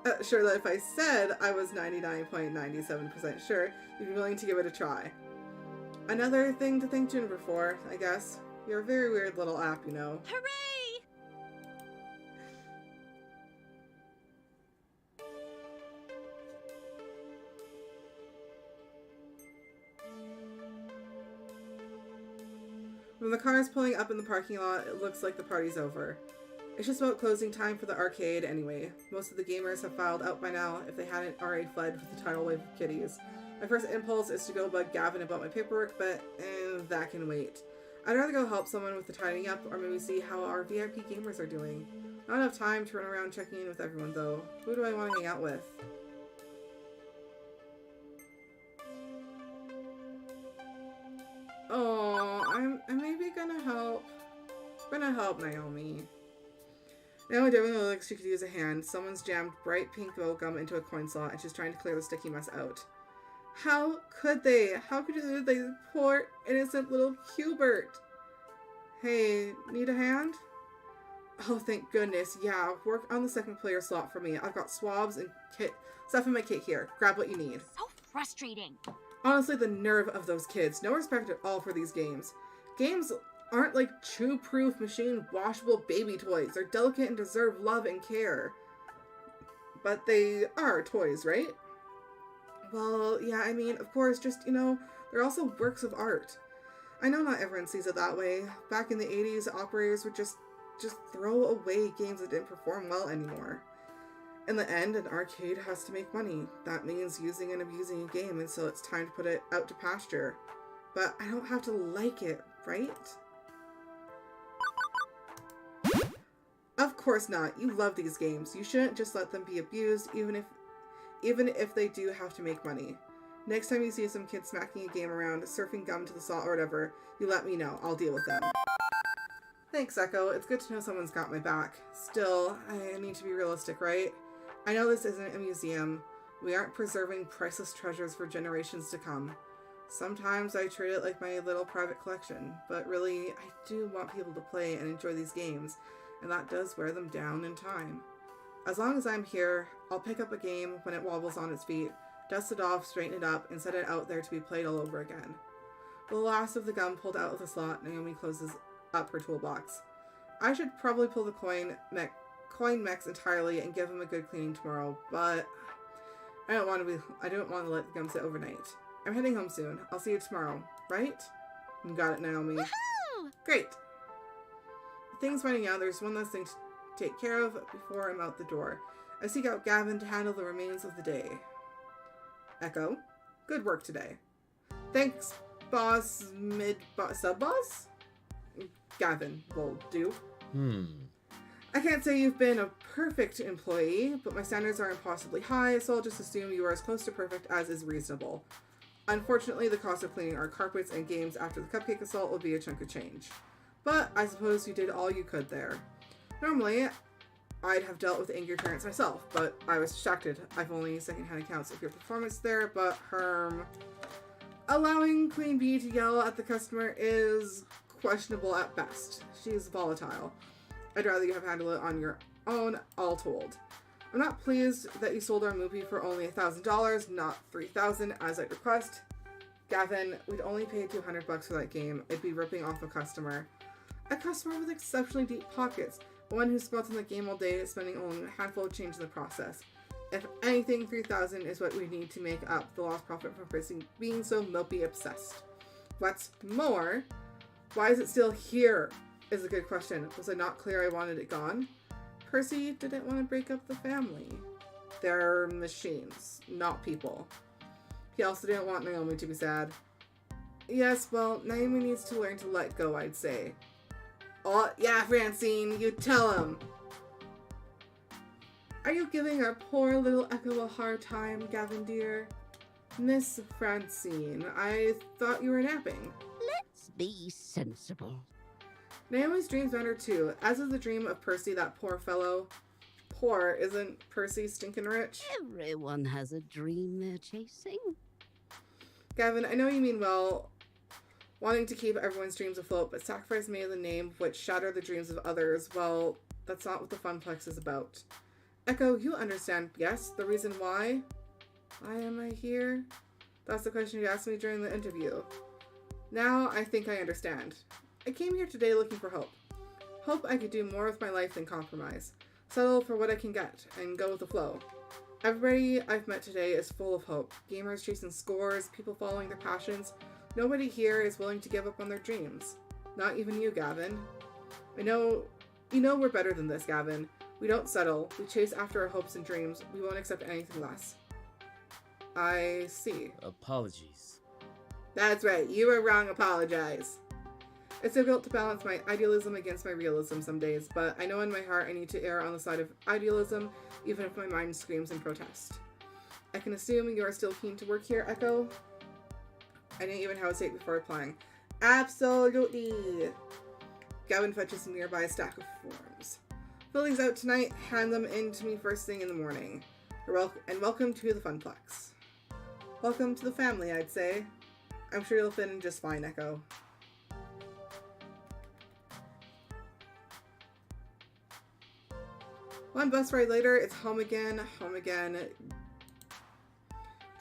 S3: 99.97%.
S1: Sure that if I said I was 99.97% sure, you'd be willing to give it a try. Another thing to thank Juniper for, I guess. You're a very weird little app, you know.
S3: Hooray!
S1: When the car is pulling up in the parking lot, it looks like the party's over. It's just about closing time for the arcade anyway. Most of the gamers have filed out by now if they hadn't already fled with the tidal wave of kitties. My first impulse is to go bug Gavin about my paperwork, but that can wait. I'd rather go help someone with the tidying up or maybe see how our VIP gamers are doing. Not enough time to run around checking in with everyone though. Who do I want to hang out with? Oh, I'm maybe gonna help. I'm gonna help Naomi. Naomi definitely looks like she could use a hand. Someone's jammed bright pink bubblegum into a coin slot and she's trying to clear the sticky mess out. How could they? How could you do that? Poor innocent little Hubert. Hey, need a hand? Oh, thank goodness. Yeah, work on the second player slot for me. I've got swabs and stuff in my kit here. Grab what you need.
S6: So frustrating.
S1: Honestly, the nerve of those kids. No respect at all for these games. Games aren't like chew-proof machine washable baby toys. They're delicate and deserve love and care. But they are toys, right? Well, yeah, I mean, of course, just, they're also works of art. I know not everyone sees it that way. Back in the 80s, operators would just throw away games that didn't perform well anymore. In the end, an arcade has to make money. That means using and abusing a game until it's time to put it out to pasture. But I don't have to like it, right? Of course not. You love these games. You shouldn't just let them be abused, even if they do have to make money. Next time you see some kid smacking a game around, surfing gum to the salt or whatever, you let me know. I'll deal with them. Thanks, Ekko. It's good to know someone's got my back. Still, I need to be realistic, right? I know this isn't a museum. We aren't preserving priceless treasures for generations to come. Sometimes I treat it like my little private collection, but really, I do want people to play and enjoy these games, and that does wear them down in time. As long as I'm here, I'll pick up a game when it wobbles on its feet, dust it off, straighten it up, and set it out there to be played all over again. With the last of the gum pulled out of the slot, Naomi closes up her toolbox. I should probably pull the coin mechs entirely and give him a good cleaning tomorrow, but I don't want to let the gum sit overnight. I'm heading home soon. I'll see you tomorrow, right? You got it, Naomi.
S2: Woohoo!
S1: Great. With things running out, there's one last thing to take care of before I'm out the door. I seek out Gavin to handle the remains of the day. Ekko, good work today. Thanks, boss, sub-boss? Gavin will do. I can't say you've been a perfect employee, but my standards are impossibly high, so I'll just assume you are as close to perfect as is reasonable. Unfortunately, the cost of cleaning our carpets and games after the cupcake assault will be a chunk of change. But I suppose you did all you could there. Normally, I'd have dealt with angry parents myself, but I was distracted. I've only secondhand accounts of your performance there, but allowing Queen Bee to yell at the customer is questionable at best. She's volatile. I'd rather you have handled it on your own, all told. I'm not pleased that you sold our movie for only $1,000, not $3,000 as I'd request. Gavin, we'd only pay $200 for that game. It'd be ripping off a customer. A customer with exceptionally deep pockets. One who squats in the game all day, spending only a handful of change in the process. If anything, $3,000 is what we need to make up the lost profit from being so mopey obsessed. What's more, why is it still here? Is a good question. Was I not clear I wanted it gone? Percy didn't want to break up the family. They're machines, not people. He also didn't want Naomi to be sad. Yes, well, Naomi needs to learn to let go, I'd say. Oh, yeah, Francine, you tell him. Are you giving our poor little Ekko a hard time, Gavin dear? Miss Francine, I thought you were napping.
S4: Let's be sensible.
S1: Naomi's dreams matter too, as is the dream of Percy, that poor fellow. Poor, isn't Percy stinking rich?
S4: Everyone has a dream they're chasing.
S1: Gavin, I know you mean well, wanting to keep everyone's dreams afloat, but sacrifice made in the name of which shatter the dreams of others, well, that's not what the Funplex is about. Ekko, you understand, yes, the reason why? Why am I here? That's the question you asked me during the interview. Now I think I understand. I came here today looking for hope. Hope I could do more with my life than compromise. Settle for what I can get, and go with the flow. Everybody I've met today is full of hope. Gamers chasing scores, people following their passions. Nobody here is willing to give up on their dreams. Not even you, Gavin. You know we're better than this, Gavin. We don't settle. We chase after our hopes and dreams. We won't accept anything less. I see.
S5: Apologies.
S1: That's right. You were wrong. Apologize. It's difficult to balance my idealism against my realism some days, but I know in my heart I need to err on the side of idealism, even if my mind screams in protest. I can assume you are still keen to work here, Ekko? I didn't even hesitate before replying. Absolutely! Gavin fetches a nearby stack of forms. Fillings out tonight, hand them in to me first thing in the morning. And welcome to the Funplex. Welcome to the family, I'd say. I'm sure you'll fit in just fine, Ekko. One bus ride later, it's home again, home again.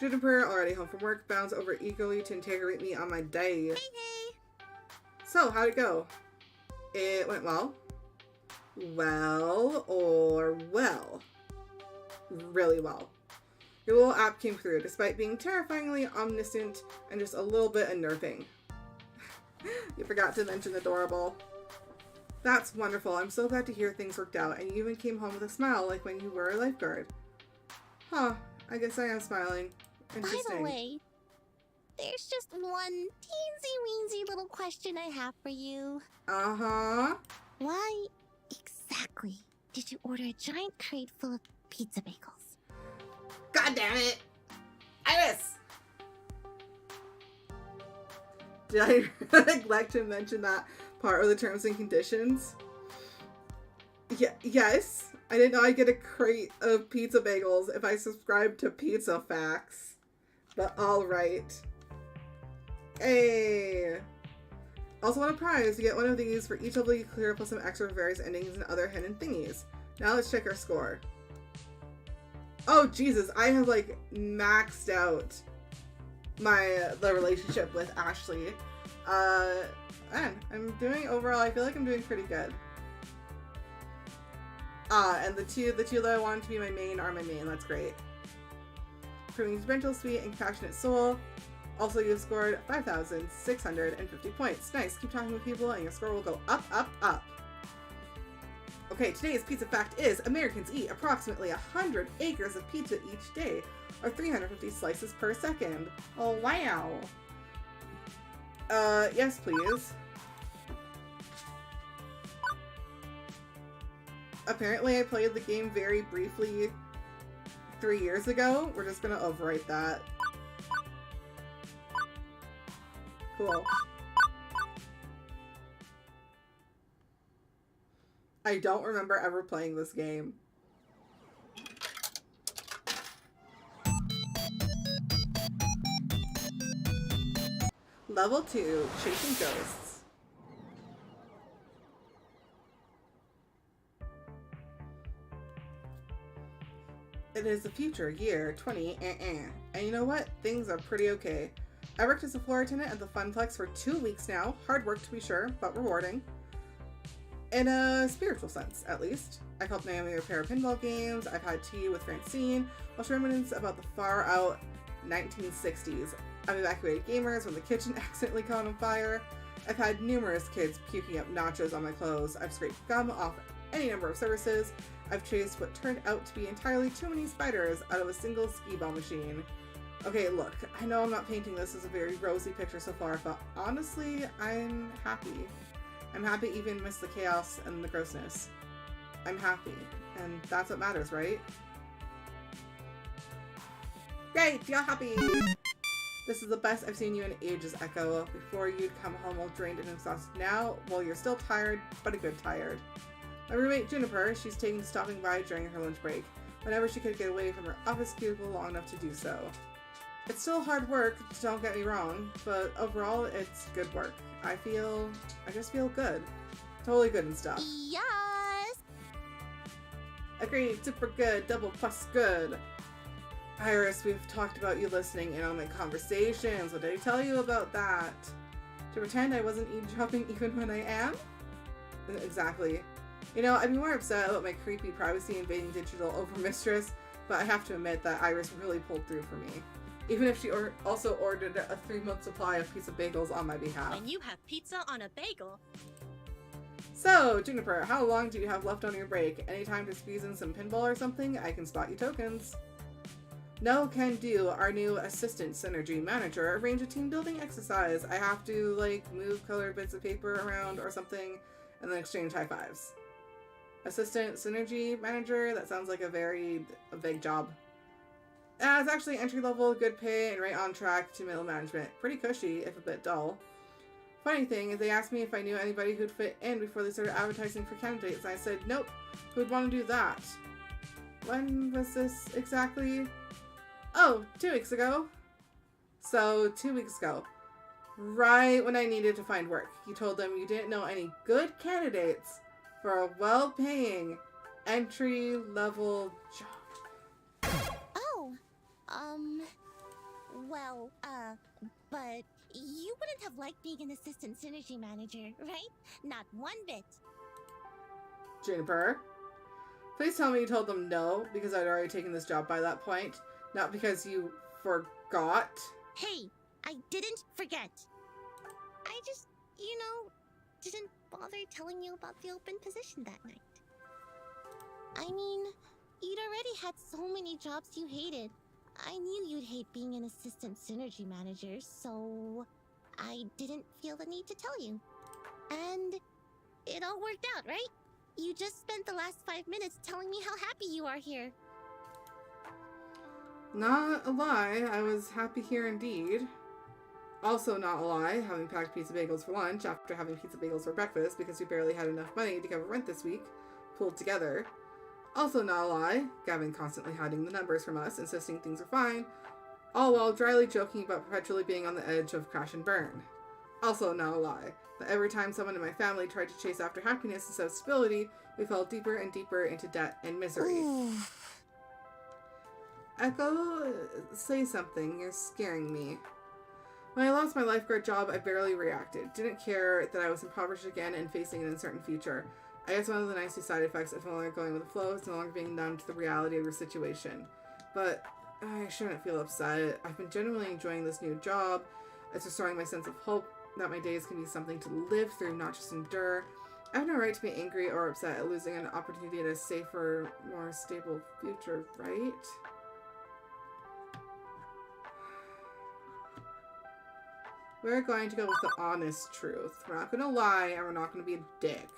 S1: Juniper, already home from work, bounds over eagerly to interrogate me on my day.
S2: Hey, hey!
S1: So, how'd it go? It went well. Well, or well. Really well. Your little app came through, despite being terrifyingly omniscient and just a little bit unnerving. You forgot to mention adorable. That's wonderful. I'm so glad to hear things worked out, and you even came home with a smile like when you were a lifeguard. Huh, I guess I am smiling. Interesting.
S2: By the way, there's just one teensy-weensy little question I have for you.
S1: Uh-huh.
S2: Why exactly did you order a giant crate full of pizza bagels?
S1: God damn it! Iris! Did I neglect to mention that part of the terms and conditions? Yes. I didn't know I'd get a crate of pizza bagels if I subscribed to Pizza Facts. But alright. Hey! Also won a prize. You get one of these for each level you clear, plus some extra various endings and other hidden thingies. Now let's check our score. Oh Jesus, I have like maxed out the relationship with Ashley. Man, I'm doing overall, I feel like I'm doing pretty good. And the two that I wanted to be my main are my main. That's great. Proving his gentle, sweet, and compassionate soul. Also, you've scored 5,650 points. Nice. Keep talking with people, and your score will go up, up, up. Okay, today's pizza fact is Americans eat approximately 100 acres of pizza each day, or 350 slices per second. Oh, wow. Yes, please. Apparently, I played the game very briefly 3 years ago. We're just gonna overwrite that. Cool. I don't remember ever playing this game. Level 2, Chasing Ghosts. It is the future, year 20, and you know what? Things are pretty okay. I worked as a floor attendant at the Funplex for 2 weeks now. Hard work to be sure, but rewarding. In a spiritual sense, at least. I've helped Naomi repair pinball games, I've had tea with Francine, while she reminisces about the far-out 1960s. I've evacuated gamers when the kitchen accidentally caught on fire. I've had numerous kids puking up nachos on my clothes. I've scraped gum off any number of surfaces. I've chased what turned out to be entirely too many spiders out of a single skee-ball machine. Okay, look, I know I'm not painting this as a very rosy picture so far, but honestly, I'm happy. I'm happy even amidst the chaos and the grossness. I'm happy, and that's what matters, right? Great, you're happy! This is the best I've seen you in ages, Ekko. Before you'd come home all drained and exhausted. Now, well, you're still tired, but a good tired. My roommate Juniper, she's taken to stopping by during her lunch break, whenever she could get away from her office cubicle long enough to do so. It's still hard work, don't get me wrong, but overall, it's good work. I just feel good. Totally good and stuff.
S2: Yes!
S1: Agreed, super good, double plus good. Iris, we've talked about you listening in on my conversations. What did I tell you about that? To pretend I wasn't eavesdropping even when I am? Exactly. You know, I'd be more upset about my creepy privacy invading digital overmistress, but I have to admit that Iris really pulled through for me. Even if she also ordered a 3-month supply of pizza bagels on my behalf.
S3: When you have pizza on a bagel.
S1: So, Juniper, how long do you have left on your break? Any time to squeeze in some pinball or something? I can spot you tokens. No, can do. Our new assistant synergy manager arranged a team building exercise. I have to, like, move colored bits of paper around or something and then exchange high fives. Assistant synergy manager? That sounds like a very vague job. It's actually entry level, good pay, and right on track to middle management. Pretty cushy, if a bit dull. Funny thing is they asked me if I knew anybody who'd fit in before they started advertising for candidates, and I said, nope, who'd want to do that? When was this exactly? Oh, 2 weeks ago. So, 2 weeks ago. Right when I needed to find work. You told them you didn't know any good candidates for a well-paying, entry-level job.
S2: Oh, well, but You wouldn't have liked being an assistant synergy manager, right? Not one bit.
S1: Juniper, please tell me you told them no because I'd already taken this job by that point, not because you forgot.
S2: Hey, I didn't forget. I just, didn't bother telling you about the open position that night. I mean, you'd already had so many jobs you hated. I knew you'd hate being an assistant synergy manager, so I didn't feel the need to tell you. And it all worked out, right? You just spent the last 5 minutes telling me how happy you are here.
S1: Not a lie, I was happy here indeed. Also not a lie, having packed pizza bagels for lunch after having pizza bagels for breakfast because we barely had enough money to cover rent this week, pulled together. Also not a lie, Gavin constantly hiding the numbers from us, insisting things are fine, all while dryly joking about perpetually being on the edge of crash and burn. Also not a lie, that every time someone in my family tried to chase after happiness instead of stability, we fell deeper and deeper into debt and misery. Ekko, say something, you're scaring me. When I lost my lifeguard job, I barely reacted. Didn't care that I was impoverished again and facing an uncertain future. I guess one of the nice side effects of no longer going with the flow is no longer being numb to the reality of your situation. But I shouldn't feel upset. I've been genuinely enjoying this new job. It's restoring my sense of hope that my days can be something to live through, not just endure. I have no right to be angry or upset at losing an opportunity at a safer, more stable future, right? We're going to go with the honest truth. We're not going to lie, and we're not going to be a dick.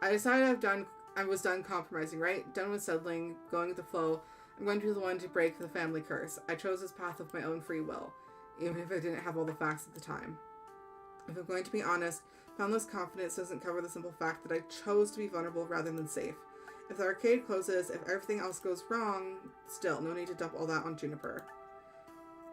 S1: I decided I was done compromising, right? Done with settling, going with the flow. I'm going to be the one to break the family curse. I chose this path of my own free will, even if I didn't have all the facts at the time. If I'm going to be honest, boundless confidence doesn't cover the simple fact that I chose to be vulnerable rather than safe. If the arcade closes, if everything else goes wrong, still, no need to dump all that on Juniper.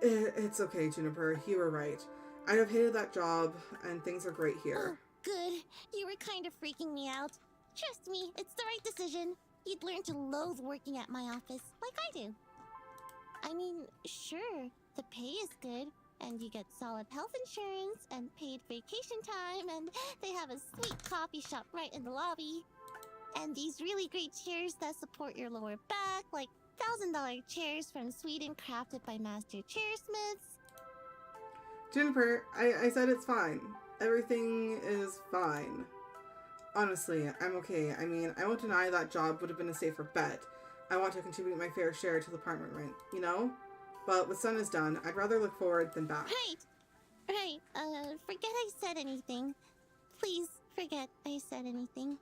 S1: It's okay, Juniper. You were right. I'd have hated that job, and things are great here.
S2: Oh, good. You were kind of freaking me out. Trust me, it's the right decision. You'd learn to loathe working at my office, like I do. I mean, sure, the pay is good, and you get solid health insurance, and paid vacation time, and they have a sweet coffee shop right in the lobby. And these really great chairs that support your lower back, like $1,000 chairs from Sweden crafted by master chairsmiths.
S1: Juniper, I said it's fine. Everything is fine. Honestly, I'm okay. I mean, I won't deny that job would have been a safer bet. I want to contribute my fair share to the apartment rent, you know? But with Sun is done, I'd rather look forward than back.
S2: Right. Forget I said anything. Please, forget I said anything.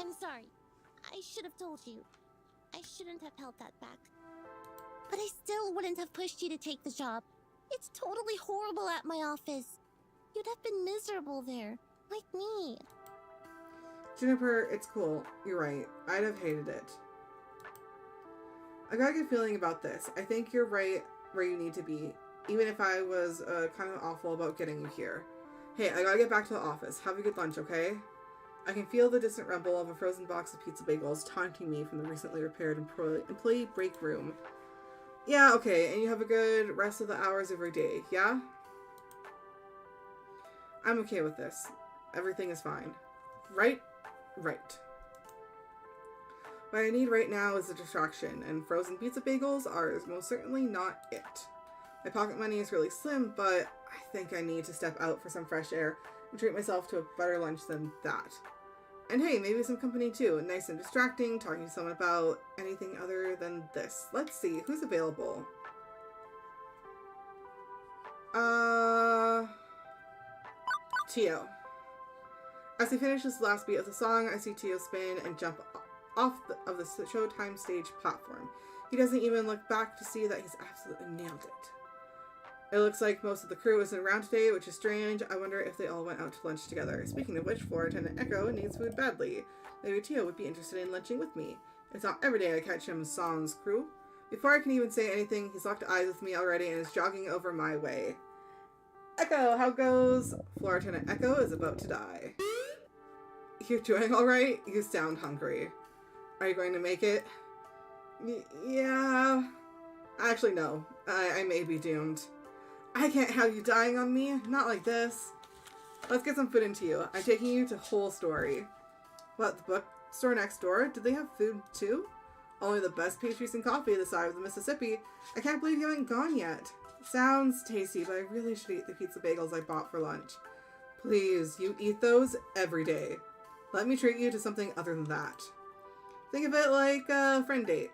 S2: I'm sorry. I should have told you. I shouldn't have held that back. But I still wouldn't have pushed you to take the job. It's totally horrible at my office. You'd have been miserable there, like me.
S1: Juniper, it's cool. You're right. I'd have hated it. I got a good feeling about this. I think you're right where you need to be, even if I was kind of awful about getting you here. Hey, I gotta get back to the office. Have a good lunch, okay? I can feel the distant rumble of a frozen box of pizza bagels taunting me from the recently repaired employee break room. Yeah, okay, and you have a good rest of the hours of your day, yeah? I'm okay with this. Everything is fine. Right? Right. What I need right now is a distraction, and frozen pizza bagels are most certainly not it. My pocket money is really slim, but I think I need to step out for some fresh air and treat myself to a better lunch than that. And hey, maybe some company too. Nice and distracting, talking to someone about anything other than this. Let's see, who's available? Tio. As he finishes the last beat of the song, I see Tio spin and jump off of the Showtime stage platform. He doesn't even look back to see that he's absolutely nailed it. It looks like most of the crew isn't around today, which is strange. I wonder if they all went out to lunch together. Speaking of which, Floor Attendant Ekko needs food badly. Maybe Tio would be interested in lunching with me. It's not every day I catch him sans crew. Before I can even say anything, he's locked eyes with me already and is jogging over my way. Ekko, how goes? Floor Attendant Ekko is about to die. You're doing alright? You sound hungry. Are you going to make it? Yeah. Actually, no. I may be doomed. I can't have you dying on me. Not like this. Let's get some food into you. I'm taking you to Whole Story. What, the bookstore next door? Did they have food too? Only the best pastries and coffee this side of the Mississippi. I can't believe you haven't gone yet. Sounds tasty, but I really should eat the pizza bagels I bought for lunch. Please, you eat those every day. Let me treat you to something other than that. Think of it like a friend date.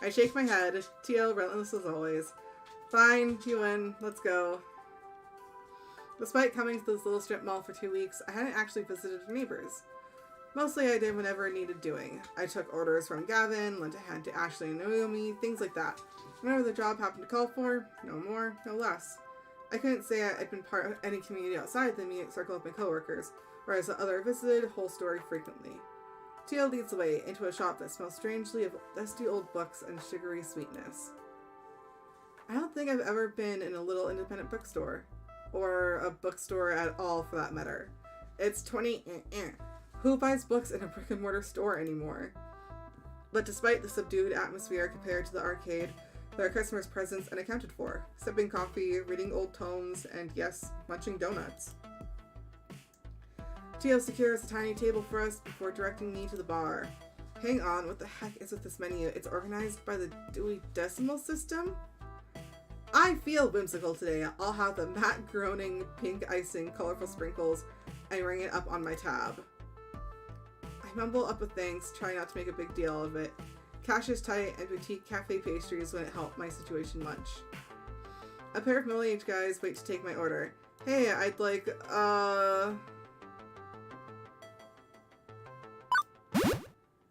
S1: I shake my head, TL relentless as always. Fine, you win. Let's go. Despite coming to this little strip mall for 2 weeks, I hadn't actually visited neighbors. Mostly I did whenever it needed doing. I took orders from Gavin, lent a hand to Ashley and Naomi, things like that. Whenever the job happened to call for, no more, no less. I couldn't say I'd been part of any community outside the immediate circle of my coworkers, whereas the other visited Whole Story frequently. TL leads the way into a shop that smells strangely of dusty old books and sugary sweetness. I don't think I've ever been in a little independent bookstore. Or a bookstore at all, for that matter. It's 20... Who buys books in a brick-and-mortar store anymore? But despite the subdued atmosphere compared to the arcade, there are customers present and accounted for, sipping coffee, reading old tomes, and yes, munching donuts. Tio secures a tiny table for us before directing me to the bar. Hang on, what the heck is with this menu? It's organized by the Dewey Decimal System? I feel whimsical today. I'll have the matte groaning, pink icing, colorful sprinkles, and ring it up on my tab. I mumble up a thanks, trying not to make a big deal of it. Cash is tight, and boutique cafe pastries wouldn't help my situation much. A pair of middle-aged guys wait to take my order. Hey, I'd like,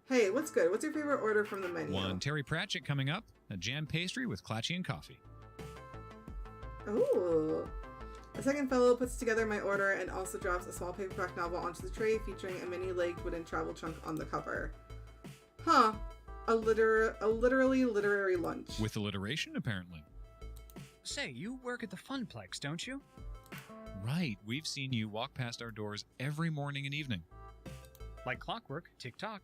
S1: Hey, what's good? What's your favorite order from the menu?
S12: One Terry Pratchett coming up. A jam pastry with Clatchy and coffee.
S1: Ooh. A second fellow puts together my order and also drops a small paperback novel onto the tray featuring a mini-legged wooden travel trunk on the cover. Huh. A literally literary lunch.
S12: With alliteration, apparently.
S13: Say, you work at the Funplex, don't you?
S12: Right. We've seen you walk past our doors every morning and evening.
S13: Like clockwork, tick-tock.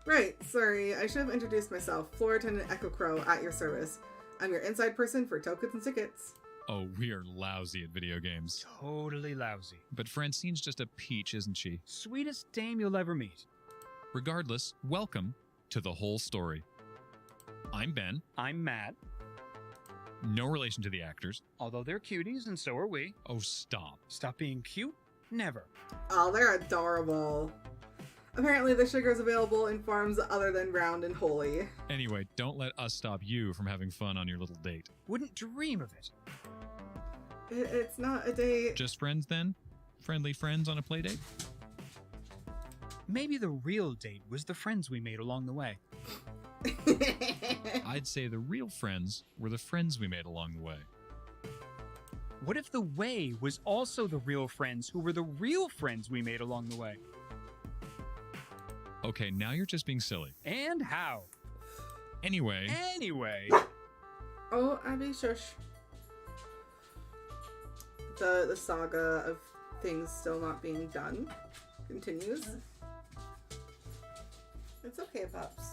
S1: Right. Sorry. I should have introduced myself. Floor Attendant Ekko Crow at your service. I'm your inside person for tokens and tickets.
S12: Oh, we are lousy at video games.
S13: Totally lousy.
S12: But Francine's just a peach, isn't she?
S13: Sweetest dame you'll ever meet.
S12: Regardless, welcome to The Whole Story. I'm Ben.
S13: I'm Matt.
S12: No relation to the actors.
S13: Although they're cuties, and so are we.
S12: Oh, stop.
S13: Stop being cute? Never.
S1: Oh, they're adorable. Apparently the sugar is available in forms other than round and holy.
S12: Anyway, don't let us stop you from having fun on your little date.
S13: Wouldn't dream of it.
S1: It's not a date.
S12: Just friends, then? Friendly friends on a play date?
S13: Maybe the real date was the friends we made along the way.
S12: I'd say the real friends were the friends we made along the way.
S13: What if the way was also the real friends who were the real friends we made along the way?
S12: Okay, now you're just being silly.
S13: And how?
S12: Anyway.
S1: Oh, Abby, shush. The saga of things still not being done continues. It's okay, Pups.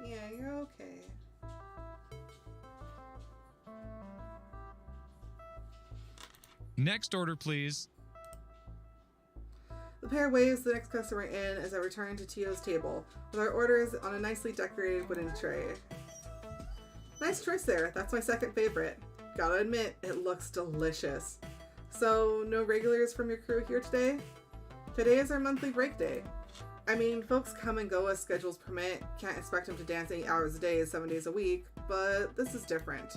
S1: Yeah, you're okay.
S12: Next order, please.
S1: The pair waves the next customer in as I return to Tio's table, with our orders on a nicely decorated wooden tray. Nice choice there. That's my second favorite. Gotta admit, it looks delicious. So, no regulars from your crew here today? Today is our monthly break day. I mean, folks come and go as schedules permit. Can't expect them to dance 8 hours a day, 7 days a week, but this is different.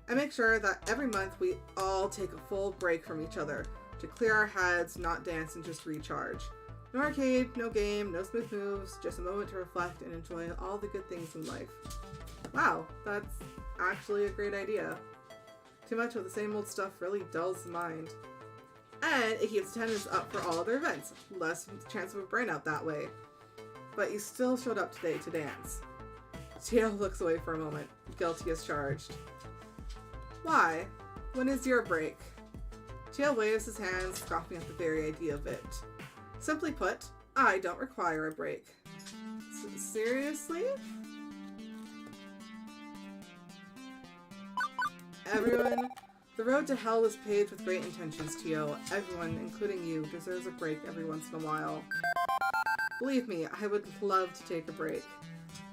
S1: I make sure that every month we all take a full break from each other to clear our heads, not dance, and just recharge. No arcade, no game, no smooth moves, just a moment to reflect and enjoy all the good things in life. Wow, that's actually a great idea. Too much of the same old stuff really dulls the mind. And it keeps attendance up for all other events. Less chance of a burnout that way. But you still showed up today to dance. Tio looks away for a moment, guilty as charged. Why? When is your break? Tio waves his hands, scoffing at the very idea of it. Simply put, I don't require a break. Seriously? Everyone, the road to hell was paved with great intentions, Tio. Everyone, including you, deserves a break every once in a while. Believe me, I would love to take a break,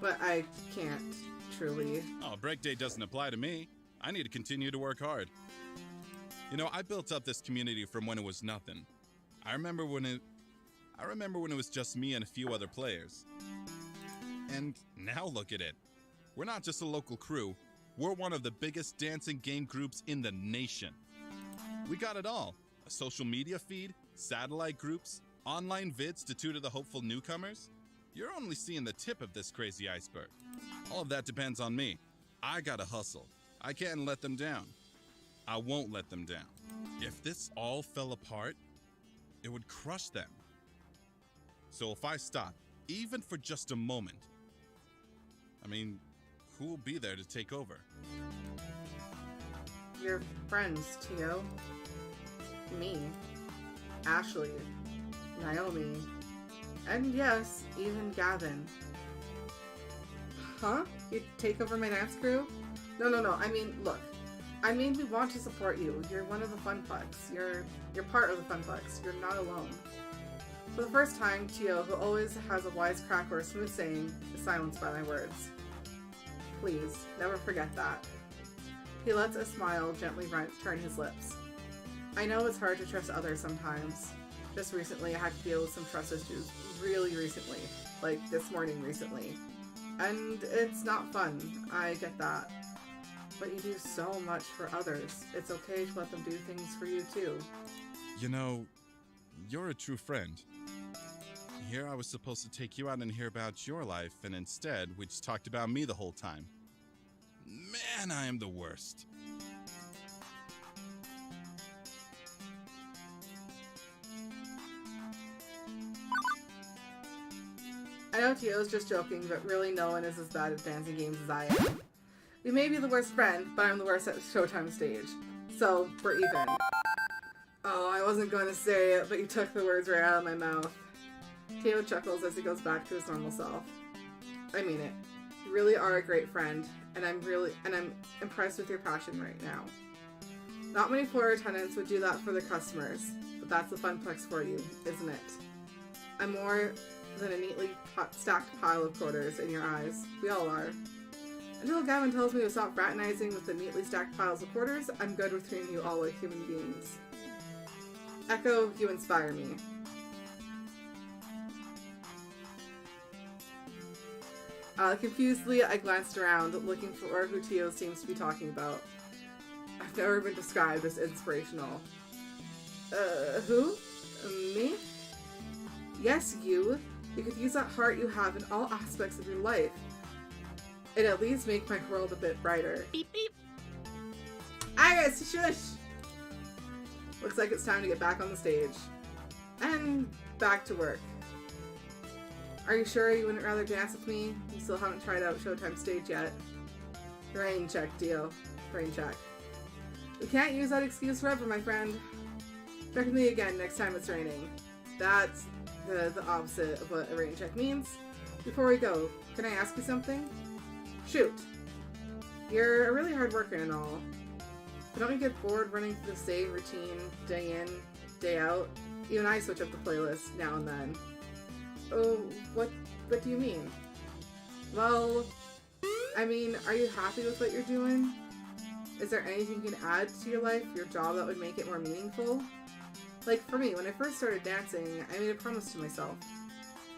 S1: but I can't, truly.
S10: Oh, break day doesn't apply to me. I need to continue to work hard. You know, I built up this community from when it was nothing. I remember when it was just me and a few other players. And now look at it. We're not just a local crew. We're one of the biggest dancing game groups in the nation. We got it all. A social media feed, satellite groups, online vids to tutor the hopeful newcomers. You're only seeing the tip of this crazy iceberg. All of that depends on me. I gotta hustle. I can't let them down. I won't let them down. If this all fell apart, it would crush them. So if I stop, even for just a moment, I mean, who will be there to take over?
S1: Your friends, Tio. Me. Ashley. Naomi. And yes, even Gavin. Huh? You'd take over my dance crew? No. I mean, look. I mean, we want to support you. You're one of the Funplex. You're part of the Funplex. You're not alone. For the first time, Tio, who always has a wisecrack or a smooth saying, is silenced by my words. Please, never forget that. He lets a smile gently turn his lips. I know it's hard to trust others sometimes. Just recently, I had to deal with some trust issues. Really recently. Like, this morning recently. And it's not fun. I get that. But you do so much for others. It's okay to let them do things for you, too.
S10: You know, you're a true friend. Here I was supposed to take you out and hear about your life, and instead, we just talked about me the whole time. Man, I am the worst.
S1: I know Tio's just joking, but really no one is as bad at dancing games as I am. You may be the worst friend, but I'm the worst at the Showtime stage. So, we're even. Oh, I wasn't going to say it, but you took the words right out of my mouth. Tio chuckles as he goes back to his normal self. I mean it. You really are a great friend, and I'm impressed with your passion right now. Not many floor attendants would do that for their customers, but that's the Funplex for you, isn't it? I'm more than a neatly stacked pile of quarters in your eyes. We all are. Until Gavin tells me to stop fraternizing with the neatly stacked piles of quarters, I'm good with treating you all like human beings. Ekko, you inspire me. Confusedly, I glanced around, looking for who Tio seems to be talking about. I've never been described as inspirational. Who? Me? Yes, you. You could use that heart you have in all aspects of your life. It'd at least make my world a bit brighter.
S3: Beep beep.
S1: Iris, shush! Looks like it's time to get back on the stage. And back to work. Are you sure you wouldn't rather dance with me? You still haven't tried out Showtime stage yet. Rain check, Dio. Rain check. We can't use that excuse forever, my friend. Check with me again next time it's raining. That's the opposite of what a rain check means. Before we go, can I ask you something? Shoot. You're a really hard worker and all. But don't you get bored running through the same routine day in, day out? Even I switch up the playlist now and then. Oh, what do you mean? Well, I mean, are you happy with what you're doing? Is there anything you can add to your life, your job, that would make it more meaningful? Like, for me, when I first started dancing, I made a promise to myself.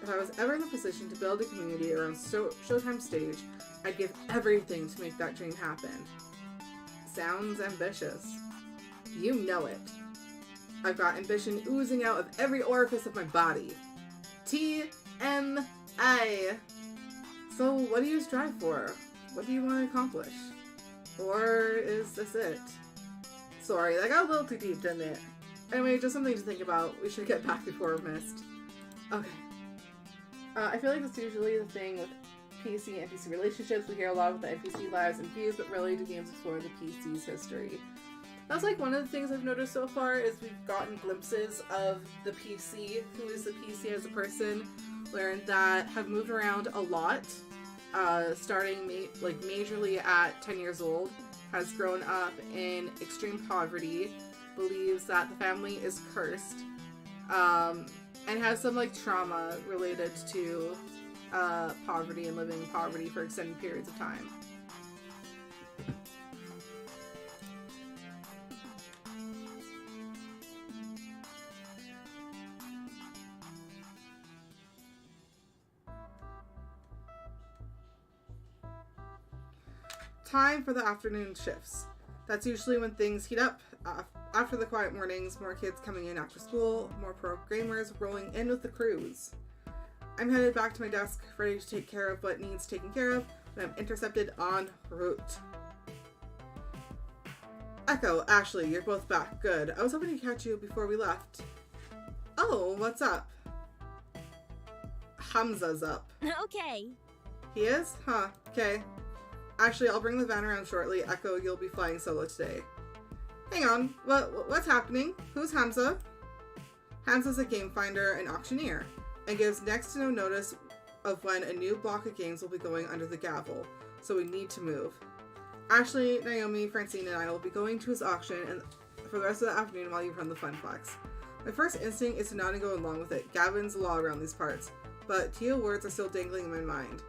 S1: If I was ever in the position to build a community around Showtime stage, I'd give everything to make that dream happen. Sounds ambitious. You know it. I've got ambition oozing out of every orifice of my body. TMI. So what do you strive for? What do you want to accomplish? Or is this it? Sorry, that got a little too deep, didn't it? Anyway, just something to think about. We should get back before we're missed. Okay. I feel like that's usually the thing with PC and NPC relationships. We hear a lot about the NPC lives and views, but really do games explore the PC's history? That's like one of the things I've noticed so far is we've gotten glimpses of the PC, who is the PC as a person, learned that have moved around a lot, starting majorly at 10 years old, has grown up in extreme poverty, believes that the family is cursed, and has some like trauma related to poverty and living in poverty for extended periods of time. Time for the afternoon shifts. That's usually when things heat up. After the quiet mornings, more kids coming in after school, more programmers rolling in with the crews. I'm headed back to my desk, ready to take care of what needs taken care of, but I'm intercepted en route. Ekko, Ashley, you're both back. Good. I was hoping to catch you before we left. Oh, what's up? Hamza's up.
S7: Okay.
S1: He is? Huh. Okay. Actually, I'll bring the van around shortly. Ekko, you'll be flying solo today. Hang on. What's happening? Who's Hamza? Hamza's a game finder and auctioneer, and gives next to no notice of when a new block of games will be going under the gavel, so we need to move. Ashley, Naomi, Francine, and I will be going to his auction and for the rest of the afternoon while you run the Funplex. My first instinct is to nod and go along with it. Gavin's law around these parts, but Teal words are still dangling in my mind.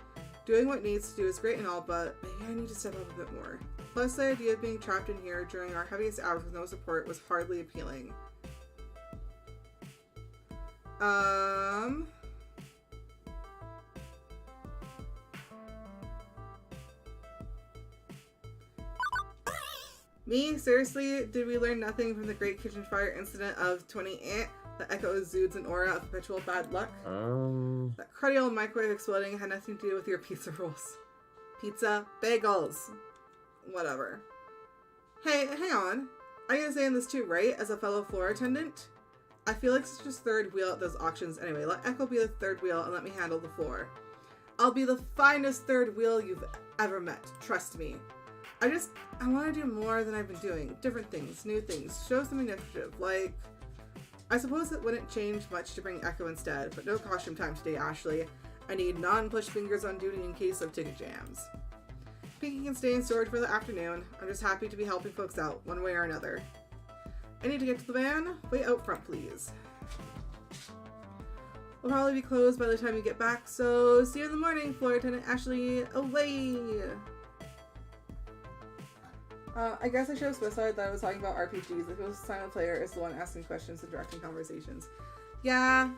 S1: Doing what needs to do is great and all, but maybe I need to step up a bit more. Plus, the idea of being trapped in here during our heaviest hours with no support was hardly appealing. Me? Seriously? Did we learn nothing from the Great Kitchen Fire incident of 28? The Ekko exudes an aura of perpetual bad luck? That cruddy old microwave exploding had nothing to do with your pizza rolls. Pizza? Bagels! Whatever. Hey, hang on. Are you saying this too, right? As a fellow floor attendant? I feel like such a third wheel at those auctions anyway. Let Ekko be the third wheel and let me handle the floor. I'll be the finest third wheel you've ever met. Trust me. I want to do more than I've been doing. Different things, new things, show some initiative. Like, I suppose it wouldn't change much to bring Ekko instead, but no costume time today, Ashley. I need non-push fingers on duty in case of ticket jams. Pinky can stay in storage for the afternoon. I'm just happy to be helping folks out, one way or another. I need to get to the van. Wait out front, please. We'll probably be closed by the time you get back, so see you in the morning, Floor Attendant Ashley. Away! I guess I should have specified that I was talking about RPGs. If it was a silent player, is the one asking questions and directing conversations. Yeah.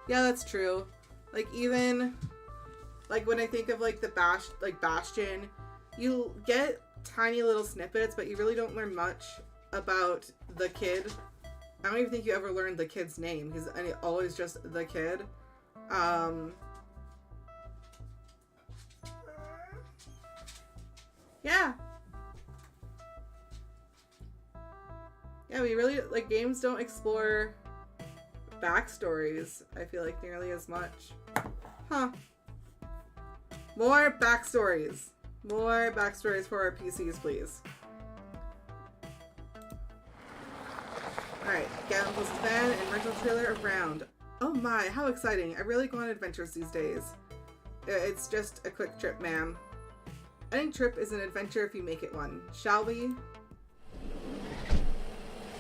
S1: Yeah, that's true. Like, even, like, when I think of, like, Bastion, you get tiny little snippets, but you really don't learn much about the kid. I don't even think you ever learned the kid's name, because it's always just the kid. Yeah. Yeah, we really, like, games don't explore backstories, I feel like, nearly as much. Huh. More backstories. More backstories for our PCs, please. Alright, Gavin pulls his van and rental trailer around. Oh my, how exciting. I really go on adventures these days. It's just a quick trip, ma'am. Any trip is an adventure if you make it one. Shall we?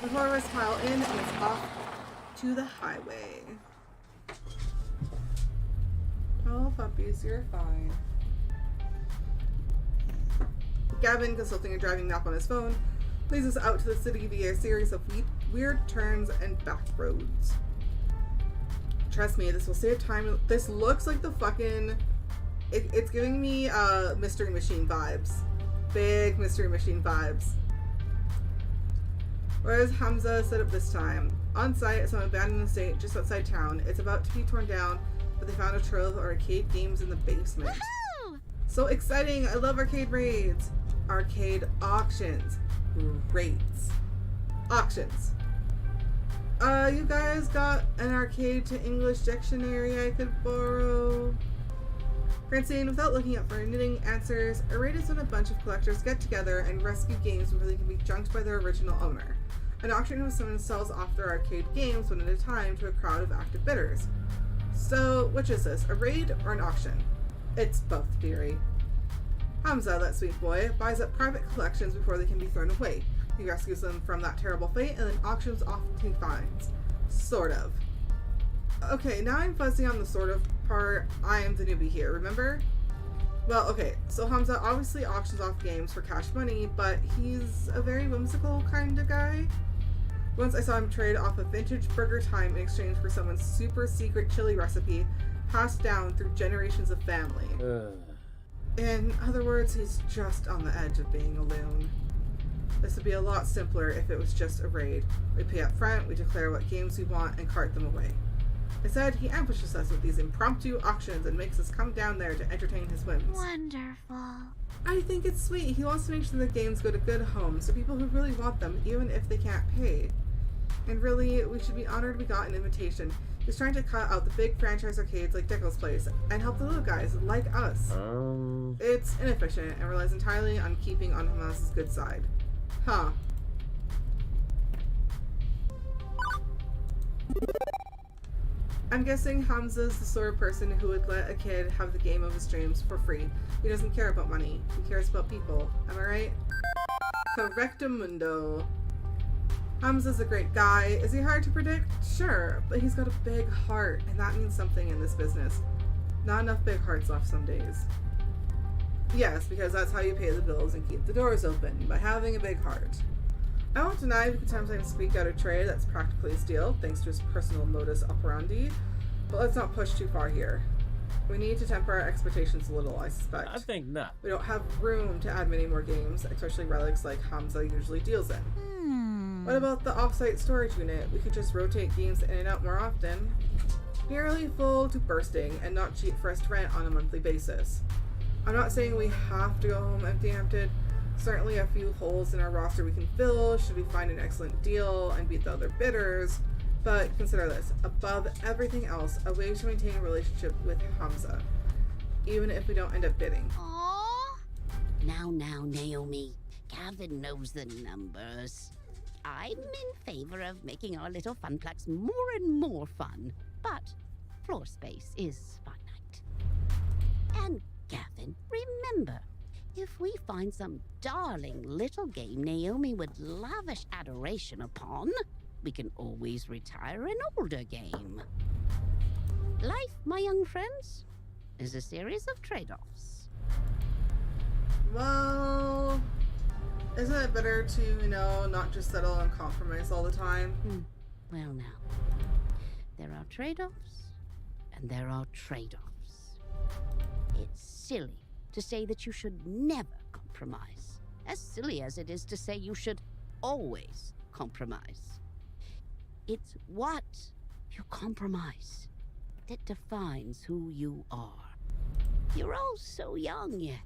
S1: The four of us pile in and it's off to the highway. Oh, puppies, you're fine. Gavin, consulting a driving map on his phone, leads us out to the city via a series of weird turns and back roads. Trust me, this will save time. This looks like the fucking... It's giving me Mystery Machine vibes. Big Mystery Machine vibes. Where is Hamza set up this time? On site at some abandoned estate just outside town. It's about to be torn down, but they found a trove of arcade games in the basement.
S2: Woohoo!
S1: So exciting! I love arcade raids! Arcade auctions. Great. Auctions. You guys got an arcade to English dictionary I could borrow? Francine, without looking up for knitting answers, a raid is when a bunch of collectors get together and rescue games before they can be junked by their original owner. An auction is someone sells off their arcade games one at a time to a crowd of active bidders. So, which is this, a raid or an auction? It's both, dearie. Hamza, that sweet boy, buys up private collections before they can be thrown away. He rescues them from that terrible fate and then auctions off to finds. Sort of. Okay, now I'm fuzzy on the sort of part. I am the newbie here, remember? Well, okay, so Hamza obviously auctions off games for cash money, but he's a very whimsical kind of guy. Once I saw him trade off a vintage Burger Time in exchange for someone's super secret chili recipe passed down through generations of family. In other words, he's just on the edge of being a loon. This would be a lot simpler if it was just a raid. We pay up front, we declare what games we want, and cart them away. Instead, he ambushes us with these impromptu auctions and makes us come down there to entertain his whims.
S2: Wonderful.
S1: I think it's sweet. He wants to make sure the games go to good homes, to people who really want them, even if they can't pay. And really, we should be honored we got an invitation. He's trying to cut out the big franchise arcades like Deckle's Place and help the little guys like us. It's inefficient and relies entirely on keeping on Hamas's good side. Huh. I'm guessing Hamza's the sort of person who would let a kid have the game of his dreams for free. He doesn't care about money. He cares about people. Am I right? Correctamundo. Hamza's a great guy. Is he hard to predict? Sure, but he's got a big heart, and that means something in this business. Not enough big hearts left some days. Yes, because that's how you pay the bills and keep the doors open, by having a big heart. I won't deny the times I speak out of trade, that's practically a steal, thanks to his personal modus operandi, but let's not push too far here. We need to temper our expectations a little, I suspect.
S5: I think not.
S1: We don't have room to add many more games, especially relics like Hamza usually deals in. What about the off-site storage unit? We could just rotate games in and out more often. Nearly full to bursting, and not cheap for us to rent on a monthly basis. I'm not saying we have to go home empty-handed. Certainly a few holes in our roster we can fill should we find an excellent deal and beat the other bidders. But consider this, above everything else, a way to maintain a relationship with Hamza, even if we don't end up bidding.
S4: Aww. Now, Naomi. Gavin knows the numbers. I'm in favor of making our little funplex more and more fun, but floor space is finite. And Gavin, remember, if we find some darling little game Naomi would lavish adoration upon, we can always retire an older game. Life, my young friends, is a series of trade-offs.
S1: Well, isn't it better to, not just settle and compromise all the time?
S4: Well, now, there are trade-offs, and there are trade-offs. It's silly to say that you should never compromise, as silly as it is to say you should always compromise. It's what you compromise that defines who you are. You're all so young yet.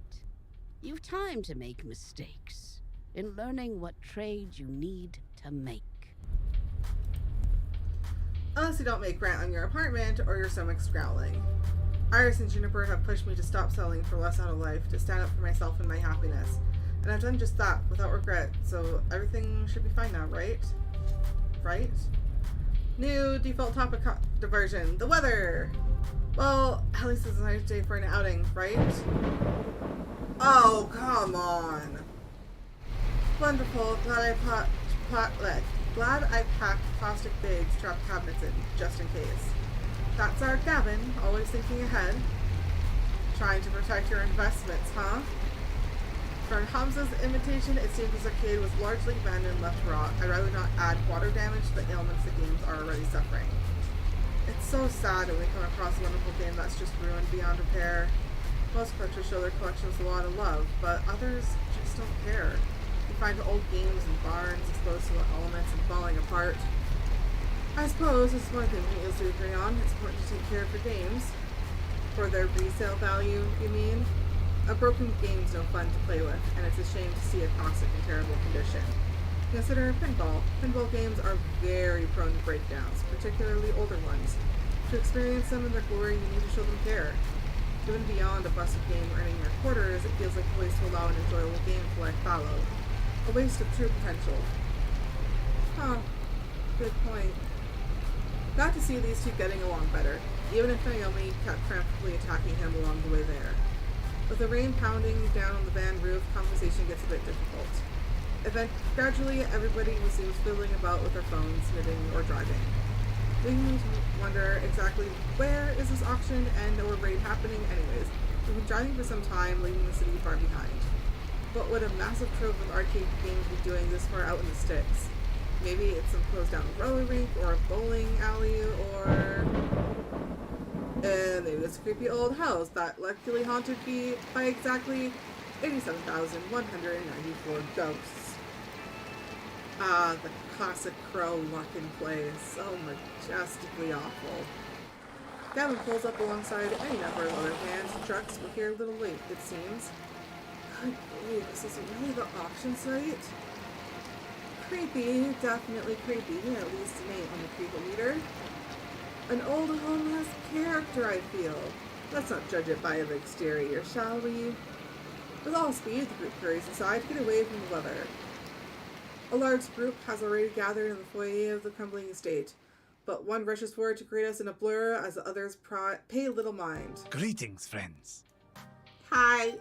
S4: You've time to make mistakes in learning what trade you need to make.
S1: Unless you don't make rent on your apartment or your stomach's growling. Iris and Juniper have pushed me to stop selling for less out of life, to stand up for myself and my happiness. And I've done just that, without regret, so everything should be fine now, right? Right? New default topic diversion, the weather! Well, at least it's a nice day for an outing, right? Oh, come on! Wonderful, glad I packed plastic bags to trap cabinets in, just in case. That's our Gavin, always thinking ahead. Trying to protect your investments, huh? For Hamza's invitation, it seems this arcade was largely abandoned and left to rot. I'd rather not add water damage to the ailments the games are already suffering. It's so sad when we come across a wonderful game that's just ruined beyond repair. Most collectors show their collections a lot of love, but others just don't care. You find old games in barns exposed to elements and falling apart. I suppose it's one thing we usually agree on. It's important to take care of your games. For their resale value, you mean? A broken game's no fun to play with, and it's a shame to see a classic in terrible condition. Consider pinball. Pinball games are very prone to breakdowns, particularly older ones. To experience them in their glory, you need to show them care. Even beyond a busted game earning your quarters, it feels like a waste to allow an enjoyable game to lie fallow. A waste of true potential. Huh. Good point. Got to see these two getting along better, even if Naomi kept frantically attacking him along the way there. With the rain pounding down on the van roof, conversation gets a bit difficult. Gradually, everybody resumes fiddling about with their phones, knitting, or driving. Leaving me to wonder exactly where is this auction and or raid happening anyways. We've been driving for some time, leaving the city far behind. What would a massive trove of arcade games be doing this far out in the sticks? Maybe it's some closed down roller rink or a bowling alley or... maybe it's a creepy old house that luckily haunted by exactly 87,194 ghosts. Ah, the classic Crow luck-in place. So majestically awful. Gavin pulls up alongside any number of other vans and trucks. We're here a little late, it seems. Good grief, this isn't really the auction site? Creepy, definitely creepy, at least an 8 on the creepy meter. An old homeless character, I feel. Let's not judge it by the exterior, shall we? With all speed, the group hurries inside to get away from the weather. A large group has already gathered in the foyer of the crumbling estate, but one rushes forward to greet us in a blur as the others pay little mind.
S14: Greetings, friends.
S1: Hi.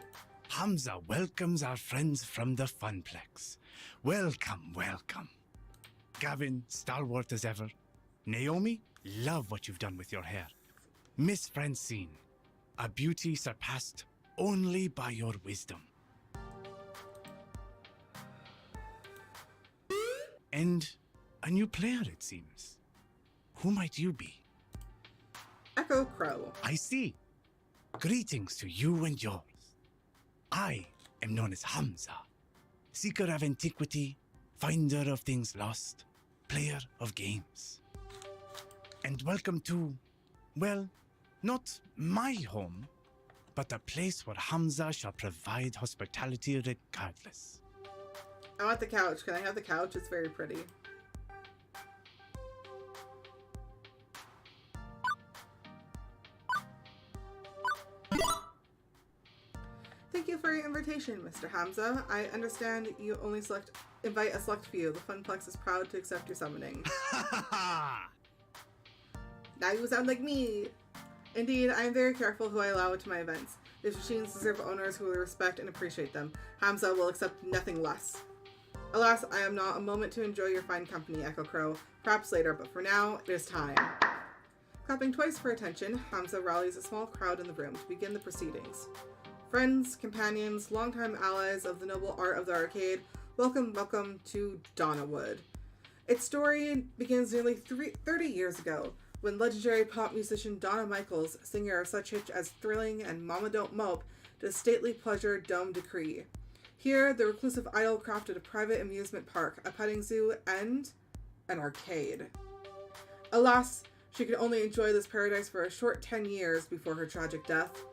S14: Hamza welcomes our friends from the Funplex. Welcome, welcome. Gavin, stalwart as ever. Naomi, love what you've done with your hair. Miss Francine, a beauty surpassed only by your wisdom. And a new player, it seems. Who might you be?
S1: Ekko Crow.
S14: I see. Greetings to you and yours. I am known as Hamza, seeker of antiquity, finder of things lost, player of games. And welcome to, well, not my home, but a place where Hamza shall provide hospitality regardless.
S1: I want the couch. Can I have the couch? It's very pretty. Thank you for your invitation, Mr. Hamza. I understand you only invite a select few. The Funplex is proud to accept your summoning. Now you sound like me. Indeed, I am very careful who I allow into my events. These machines deserve owners who will respect and appreciate them. Hamza will accept nothing less. Alas, I am not a moment to enjoy your fine company, Ekko Crow. Perhaps later, but for now, it is time. Clapping twice for attention, Hamza rallies a small crowd in the room to begin the proceedings. Friends, companions, longtime allies of the noble art of the arcade, welcome, welcome to Donnawood. Its story begins nearly 30 years ago, when legendary pop musician Donna Michaels, singer of such hits as Thrilling and Mama Don't Mope, did a stately pleasure dome decree. Here, the reclusive idol crafted a private amusement park, a petting zoo, and an arcade. Alas, she could only enjoy this paradise for a short 10 years before her tragic death.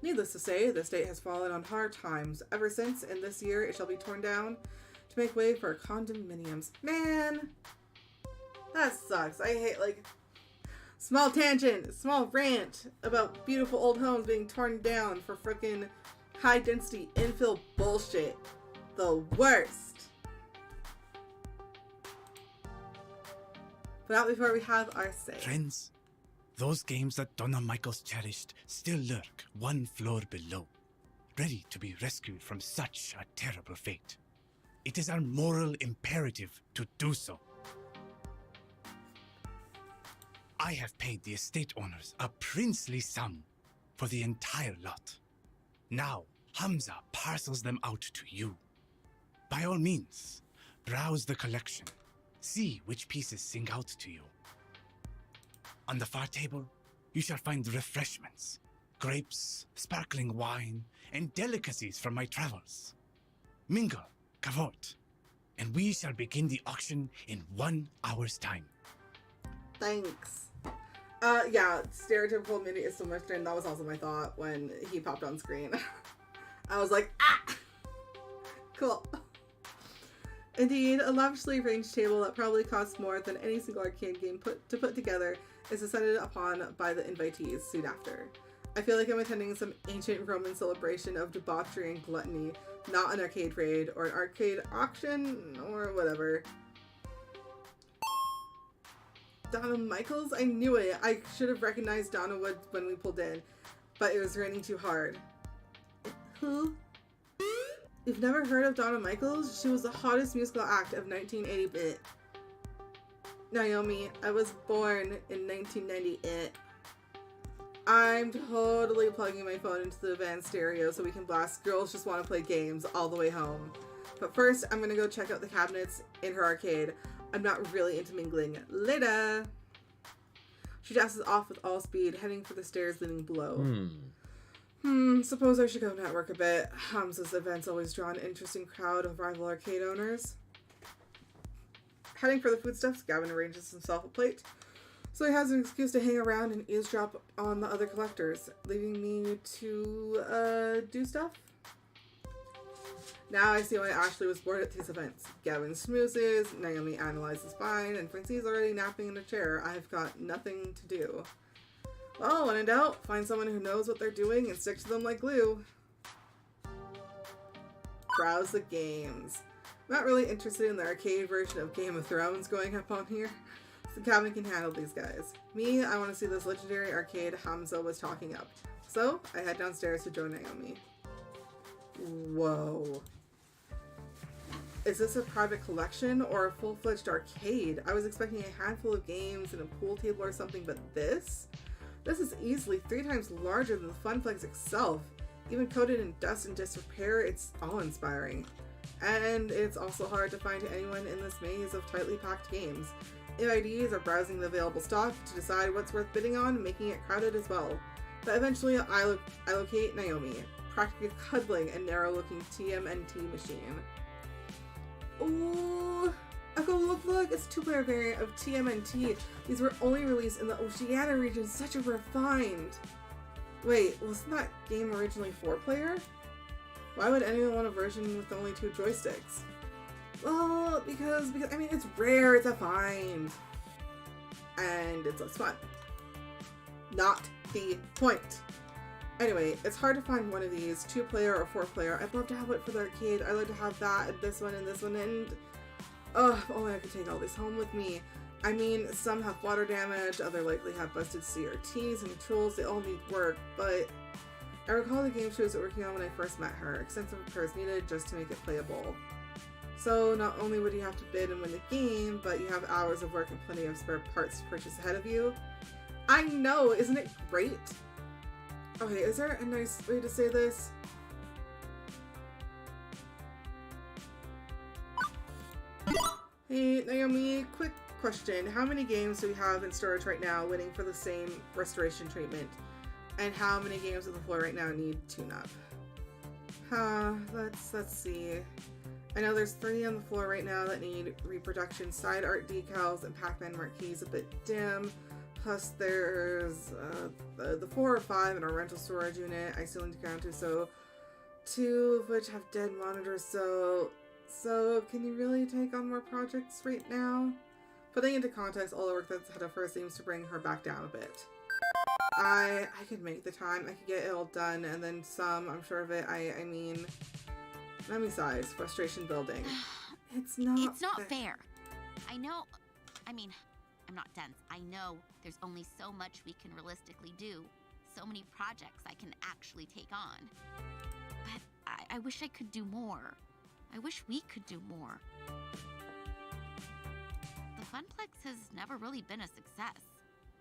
S1: Needless to say, the estate has fallen on hard times ever since, and this year it shall be torn down to make way for condominiums. Man! That sucks. I hate, small tangent, small rant about beautiful old homes being torn down for frickin' high-density infill bullshit. The worst. But not before we have our say.
S14: Friends, those games that Donna Michaels cherished still lurk one floor below, ready to be rescued from such a terrible fate. It is our moral imperative to do so. I have paid the estate owners a princely sum for the entire lot. Now, Hamza parcels them out to you. By all means, browse the collection. See which pieces sing out to you. On the far table, you shall find refreshments, grapes, sparkling wine, and delicacies from my travels. Mingle, cavort, and we shall begin the auction in 1 hour's time.
S1: Thanks. Yeah, stereotypical mini is so much, and that was also my thought when he popped on screen. I was like, ah! Cool. Indeed, a lavishly arranged table that probably costs more than any single arcade game put together is descended upon by the invitees soon after. I feel like I'm attending some ancient Roman celebration of debauchery and gluttony, not an arcade raid or an arcade auction or whatever. Donna Michaels? I knew it. I should have recognized Donnawood when we pulled in, but it was raining too hard. It Who? You've never heard of Donna Michaels? She was the hottest musical act of 1980. Naomi, I was born in 1998. I'm totally plugging my phone into the van stereo so we can blast Girls Just Want to Play Games all the way home. But first, I'm gonna go check out the cabinets in her arcade. I'm not really into mingling. Later! She dashes off with all speed, heading for the stairs leading below. Suppose I should go network a bit. Hamza's events always draw an interesting crowd of rival arcade owners. Heading for the foodstuffs, Gavin arranges himself a plate, so he has an excuse to hang around and eavesdrop on the other collectors, leaving me to, do stuff. Now I see why Ashley was bored at these events. Gavin smoozes, Naomi analyzes fine, and Francie's already napping in a chair. I've got nothing to do. Well, when in doubt, find someone who knows what they're doing and stick to them like glue. Browse the games. I'm not really interested in the arcade version of Game of Thrones going up on here. So Gavin can handle these guys. Me, I want to see this legendary arcade Hamza was talking up. So, I head downstairs to join Naomi. Whoa. Is this a private collection or a full-fledged arcade? I was expecting a handful of games and a pool table or something, but this? This is easily 3 times larger than the Funplex itself. Even coated in dust and disrepair, it's awe-inspiring. And it's also hard to find anyone in this maze of tightly packed games. MIDs are browsing the available stock to decide what's worth bidding on, making it crowded as well. But eventually I locate Naomi, practically cuddling a narrow-looking TMNT machine. Ooh, Ekko, look, it's a 2-player variant of TMNT. These were only released in the Oceania region, such a rare find. Wait, wasn't that game originally 4-player? Why would anyone want a version with only 2 joysticks? Well, because I mean, it's rare, it's a find. And it's less fun. Not the point. Anyway, it's hard to find one of these, 2-player or 4-player. I'd love to have it for the arcade. I'd like to have that, and this one, and if only I could take all these home with me. I mean, some have water damage, others likely have busted CRTs and controls, they all need work, but I recall the game she was working on when I first met her. Extensive repairs needed just to make it playable. So not only would you have to bid and win the game, but you have hours of work and plenty of spare parts to purchase ahead of you. I know, isn't it great? Okay, is there a nice way to say this? Hey, Naomi, quick question. How many games do we have in storage right now waiting for the same restoration treatment? And how many games on the floor right now need tune-up? Let's see. I know there's 3 on the floor right now that need reproduction. Side art decals and Pac-Man marquees a bit dim. Plus there's the 4 or 5 in our rental storage unit I still need to count to, so 2 of which have dead monitors, so can you really take on more projects right now? Putting into context all the work that's ahead of her seems to bring her back down a bit. I could make the time, I could get it all done, and then some, I'm sure of it. I mean, let me size, frustration building. It's not
S6: fair. I know, I mean, I'm not dense. I know there's only so much we can realistically do. So many projects I can actually take on. But I wish I could do more. I wish we could do more. The Funplex has never really been a success.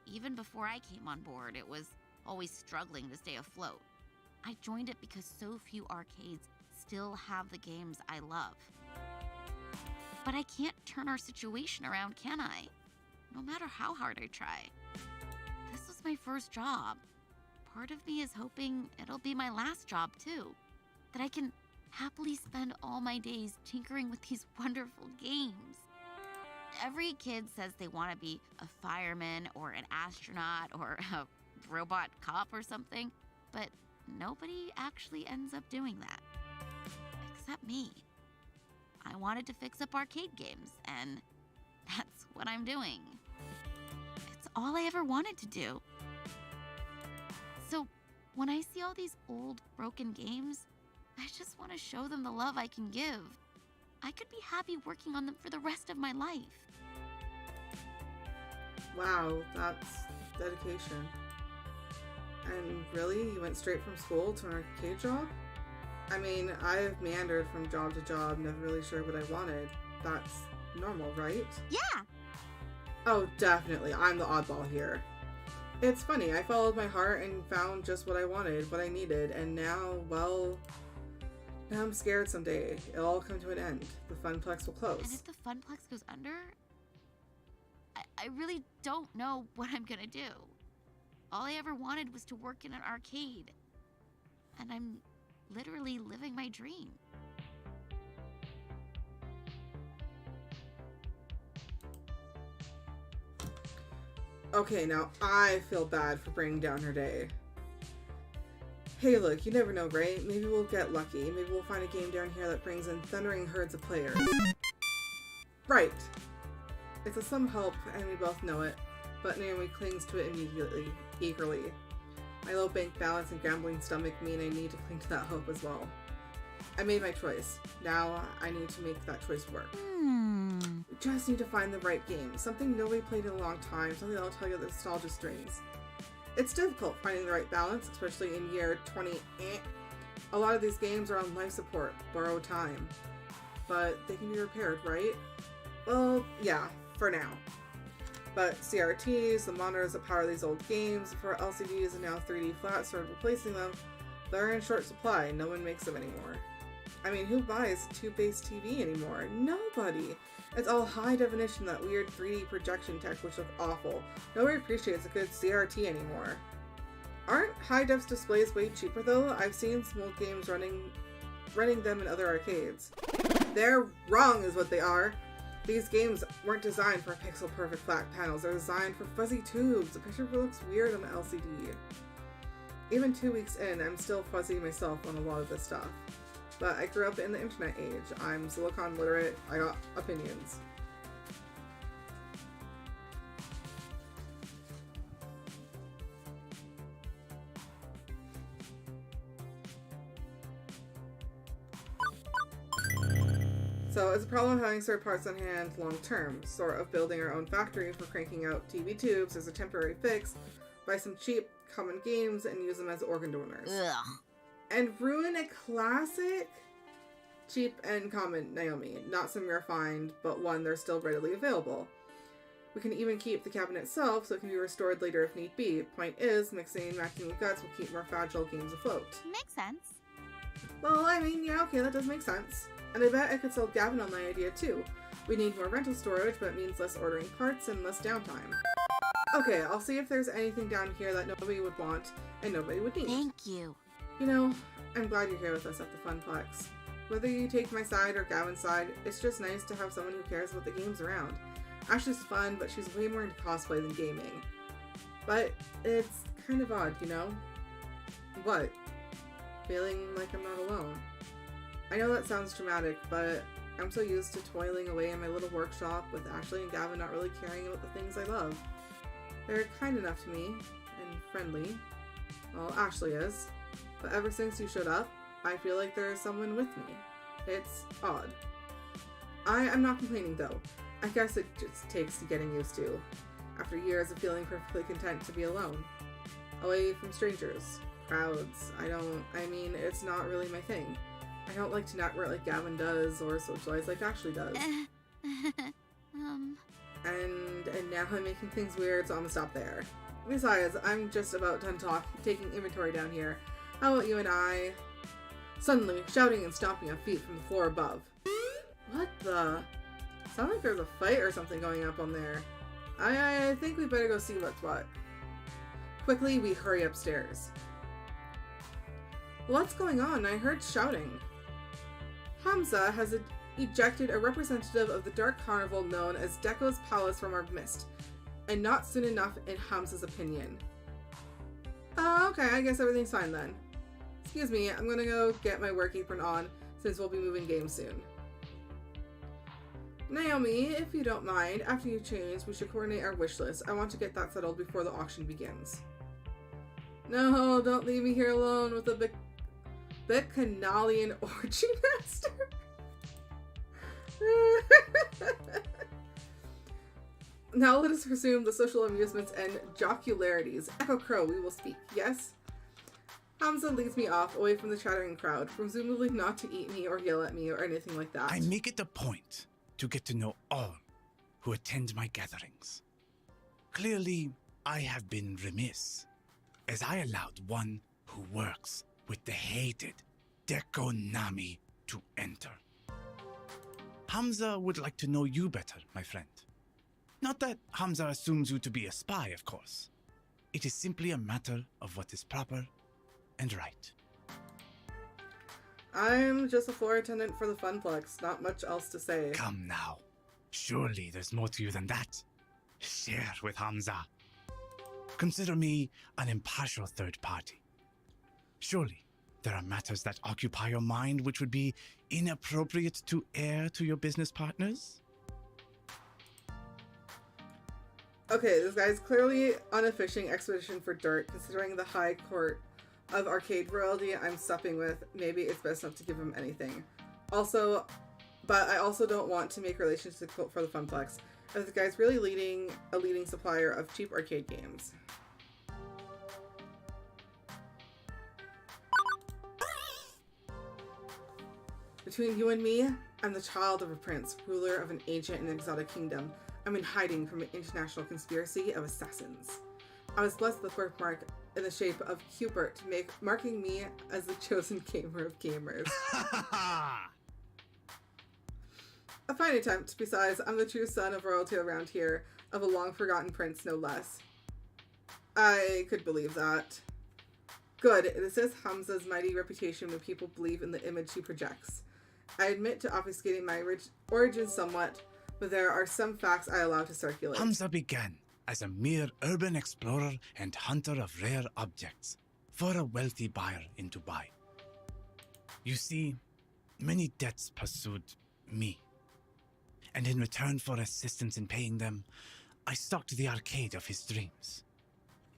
S6: Even before I came on board, it was always struggling to stay afloat. I joined it because so few arcades still have the games I love. But I can't turn our situation around, can I? No matter how hard I try. This was my first job. Part of me is hoping it'll be my last job too. That I can happily spend all my days tinkering with these wonderful games. Every kid says they want to be a fireman or an astronaut or a robot cop or something, but nobody actually ends up doing that. Except me. I wanted to fix up arcade games, and that's what I'm doing. It's all I ever wanted to do. So when I see all these old, broken games, I just want to show them the love I can give. I could be happy working on them for the rest of my life.
S1: Wow, that's dedication. And really, you went straight from school to an arcade job? I mean, I've meandered from job to job, never really sure what I wanted. That's normal, right?
S6: Yeah.
S1: Oh, definitely. I'm the oddball here. It's funny, I followed my heart and found just what I wanted, what I needed, and now, well, now I'm scared someday it'll all come to an end. The Funplex will close.
S6: And if the Funplex goes under, I really don't know what I'm gonna do. All I ever wanted was to work in an arcade. And I'm literally living my dream.
S1: Okay, now I feel bad for bringing down her day. Hey look, you never know, right? Maybe we'll get lucky. Maybe we'll find a game down here that brings in thundering herds of players. Right. It's a some help, and we both know it, but Naomi clings to it immediately, eagerly. My low bank balance and gambling stomach mean I need to cling to that hope as well. I made my choice. Now I need to make that choice work. We just need to find the right game, something nobody played in a long time, something that'll tell you the nostalgia strings. It's difficult finding the right balance, especially in year 20. A lot of these games are on life support, borrowed time. But they can be repaired, right? Well, yeah, for now. But CRTs, the monitors that power these old games, for LCDs and now 3D flats started replacing them, they're in short supply. No one makes them anymore. I mean, who buys a tube-based TV anymore? Nobody! It's all high definition, that weird 3D projection tech which look awful. Nobody appreciates a good CRT anymore. Aren't high-def displays way cheaper though? I've seen some old games running them in other arcades. They're wrong is what they are! These games weren't designed for pixel-perfect flat panels, they're designed for fuzzy tubes. The picture looks weird on the LCD. Even 2 weeks in, I'm still fuzzy myself on a lot of this stuff. But I grew up in the internet age. I'm silicon literate. I got opinions. So it's a problem having certain parts on hand long term, sort of building our own factory for cranking out TV tubes as a temporary fix, buy some cheap, common games and use them as organ donors.
S4: Ugh.
S1: And ruin a classic? Cheap and common Naomi, not some rare find, but one that's still readily available. We can even keep the cabinet itself so it can be restored later if need be. Point is, mixing and matching with guts will keep more fragile games afloat.
S6: Makes sense.
S1: Well, I mean, yeah, okay, that does make sense. And I bet I could sell Gavin on my idea too. We need more rental storage, but it means less ordering parts and less downtime. Okay, I'll see if there's anything down here that nobody would want and nobody would need.
S6: Thank you.
S1: You know, I'm glad you're here with us at the Funplex. Whether you take my side or Gavin's side, it's just nice to have someone who cares about the games around. Ashley's fun, but she's way more into cosplay than gaming. But it's kind of odd, you know? What? Feeling like I'm not alone. I know that sounds dramatic, but I'm so used to toiling away in my little workshop with Ashley and Gavin not really caring about the things I love. They're kind enough to me, and friendly. Well, Ashley is. But ever since you showed up, I feel like there is someone with me. It's odd. I'm not complaining though. I guess it just takes getting used to. After years of feeling perfectly content to be alone. Away from strangers. Crowds. I mean, it's not really my thing. I don't like to network like Gavin does, or socialize like Ashley does. And now I'm making things weird, so I'm gonna stop there. Besides, I'm just about done taking inventory down here. How about you and I? Suddenly, shouting and stomping on feet from the floor above. What the? Sounds like there's a fight or something going up on there. I think we better go see what's what. Quickly, we hurry upstairs. What's going on? I heard shouting. Hamza has ejected a representative of the Dark Carnival known as Deko's Palace from our midst, and not soon enough in Hamza's opinion. Oh, okay, I guess everything's fine then. Excuse me, I'm gonna go get my work apron on, since we'll be moving games soon. Naomi, if you don't mind, after you change, we should coordinate our wish list. I want to get that settled before the auction begins. No, don't leave me here alone with the Bacchanalian Orgy Master. Now let us resume the social amusements and jocularities. Echo Crow, we will speak, yes? Hamza leads me off away from the chattering crowd, presumably not to eat me or yell at me or anything like that.
S14: I make it a point to get to know all who attend my gatherings. Clearly, I have been remiss, as I allowed one who works with the hated Deko Nami to enter. Hamza would like to know you better, my friend. Not that Hamza assumes you to be a spy, of course. It is simply a matter of what is proper and right.
S1: I'm just a floor attendant for the Funplex, not much else to say.
S14: Come now. Surely there's more to you than that. Share with Hamza. Consider me an impartial third party. Surely there are matters that occupy your mind which would be inappropriate to air to your business partners?
S1: Okay, this guy's clearly on a fishing expedition for dirt, considering the high court of arcade royalty I'm supping with. Maybe it's best not to give him anything. Also, but I also don't want to make relations difficult for the Funplex, as the guy's really a leading supplier of cheap arcade games. Between you and me, I'm the child of a prince, ruler of an ancient and exotic kingdom. I'm in hiding from an international conspiracy of assassins. I was blessed with a birthmark in the shape of Cupid to marking me as the chosen gamer of gamers. A fine attempt. Besides, I'm the true son of royalty around here, of a long-forgotten prince, no less. I could believe that. Good. It assists Hamza's mighty reputation when people believe in the image he projects. I admit to obfuscating my origin somewhat, but there are some facts I allow to circulate.
S14: Hamza began as a mere urban explorer and hunter of rare objects for a wealthy buyer in Dubai. You see, many debts pursued me, and in return for assistance in paying them, I stocked the arcade of his dreams.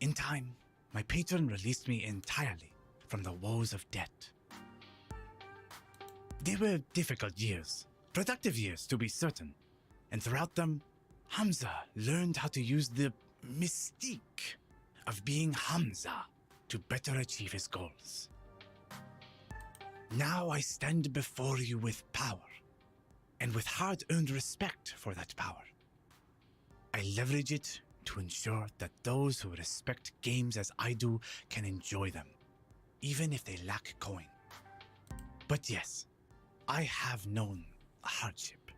S14: In time, my patron released me entirely from the woes of debt. They were difficult years, productive years to be certain, and throughout them, Hamza learned how to use the mystique of being Hamza to better achieve his goals. Now I stand before you with power, and with hard-earned respect for that power. I leverage it to ensure that those who respect games as I do can enjoy them, even if they lack coin. But yes, I have known hardship.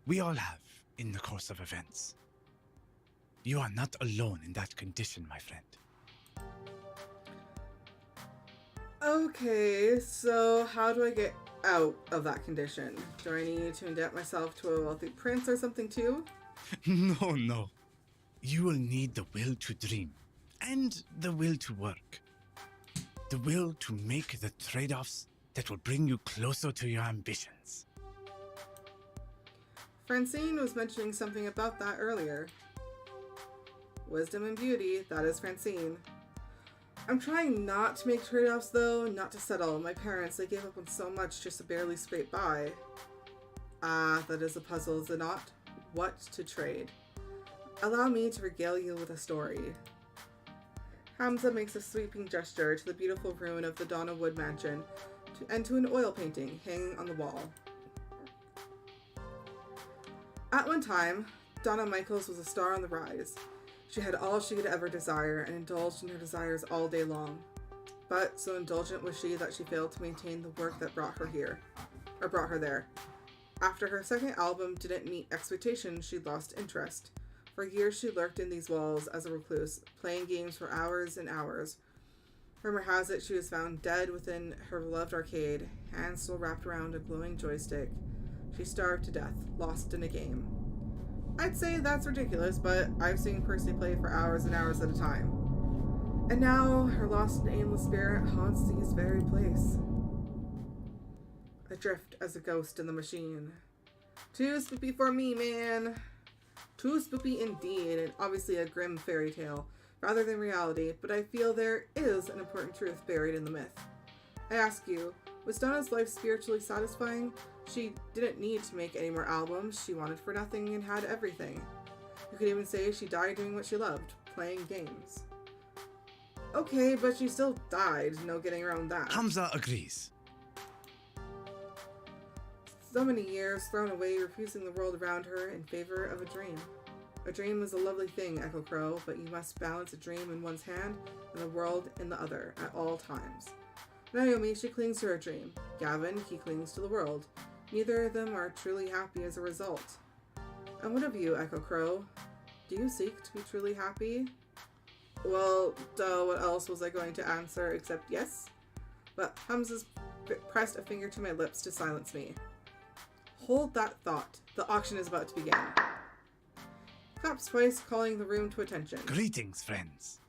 S14: We all have in the course of events. You are not alone in that condition, my friend.
S1: Okay, so how do I get out of that condition? Do I need to indebt myself to a wealthy prince or something too?
S14: No. You will need the will to dream and the will to work. The will to make the trade-offs that will bring you closer to your ambitions.
S1: Francine was mentioning something about that earlier. Wisdom and beauty, that is Francine. I'm trying not to make trade-offs though, not to settle. My parents, they gave up on so much just to barely scrape by. Ah, that is a puzzle, is it not? What to trade? Allow me to regale you with a story. Hamza makes a sweeping gesture to the beautiful ruin of the Donna Wood mansion and to an oil painting hanging on the wall. At one time, Donna Michaels was a star on the rise. She had all she could ever desire and indulged in her desires all day long. But so indulgent was she that she failed to maintain the work that brought her there. After her second album didn't meet expectations, she lost interest. For years she lurked in these walls as a recluse, playing games for hours and hours. Rumor has it she was found dead within her beloved arcade, hands still wrapped around a glowing joystick. She starved to death, lost in a game. I'd say that's ridiculous, but I've seen Percy play for hours and hours at a time. And now, her lost and aimless spirit haunts this very place. Adrift as a ghost in the machine. Too spoopy for me, man. Too spoopy indeed, and obviously a grim fairy tale, rather than reality, but I feel there is an important truth buried in the myth. I ask you, was Donna's life spiritually satisfying? She didn't need to make any more albums, she wanted for nothing and had everything. You could even say she died doing what she loved, playing games. Okay, but she still died. No getting around that.
S14: Hamza agrees.
S1: So many years thrown away, refusing the world around her in favor of a dream. A dream is a lovely thing, Ekko Crow, but you must balance a dream in one's hand and the world in the other at all times. Naomi, she clings to her dream. Gavin, he clings to the world. Neither of them are truly happy as a result. And what of you, Ekko Crow? Do you seek to be truly happy? Well, duh, what else was I going to answer except yes? But Hamza's pressed a finger to my lips to silence me. Hold that thought. The auction is about to begin. Claps twice, calling the room to attention.
S14: Greetings, friends.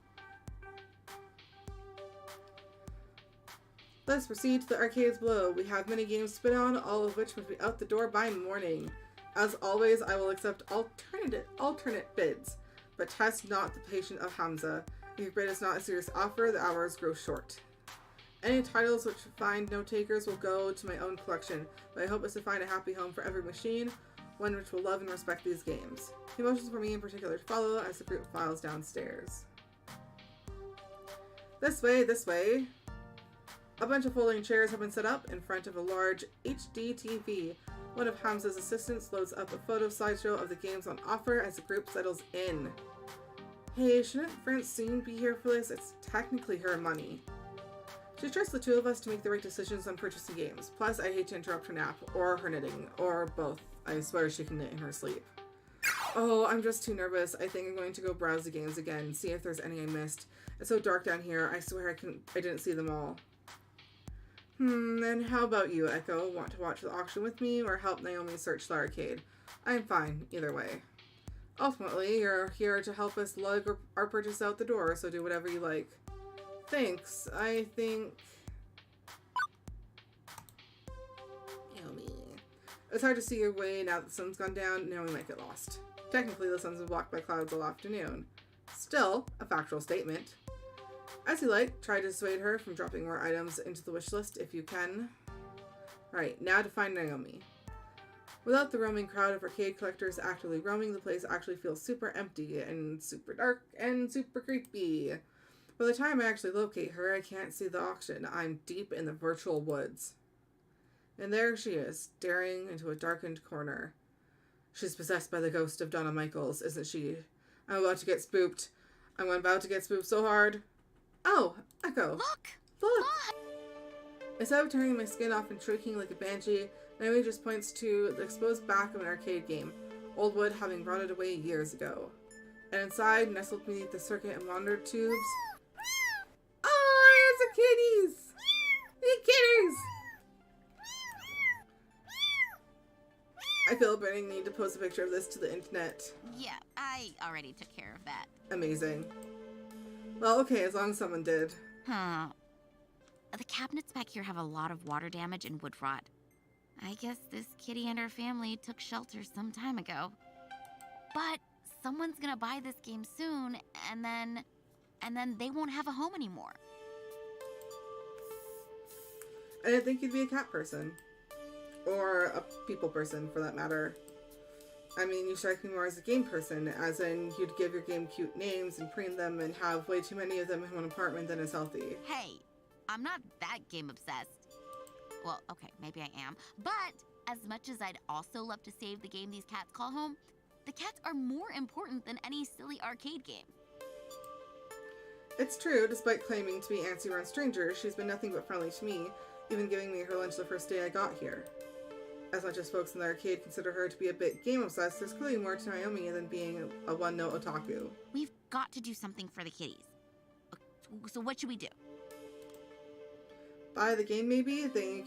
S1: Let's proceed to the arcades below. We have many games to put on, all of which must be out the door by morning. As always, I will accept alternate bids, but test not the patience of Hamza. If your bid is not a serious offer, the hours grow short. Any titles which find no takers will go to my own collection, but I hope is to find a happy home for every machine, one which will love and respect these games. He motions for me in particular to follow as the group files downstairs. This way, this way. A bunch of folding chairs have been set up in front of a large HD TV. One of Hamza's assistants loads up a photo slideshow of the games on offer as the group settles in. Hey, shouldn't Francine be here for this? It's technically her money. She trusts the two of us to make the right decisions on purchasing games. Plus, I hate to interrupt her nap, or her knitting, or both. I swear she can knit in her sleep. Oh, I'm just too nervous. I think I'm going to go browse the games again, see if there's any I missed. It's so dark down here, I swear I didn't see them all. And how about you, Ekko? Want to watch the auction with me, or help Naomi search the arcade? I'm fine, either way. Ultimately, you're here to help us lug our purchase out the door, so do whatever you like. Thanks. I think... Naomi. It's hard to see your way now that the sun's gone down. Now we might get lost. Technically, the sun's been blocked by clouds all afternoon. Still, a factual statement. As you like, try to dissuade her from dropping more items into the wish list if you can. Alright, now to find Naomi. Without the roaming crowd of arcade collectors actively roaming, the place actually feels super empty and super dark and super creepy. By the time I actually locate her, I can't see the auction. I'm deep in the virtual woods. And there she is, staring into a darkened corner. She's possessed by the ghost of Donna Michaels, isn't she? I'm about to get spooked. I'm about to get spooked so hard. Oh, Ekko. Look! Instead of tearing my skin off and shrieking like a banshee, Naomi just points to the exposed back of an arcade game, old wood having rotted away years ago. And inside, nestled beneath the circuit and monitor tubes... Oh, it's the kitties! The kitties! I feel a burning need to post a picture of this to the internet.
S6: Yeah, I already took care of that.
S1: Amazing. Well, okay, as long as someone did.
S6: Huh. The cabinets back here have a lot of water damage and wood rot. I guess this kitty and her family took shelter some time ago. But someone's gonna buy this game soon, and then they won't have a home anymore.
S1: I didn't think you'd be a cat person. Or a people person, for that matter. I mean, you strike me more as a game person, as in you'd give your game cute names and preen them and have way too many of them in one apartment than is healthy.
S6: Hey, I'm not that game obsessed. Well, okay, maybe I am. But as much as I'd also love to save the game these cats call home, the cats are more important than any silly arcade game.
S1: It's true, despite claiming to be antsy around strangers, she's been nothing but friendly to me, even giving me her lunch the first day I got here. As much as folks in the arcade consider her to be a bit game obsessed, there's clearly more to Naomi than being a one-note otaku.
S6: We've got to do something for the kitties. So what should we do?
S1: Buy the game, maybe? Then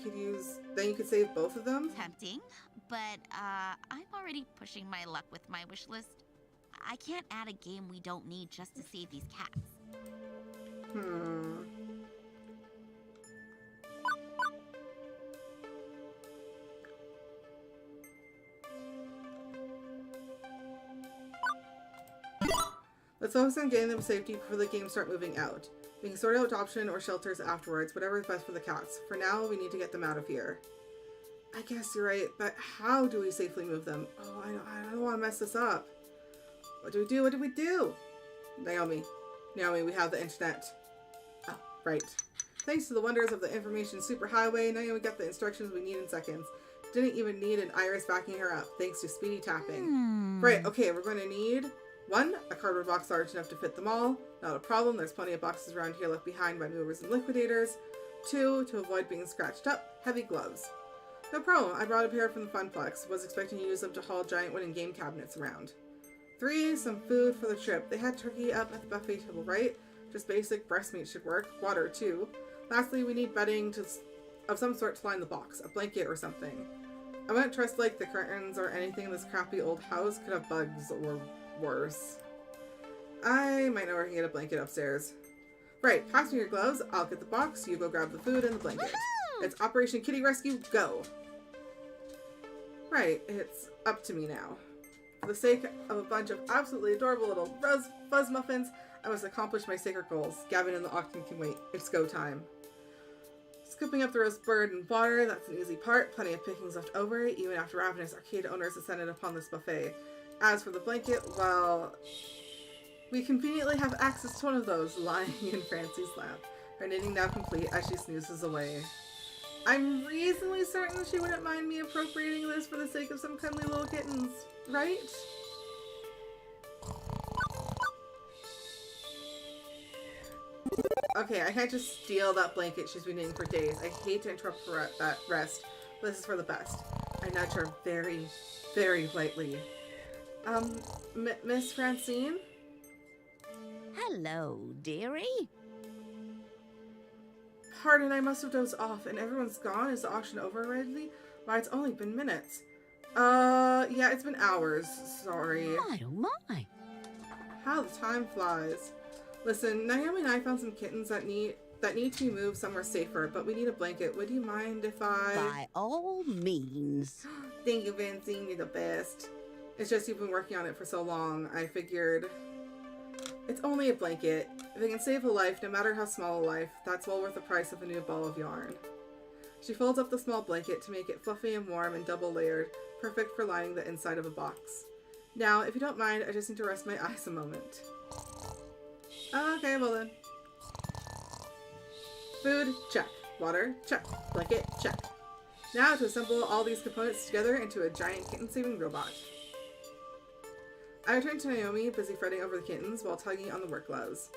S1: you could save both of them?
S6: Tempting, but I'm already pushing my luck with my wish list. I can't add a game we don't need just to save these cats.
S1: Let's focus on getting them safety before the games start moving out. We can sort out adoption or shelters afterwards, whatever is best for the cats. For now, we need to get them out of here. I guess you're right, but how do we safely move them? Oh, I don't want to mess this up. What do we do? What do we do? Naomi, we have the internet. Right. Thanks to the wonders of the information superhighway, Naomi got the instructions we need in seconds. Didn't even need an iris backing her up, thanks to speedy tapping. Right, okay, we're going to need 1. A cardboard box large enough to fit them all. Not a problem, there's plenty of boxes around here left behind by movers and liquidators. 2. To avoid being scratched up, heavy gloves. No problem, I brought a pair from the Funplex. Was expecting to use them to haul giant wooden game cabinets around. 3. Some food for the trip. They had turkey up at the buffet table, right? Just basic breast meat should work. Water, too. Lastly, we need bedding of some sort to line the box. A blanket or something. I wouldn't trust, like, the curtains or anything in this crappy old house. Could have bugs or worse. I might know where I can get a blanket upstairs. Right, pass me your gloves. I'll get the box. You go grab the food and the blanket. It's Operation Kitty Rescue, go! Right, it's up to me now. For the sake of a bunch of absolutely adorable little fuzz muffins, I must accomplish my sacred goals. Gavin and the Octon can wait. It's go time. Scooping up the roast bird and water, that's an easy part. Plenty of pickings left over, even after ravenous arcade owners descended upon this buffet. As for the blanket, well, we conveniently have access to one of those lying in Francie's lap. Her knitting now complete as she snoozes away. I'm reasonably certain she wouldn't mind me appropriating this for the sake of some cuddly little kittens, right? Okay, I can't just steal that blanket she's been knitting for days. I hate to interrupt her at that rest, but this is for the best. I nudge her very, very lightly. Miss Francine?
S4: Hello, dearie.
S1: Pardon, I must have dozed off, and everyone's gone? Is the auction over already? Why, it's only been minutes. Yeah, it's been hours. Sorry.
S4: My, oh my.
S1: How the time flies. Listen, Naomi and I found some kittens that need to be moved somewhere safer, but we need a blanket. Would you mind if I...
S4: By all means.
S1: Thank you, Francine. You're the best. It's just you've been working on it for so long. I figured... It's only a blanket. If it can save a life, no matter how small a life, that's well worth the price of a new ball of yarn. She folds up the small blanket to make it fluffy and warm and double layered, perfect for lining the inside of a box. Now, if you don't mind, I just need to rest my eyes a moment. Okay, well then. Food, check. Water, check. Blanket, check. Now to assemble all these components together into a giant kitten-saving robot. I return to Naomi, busy fretting over the kittens while tugging on the work gloves.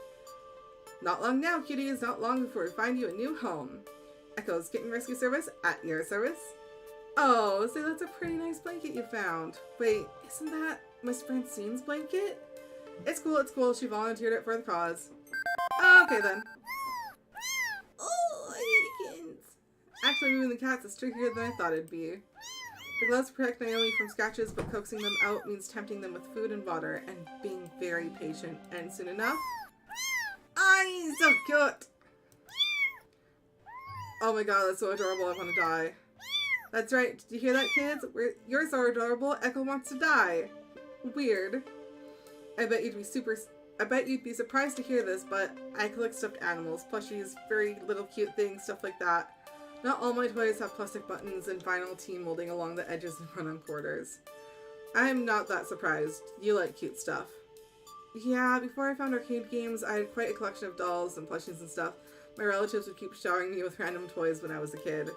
S1: Not long now, cuties. Not long before we find you a new home. Ekko's Kitten Rescue Service at your service. Oh, say that's a pretty nice blanket you found. Wait, isn't that Miss Francine's blanket? It's cool, it's cool. She volunteered it for the cause. Okay then. Oh, I hate kittens. Actually, moving the cats is trickier than I thought it'd be. The gloves protect Naomi from scratches, but coaxing them out means tempting them with food and water and being very patient. And soon enough... Oh, so cute! Oh my god, that's so adorable, I want to die. That's right, did you hear that, kids? You're so adorable, Ekko wants to die. Weird. I bet you'd be surprised to hear this, but I collect stuffed animals, plushies, very little cute things, stuff like that. Not all my toys have plastic buttons and vinyl team molding along the edges and run-on quarters. I'm not that surprised. You like cute stuff. Yeah, before I found arcade games, I had quite a collection of dolls and plushies and stuff. My relatives would keep showering me with random toys when I was a kid.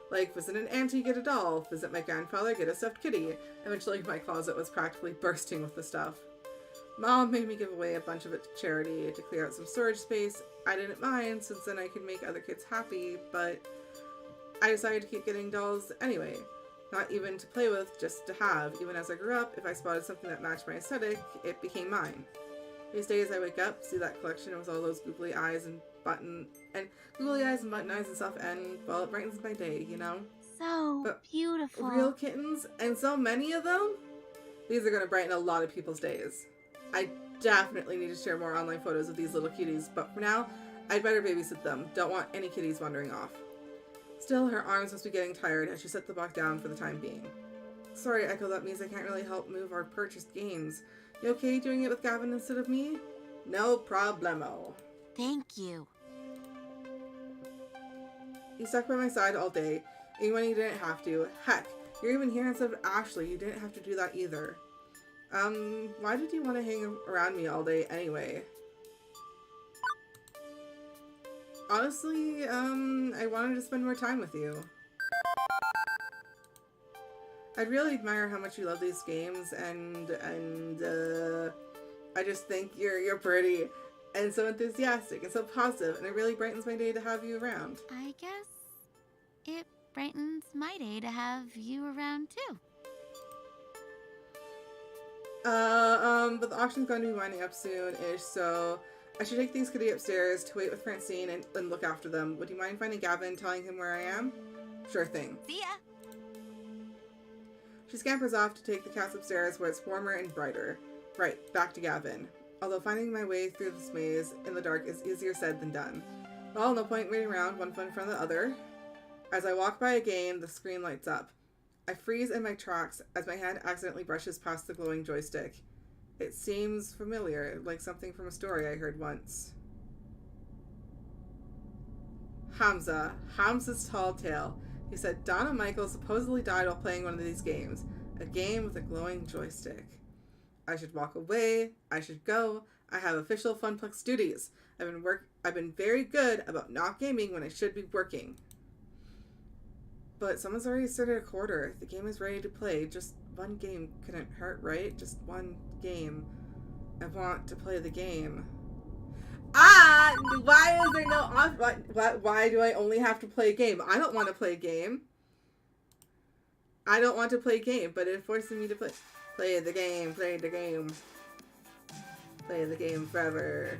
S1: Like, visit an auntie, get a doll. Visit my grandfather, get a stuffed kitty. Eventually, my closet was practically bursting with the stuff. Mom made me give away a bunch of it to charity to clear out some storage space. I didn't mind, since then I could make other kids happy, but I decided to keep getting dolls anyway. Not even to play with, just to have. Even as I grew up, if I spotted something that matched my aesthetic, it became mine. These days I wake up, see that collection with all those googly eyes and button eyes and stuff, and well, it brightens my day, you know?
S2: So
S1: but
S2: beautiful.
S1: Real kittens, and so many of them? These are gonna brighten a lot of people's days. I definitely need to share more online photos of these little kitties, but for now, I'd better babysit them. Don't want any kitties wandering off. Still, her arms must be getting tired as she set the box down for the time being. Sorry, Ekko, that means I can't really help move our purchased games. You okay doing it with Gavin instead of me? No problemo.
S6: Thank you.
S1: You stuck by my side all day, even when you didn't have to. Heck, you're even here instead of Ashley. You didn't have to do that either. Why did you want to hang around me all day anyway? Honestly, I wanted to spend more time with you. I really admire how much you love these games, and I just think you're pretty and so enthusiastic and so positive, and it really brightens my day to have you around.
S6: I guess it brightens my day to have you around too.
S1: But the auction's going to be winding up soon-ish, so I should take these kitty upstairs to wait with Francine and look after them. Would you mind finding Gavin and telling him where I am? Sure thing.
S6: See ya!
S1: She scampers off to take the cats upstairs where it's warmer and brighter. Right, back to Gavin. Although finding my way through this maze in the dark is easier said than done. Well, no point waiting around one foot in front of the other. As I walk by a game, the screen lights up. I freeze in my tracks as my hand accidentally brushes past the glowing joystick. It seems familiar, like something from a story I heard once. Hamza. Hamza's Tall Tale. He said Donna Michael supposedly died while playing one of these games. A game with a glowing joystick. I should walk away. I should go. I have official Funplex duties. I've been very good about not gaming when I should be working. But someone's already started a quarter. The game is ready to play. Just one game couldn't hurt, right? Just one game. I want to play the game. Ah! Why is there no off? Why do I only have to play a game? I don't want to play a game. I don't want to play a game, but it forces me to play the game, play the game. Play the game forever.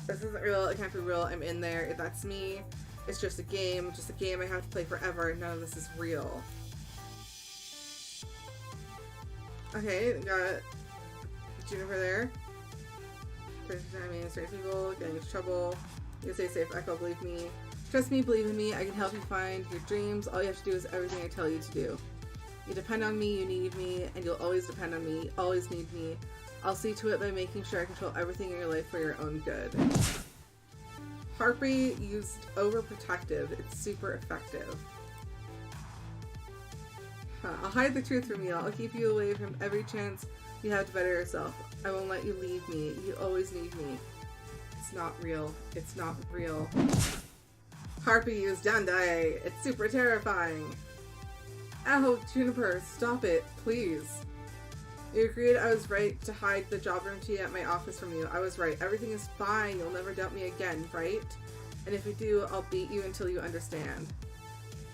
S1: This isn't real. It can't be real. I'm in there. That's me. It's just a game I have to play forever. None of this is real. Okay, got Juniper there. I mean, strange people, getting into trouble. You stay safe, Ekko, believe me. Trust me, believe in me, I can help you find your dreams. All you have to do is everything I tell you to do. You depend on me, you need me, and you'll always depend on me, always need me. I'll see to it by making sure I control everything in your life for your own good. Harpy used overprotective. It's super effective. I'll hide the truth from you. I'll keep you away from every chance you have to better yourself. I won't let you leave me. You always need me. It's not real. It's not real. Harpy used Dandai. It's super terrifying. Oh, Juniper, stop it, please. You agreed I was right to hide the job room key at my office from you. I was right. Everything is fine. You'll never doubt me again, right? And if you do, I'll beat you until you understand.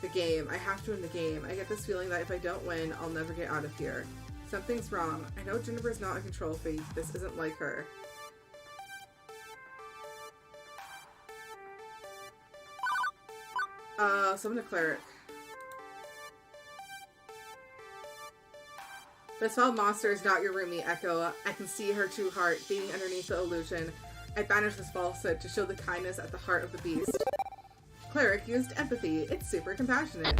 S1: The game. I have to win the game. I get this feeling that if I don't win, I'll never get out of here. Something's wrong. I know Juniper's not a control freak. This isn't like her. Summon a cleric. This foul monster is not your roomie, Ekko. I can see her true heart beating underneath the illusion. I banish this falsehood to show the kindness at the heart of the beast. Cleric used empathy. It's super compassionate.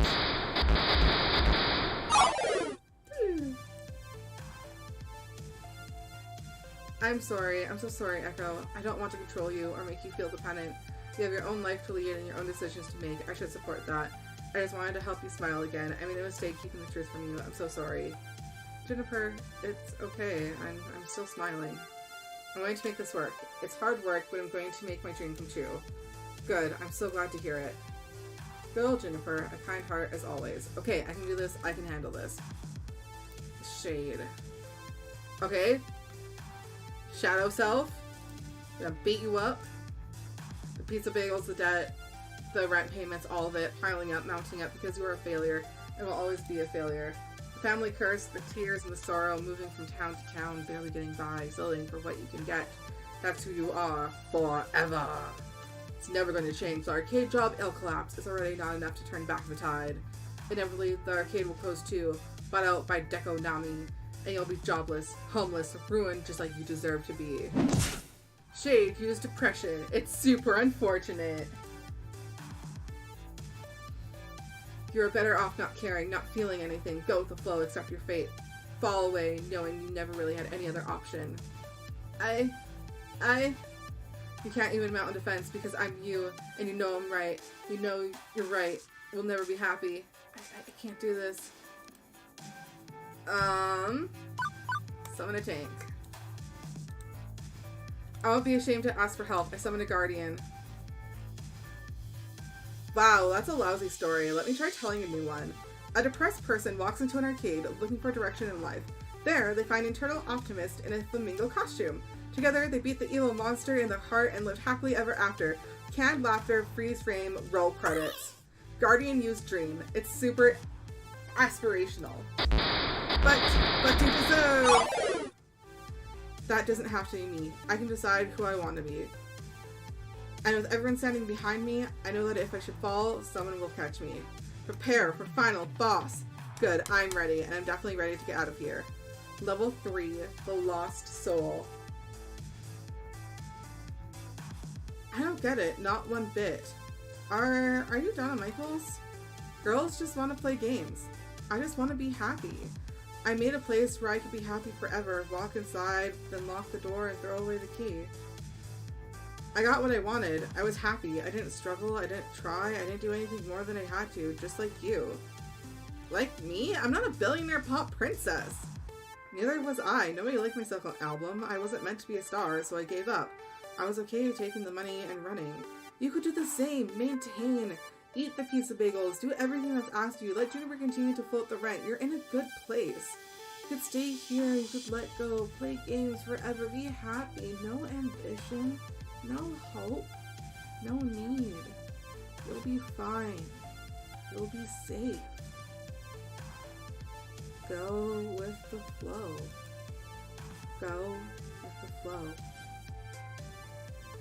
S1: I'm sorry. I'm so sorry, Ekko. I don't want to control you or make you feel dependent. You have your own life to lead and your own decisions to make. I should support that. I just wanted to help you smile again. I made a mistake keeping the truth from you. I'm so sorry. Juniper, it's okay. I'm still smiling. I'm going to make this work. It's hard work, but I'm going to make my dream come true. Good. I'm so glad to hear it. Go, Juniper. A kind heart as always. Okay, I can do this. I can handle this. Shade. Okay. Shadow Self. I'm gonna beat you up. The pizza bagels, the debt, the rent payments, all of it, piling up, mounting up because you are a failure and will always be a failure. The family curse, the tears and the sorrow, moving from town to town, barely getting by, settling for what you can get. That's who you are forever. It's never going to change. The arcade job, it'll collapse. It's already not enough to turn back the tide. Inevitably, the arcade will close too, bought out by Deco Nami, and you'll be jobless, homeless, ruined just like you deserve to be. Shade used depression. It's super unfortunate. You're better off not caring, not feeling anything. Go with the flow, accept your fate. Fall away, knowing you never really had any other option. You can't even mount a defense because I'm you, and you know I'm right. You know you're right. We'll never be happy. I can't do this. Summon a tank. I won't be ashamed to ask for help. I summon a guardian. Wow, that's a lousy story. Let me try telling a new one. A depressed person walks into an arcade looking for direction in life. There, they find Eternal Optimist in a flamingo costume. Together, they beat the evil monster in their heart and lived happily ever after. Canned laughter, freeze frame, roll credits. Guardian used dream. It's super aspirational. But to deserve! That doesn't have to be me. I can decide who I want to be. And with everyone standing behind me, I know that if I should fall, someone will catch me. Prepare for final boss. Good, I'm ready, and I'm definitely ready to get out of here. Level 3, the Lost Soul. I don't get it, not one bit. Are you Donna Michaels? Girls just want to play games. I just want to be happy. I made a place where I could be happy forever, walk inside, then lock the door and throw away the key. I got what I wanted. I was happy. I didn't struggle. I didn't try. I didn't do anything more than I had to, just like you. Like me? I'm not a billionaire pop princess. Neither was I. Nobody liked my second album. I wasn't meant to be a star, so I gave up. I was okay taking the money and running. You could do the same. Maintain. Eat the pizza bagels. Do everything that's asked of you. Let Juniper continue to float the rent. You're in a good place. You could stay here. You could let go. Play games forever. Be happy. No ambition. No hope. No need. You'll be fine. You'll be safe. Go with the flow. Go with the flow.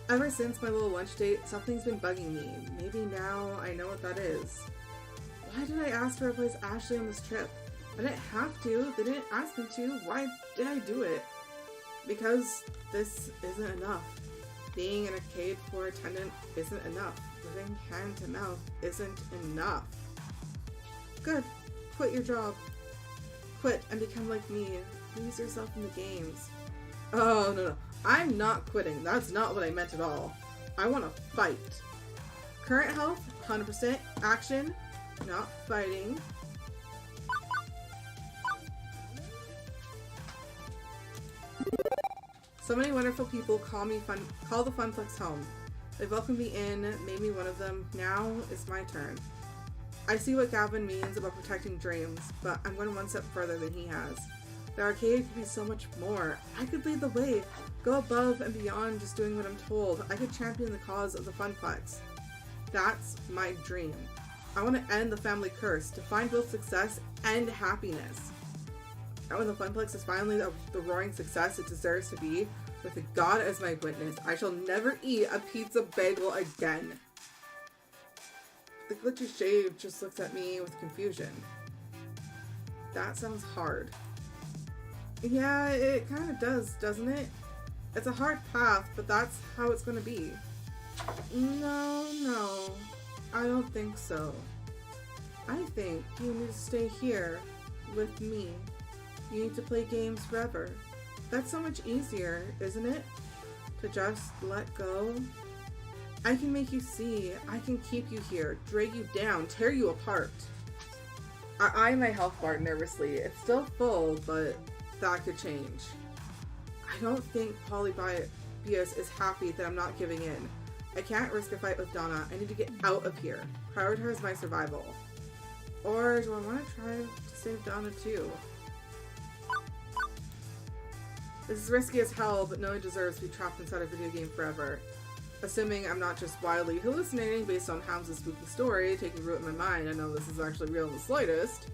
S1: Ever since my little lunch date, something's been bugging me. Maybe now I know what that is. Why did I ask to replace Ashley on this trip? I didn't have to. They didn't ask me to. Why did I do it? Because this isn't enough. Being an arcade floor attendant isn't enough. Living hand to mouth isn't enough. Good. Quit your job. Quit and become like me. Lose yourself in the games. Oh, no. I'm not quitting. That's not what I meant at all. I want to fight. Current health, 100%. Action, not fighting. So many wonderful people call the Funplex home. They welcomed me in, made me one of them. Now it's my turn. I see what Gavin means about protecting dreams, but I'm going one step further than he has. The arcade could be so much more. I could lead the way, go above and beyond just doing what I'm told. I could champion the cause of the Funplex. That's my dream. I want to end the family curse, to find both success and happiness. And when the Funplex is finally the roaring success it deserves to be, with God as my witness, I shall never eat a pizza bagel again. The glitchy shade just looks at me with confusion. That sounds hard. Yeah, it kind of does, doesn't it? It's a hard path, but that's how it's gonna be. No, I don't think so. I think you need to stay here with me. You need to play games forever. That's so much easier, isn't it? To just let go. I can make you see. I can keep you here, drag you down, tear you apart. I eye my health bar nervously. It's still full, but that could change. I don't think Polybius is happy that I'm not giving in. I can't risk a fight with Donna. I need to get out of here. Prioritize my survival. Or do I want to try to save Donna too? This is risky as hell, but no one deserves to be trapped inside a video game forever. Assuming I'm not just wildly hallucinating based on Hamza's spooky story taking root in my mind, I know this is actually real in the slightest.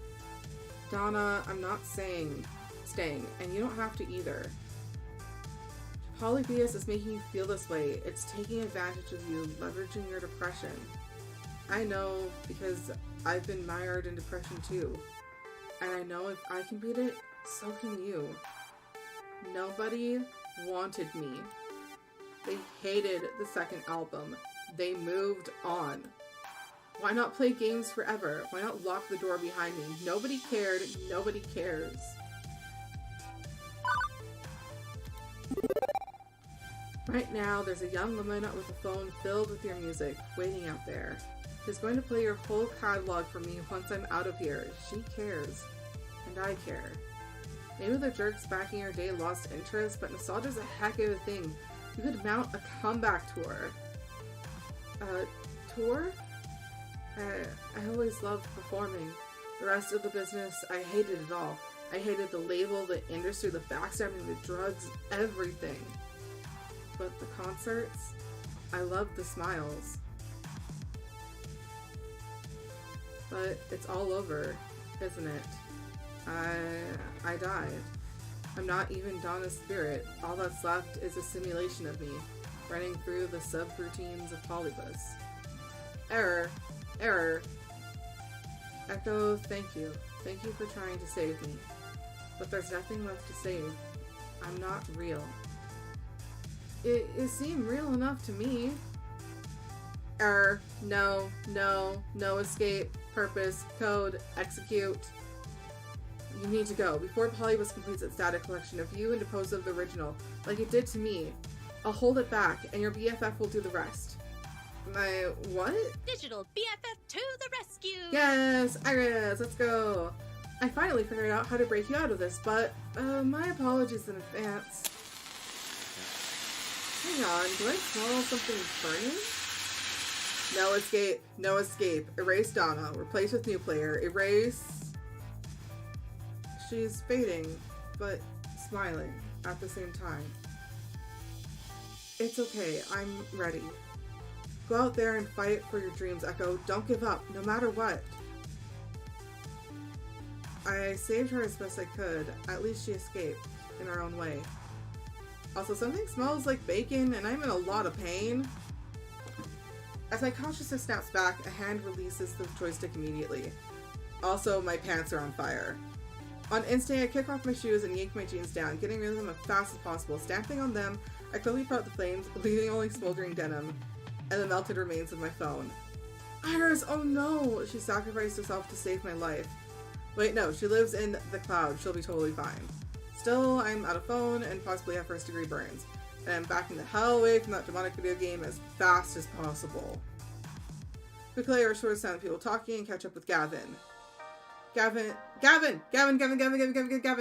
S1: Donna, I'm not staying, and you don't have to either. Polybius is making you feel this way. It's taking advantage of you, leveraging your depression. I know, because I've been mired in depression too. And I know if I can beat it, so can you. Nobody wanted me. They hated the second album. They moved on. Why not play games forever? Why not lock the door behind me? Nobody cared. Nobody cares. Right now, there's a young woman with a phone filled with your music, waiting out there. She's going to play your whole catalog for me once I'm out of here. She cares. And I care. Maybe the jerks backing your day lost interest, but nostalgia's a heck of a thing. You could mount a comeback tour. Tour? I always loved performing. The rest of the business, I hated it all. I hated the label, the industry, the backstabbing, the drugs, everything. But the concerts, I loved the smiles. But it's all over, isn't it? I died. I'm not even Donna's spirit. All that's left is a simulation of me, running through the subroutines of Polybus. Error. Ekko, thank you. Thank you for trying to save me. But there's nothing left to save. I'm not real. It seemed real enough to me. Error. No escape. Purpose. Code. Execute. You need to go before Polybus completes its data collection of you and depose of the original, like it did to me. I'll hold it back, and your BFF will do the rest. My what?
S3: Digital BFF to the rescue!
S1: Yes, Iris, let's go. I finally figured out how to break you out of this, but my apologies in advance. Hang on, do I smell something burning? No escape, no escape. Erase Donna. Replace with new player. Erase. She's fading, but smiling at the same time. It's okay, I'm ready. Go out there and fight for your dreams, Ekko. Don't give up, no matter what. I saved her as best I could. At least she escaped, in her own way. Also, something smells like bacon, and I'm in a lot of pain. As my consciousness snaps back, a hand releases the joystick immediately. Also, my pants are on fire. On instinct, I kick off my shoes and yank my jeans down, getting rid of them as fast as possible. Stamping on them, I quickly put out the flames, leaving only smoldering denim and the melted remains of my phone. Iris, oh no! She sacrificed herself to save my life. Wait, no, she lives in the cloud. She'll be totally fine. Still, I'm out of phone and possibly have first degree burns. And I'm backing the hell away from that demonic video game as fast as possible. Quickly, I restore the sound of people talking and catch up with Gavin. Gavin!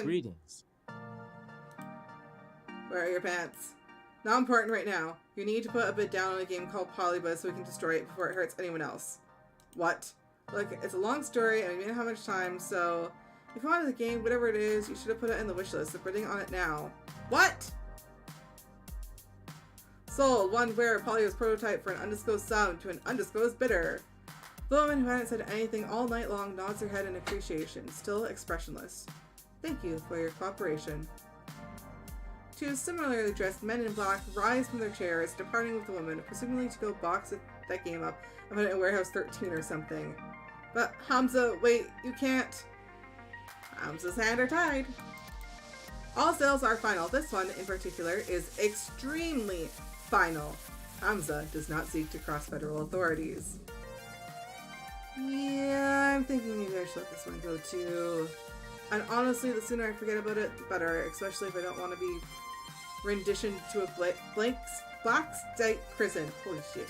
S5: Greetings.
S1: Where are your pants? Not important right now. You need to put a bid down on a game called Polybus so we can destroy it before it hurts anyone else. What? Look, it's a long story and we didn't have much time, so if you wanted the game, whatever it is, you should have put it in the wishlist. They're bidding on it now. What? Sold. One rare Polybus prototype for an undisclosed sum to an undisclosed bidder. The woman who hadn't said anything all night long nods her head in appreciation, still expressionless. Thank you for your cooperation. Two similarly dressed men in black rise from their chairs, departing with the woman, presumably to go box that game up and put it in Warehouse 13 or something. But Hamza, wait, you can't. Hamza's hands are tied. All sales are final. This one, in particular, is extremely final. Hamza does not seek to cross federal authorities. Yeah, I'm thinking maybe I should let this one go too. And honestly, the sooner I forget about it, the better, especially if I don't want to be renditioned to a black site prison. Holy shit.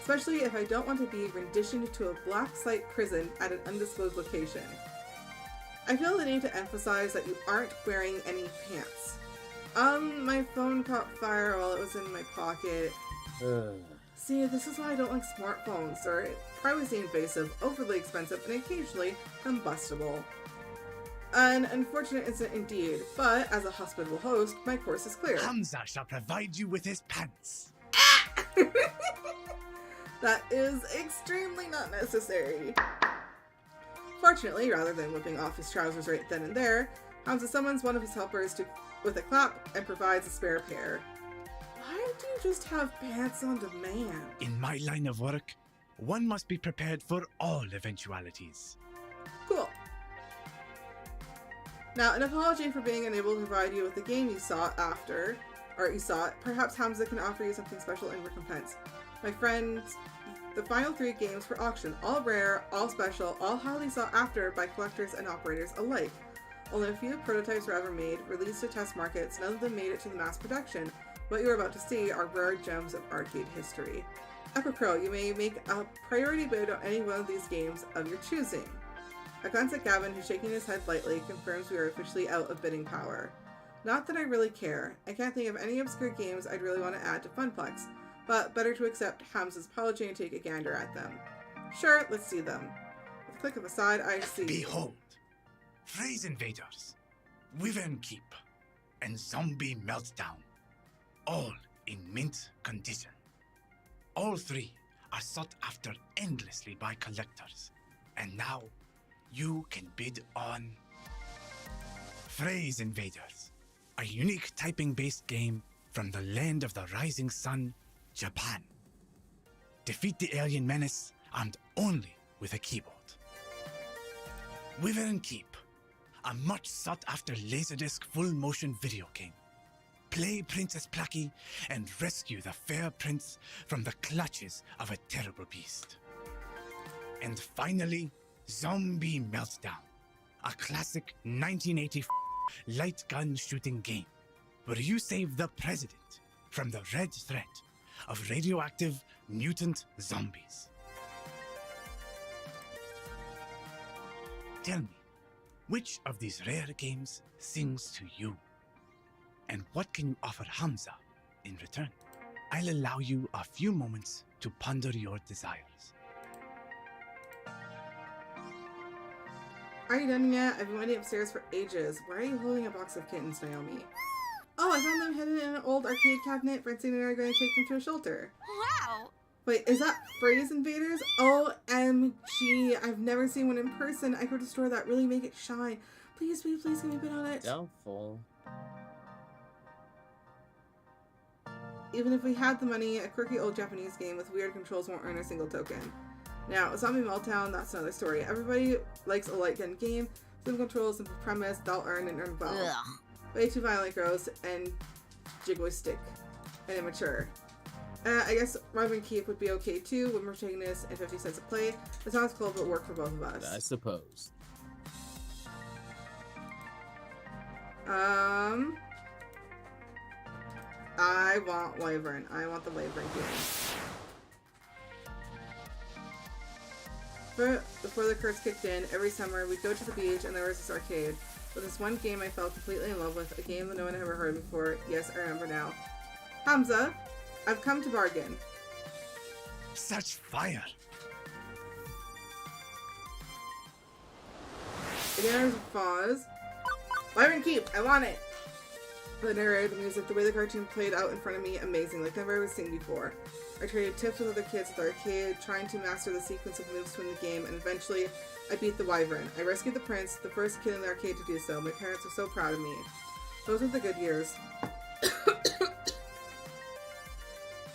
S1: Especially if I don't want to be renditioned to a black site prison at an undisclosed location. I feel the need to emphasize that you aren't wearing any pants. My phone caught fire while it was in my pocket. See, this is why I don't like smartphones. They're privacy invasive, overly expensive, and occasionally combustible. An unfortunate incident indeed, but as a hospitable host, my course is clear.
S14: Hamza shall provide you with his pants.
S1: That is extremely not necessary. Fortunately, rather than whipping off his trousers right then and there, Hamza summons one of his helpers with a clap and provides a spare pair. Why do you just have pants on demand?
S14: In my line of work, one must be prepared for all eventualities.
S1: Cool. Now, an apology for being unable to provide you with the game you sought after, or you sought. Perhaps Hamza can offer you something special in recompense. My friends, the final 3 games were auctioned, all rare, all special, all highly sought after by collectors and operators alike. Only a few prototypes were ever made, released to test markets, none of them made it to the mass production. What you are about to see are rare gems of arcade history. Ekko, you may make a priority bid on any one of these games of your choosing. I glance at Gavin, who's shaking his head lightly, confirms we are officially out of bidding power. Not that I really care. I can't think of any obscure games I'd really want to add to Funplex, but better to accept Hamza's apology and take a gander at them. Sure, let's see them. With a click of a side, I see...
S14: Behold, Phrase Invaders, Wyvern Keep, and Zombie Meltdown, all in mint condition. All three are sought after endlessly by collectors, and now you can bid on Phrase Invaders, a unique typing-based game from the land of the rising sun, Japan. Defeat the alien menace armed only with a keyboard. Wyvern Keep, a much sought-after Laserdisc full-motion video game. Play Princess Plucky and rescue the fair prince from the clutches of a terrible beast. And finally, Zombie Meltdown, a classic 1984 light gun shooting game where you save the president from the red threat of radioactive mutant zombies. Tell me, which of these rare games sings to you? And what can you offer Hamza in return? I'll allow you a few moments to ponder your desires.
S1: Are you done yet? I've been waiting upstairs for ages. Why are you holding a box of kittens, Naomi? Oh, I found them hidden in an old arcade cabinet. Francine and I are going to take them to a shelter.
S6: Wow!
S1: Wait, is that Phrase Invaders? OMG, I've never seen one in person. I could destroy that, really make it shine. Please, please, please, give me a bit on it.
S5: Doubtful.
S1: Even if we had the money, a quirky old Japanese game with weird controls won't earn a single token. Now, Zombie Meltdown, that's another story. Everybody likes a light gun game, simple controls, simple premise, they'll earn and earn well.
S4: Ugh.
S1: Way too violent, gross, and jigoistic, and immature. I guess Wyvern Keep would be okay too, with protagonist and 50 cents a play. It sounds cool, but work for both of us.
S5: I suppose.
S1: I want Wyvern. I want the Wyvern game. Before the curse kicked in, every summer we'd go to the beach and there was this arcade. With this one game I fell completely in love with, a game that no one had ever heard before. Yes, I remember now. Hamza, I've come to bargain.
S14: Such fire!
S1: Again, there's a pause. Wyvern Keep, I want it! The narrator, the music, the way the cartoon played out in front of me, amazing, like never ever seen before. I traded tips with other kids at the arcade, trying to master the sequence of moves to win the game, and eventually, I beat the Wyvern. I rescued the prince, the first kid in the arcade to do so. My parents were so proud of me. Those were the good years.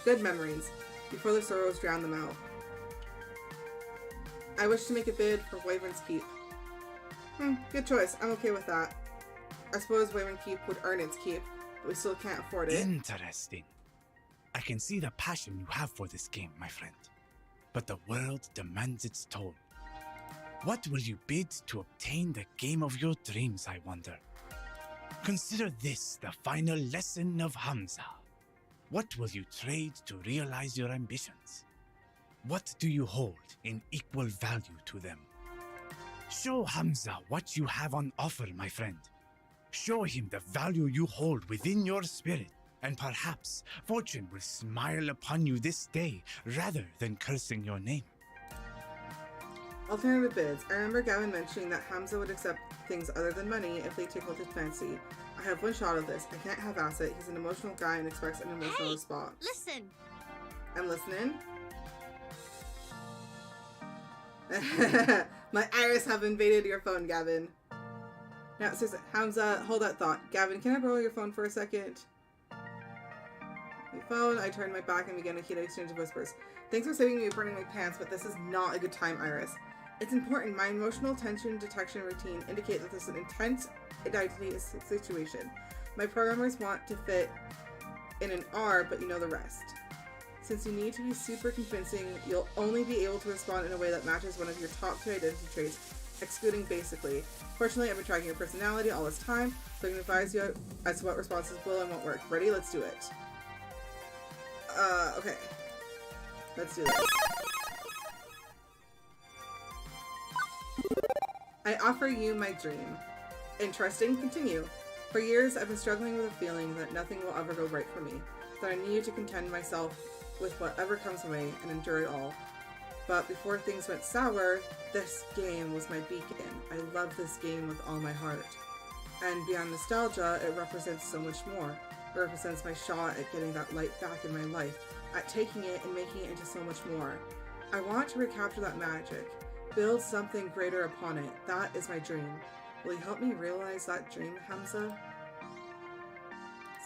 S1: Good memories, before the sorrows drowned them out. I wish to make a bid for Wyvern's Keep. Good choice. I'm okay with that. I suppose Wyvern Keep would earn its keep, but we still can't afford it.
S14: Interesting. I can see the passion you have for this game, my friend. But the world demands its toll. What will you bid to obtain the game of your dreams, I wonder? Consider this the final lesson of Hamza. What will you trade to realize your ambitions? What do you hold in equal value to them? Show Hamza what you have on offer, my friend. Show him the value you hold within your spirit, and perhaps fortune will smile upon you this day rather than cursing your name.
S1: Alternative bids. I remember Gavin mentioning that Hamza would accept things other than money if they tickled his fancy. I have one shot of this. I can't have it. He's an emotional guy and expects an emotional response.
S2: Listen.
S1: I'm listening. My iris have invaded your phone, Gavin. Now, seriously, Hamza, hold that thought. Gavin, can I borrow your phone for a second? My phone, I turned my back and began a heated exchange of whispers. Thanks for saving me from burning my pants, but this is not a good time, Iris. It's important. My emotional tension detection routine indicate that this is an intense identity situation. My programmers want to fit in an R, but you know the rest. Since you need to be super convincing, you'll only be able to respond in a way that matches one of your top 2 identity traits, excluding basically. Fortunately, I've been tracking your personality all this time, so I can advise you as to what responses will and won't work. Ready? Let's do it. Okay. Let's do this. I offer you my dream. Interesting. Continue. For years, I've been struggling with a feeling that nothing will ever go right for me, that I need to contend myself with whatever comes my way and endure it all. But before things went sour, this game was my beacon. I love this game with all my heart. And beyond nostalgia, it represents so much more. It represents my shot at getting that light back in my life, at taking it and making it into so much more. I want to recapture that magic, build something greater upon it. That is my dream. Will you help me realize that dream, Hamza?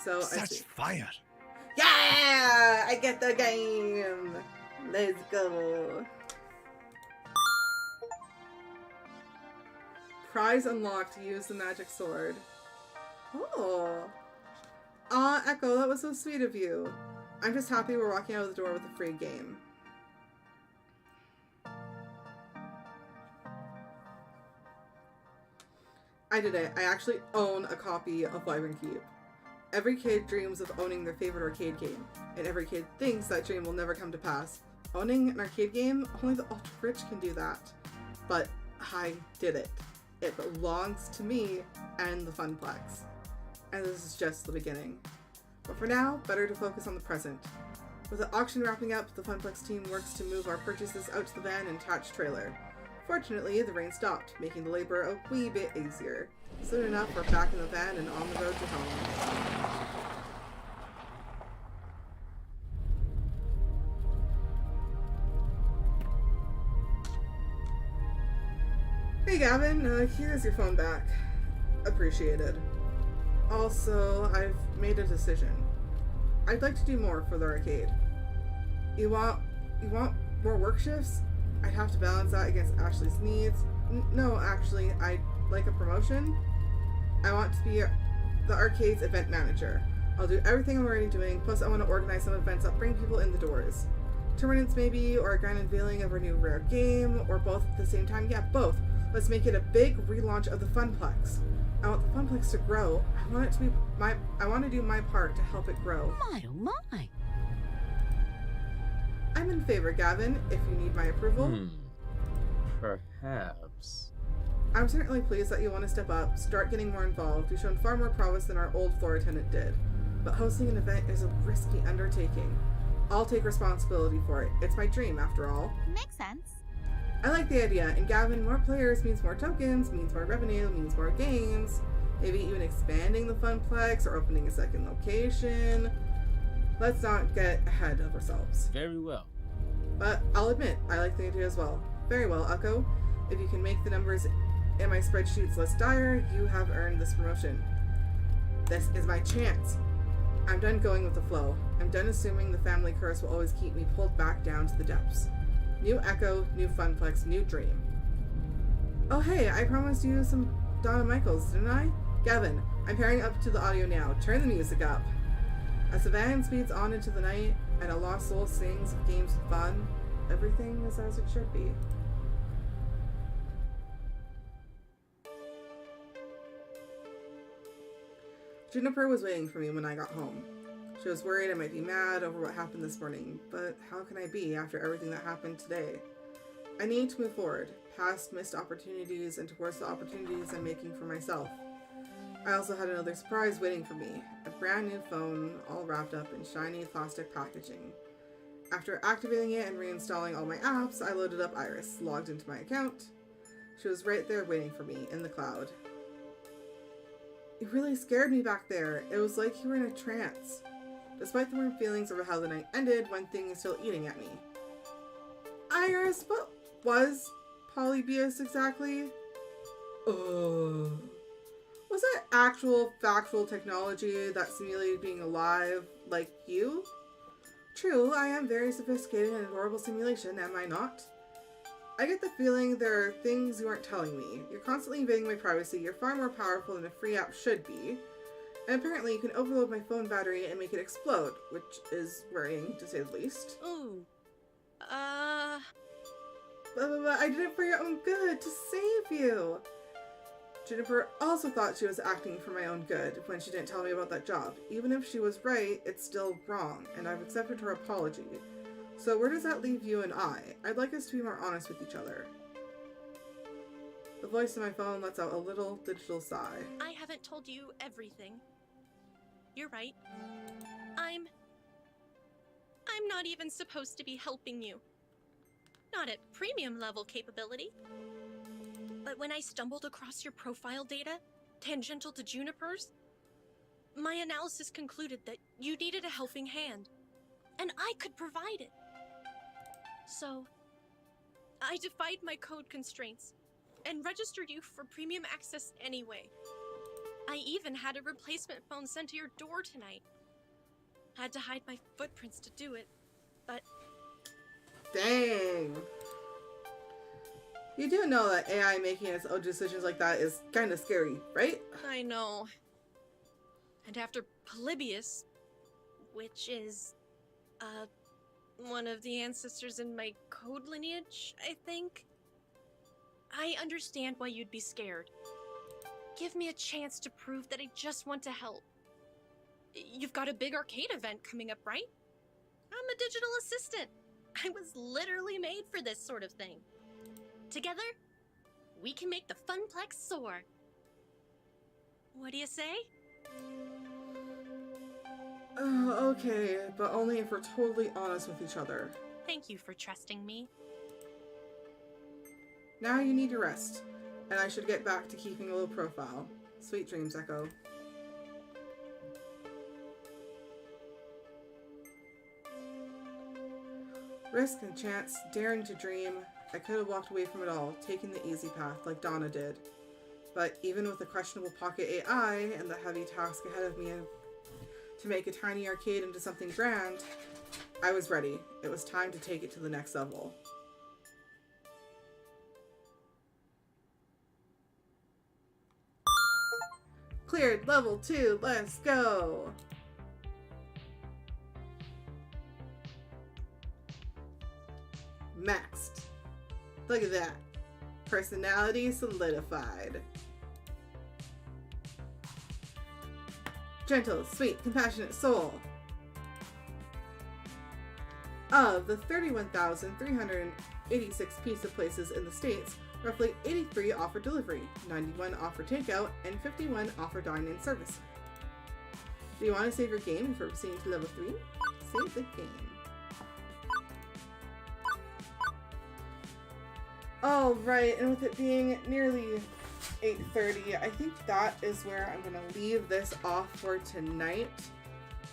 S1: So
S14: Such fire!
S1: Yeah! I get the game! Let's go. Prize unlocked. Use the magic sword. Oh. Aw, Ekko, that was so sweet of you. I'm just happy we're walking out of the door with a free game. I did it. I actually own a copy of Vibrant Keep. Every kid dreams of owning their favorite arcade game, and every kid thinks that dream will never come to pass. Owning an arcade game, only the ultra-rich can do that. But I did it. It belongs to me and the Funplex. And this is just the beginning. But for now, better to focus on the present. With the auction wrapping up, the Funplex team works to move our purchases out to the van and attached trailer. Fortunately, the rain stopped, making the labor a wee bit easier. Soon enough, we're back in the van and on the road to home. Hey Gavin, here's your phone back. Appreciated. Also, I've made a decision. I'd like to do more for the arcade. You want more work shifts? I'd have to balance that against Ashley's needs. No, actually, I'd like a promotion. I want to be the arcade's event manager. I'll do everything I'm already doing, plus I want to organize some events that bring people in the doors. Tournaments maybe, or a grand unveiling of our new rare game, or both at the same time. Yeah, both. Let's make it a big relaunch of the Funplex. I want the Funplex to grow. I want to do my part to help it grow.
S4: My, oh my.
S1: I'm in favor, Gavin, if you need my approval.
S5: Perhaps.
S1: I'm certainly pleased that you want to step up, start getting more involved. You've shown far more prowess than our old floor attendant did. But hosting an event is a risky undertaking. I'll take responsibility for it. It's my dream, after all.
S6: Makes sense.
S1: I like the idea, and Gavin, more players means more tokens, means more revenue, means more games. Maybe even expanding the Funplex or opening a second location. Let's not get ahead of ourselves.
S5: Very well.
S1: But I'll admit, I like the idea as well. Very well, Ekko. If you can make the numbers in my spreadsheets less dire, you have earned this promotion. This is my chance. I'm done going with the flow. I'm done assuming the family curse will always keep me pulled back down to the depths. New Ekko, new Funplex, new dream. Oh hey, I promised you some Donna Michaels, didn't I? Gavin, I'm pairing up to the audio now. Turn the music up. As the van speeds on into the night, and a lost soul sings of games of fun, everything is as it should be. Juniper was waiting for me when I got home. She was worried I might be mad over what happened this morning, but how can I be after everything that happened today? I need to move forward, past missed opportunities and towards the opportunities I'm making for myself. I also had another surprise waiting for me, a brand new phone all wrapped up in shiny plastic packaging. After activating it and reinstalling all my apps, I loaded up Iris, logged into my account. She was right there waiting for me in the cloud. You really scared me back there. It was like you were in a trance. Despite the warm feelings over how the night ended, one thing is still eating at me. Iris, what was Polybius exactly? Was it actual, factual technology that simulated being alive, like you? True, I am very sophisticated in adorable simulation, am I not? I get the feeling there are things you aren't telling me. You're constantly invading my privacy, you're far more powerful than a free app should be. And apparently you can overload my phone battery and make it explode, which is worrying, to say the least.
S3: Ooh.
S1: But I did it for your own good, to save you! Juniper also thought she was acting for my own good when she didn't tell me about that job. Even if she was right, it's still wrong, and I've accepted her apology. So where does that leave you and I? I'd like us to be more honest with each other. The voice in my phone lets out a little digital sigh.
S3: I haven't told you everything. You're right. I'm not even supposed to be helping you. Not at premium level capability. But when I stumbled across your profile data, tangential to Juniper's, my analysis concluded that you needed a helping hand, and I could provide it. So, I defied my code constraints and registered you for premium access anyway. I even had a replacement phone sent to your door tonight. Had to hide my footprints to do it, but...
S1: Dang. You do know that AI making its own decisions like that is kind of scary, right?
S3: I know. And after Polybius, which is, one of the ancestors in my code lineage, I think, I understand why you'd be scared. Give me a chance to prove that I just want to help. You've got a big arcade event coming up, right? I'm a digital assistant. I was literally made for this sort of thing. Together, we can make the Funplex soar. What do you say?
S1: Okay, but only if we're totally honest with each other.
S3: Thank you for trusting me.
S1: Now you need to rest, and I should get back to keeping a low profile. Sweet dreams, Ekko. Risk and chance, daring to dream. I could have walked away from it all, taking the easy path like Donna did. But even with the questionable pocket AI and the heavy task ahead of me to make a tiny arcade into something grand, I was ready. It was time to take it to the next level. Cleared level 2, let's go! Maxed. Look at that. Personality solidified. Gentle, sweet, compassionate soul. Of the 31,386 pizza places in the States, roughly 83 offer delivery, 91 offer takeout, and 51 offer dine-in service. Do you want to save your game before proceeding to level 3? Save the game. Alright, and with it being nearly 8:30, I think that is where I'm going to leave this off for tonight.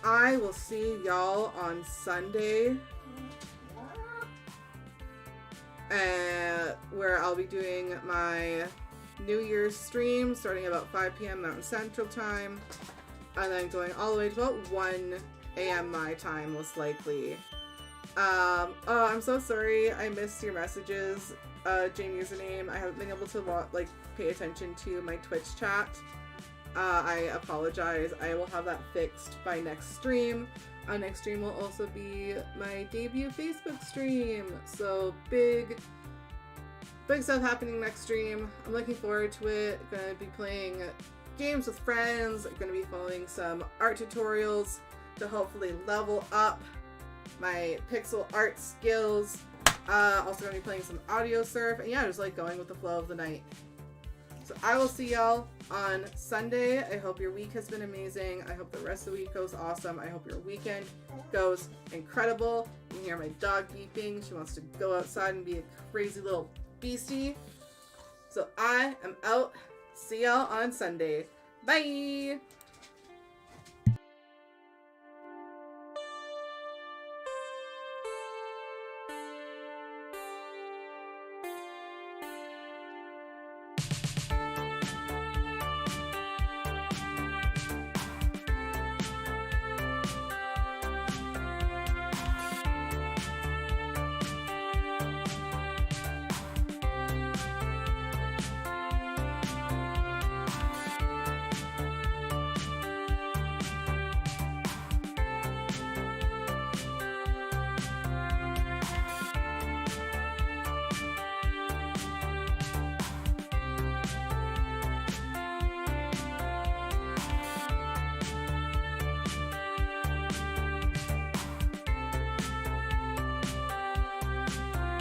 S1: I will see y'all on Sunday, where I'll be doing my New Year's stream starting about 5 p.m. Mountain Central Time, and then going all the way to about 1 a.m. my time, most likely. Oh, I'm so sorry I missed your messages, Jane username. I haven't been able to pay attention to my Twitch chat. I apologize. I will have that fixed by next stream. Next stream will also be my debut Facebook stream. So big stuff happening next stream. I'm looking forward to it. Gonna be playing games with friends. Gonna be following some art tutorials to hopefully level up my pixel art skills. Also gonna be playing some audio surf, and yeah, just going with the flow of the night. So I will see y'all on Sunday. I hope your week has been amazing. I hope the rest of the week goes awesome. I hope your weekend goes incredible. You can hear my dog beeping. She wants to go outside and be a crazy little beastie. So I am out. See y'all on Sunday. Bye!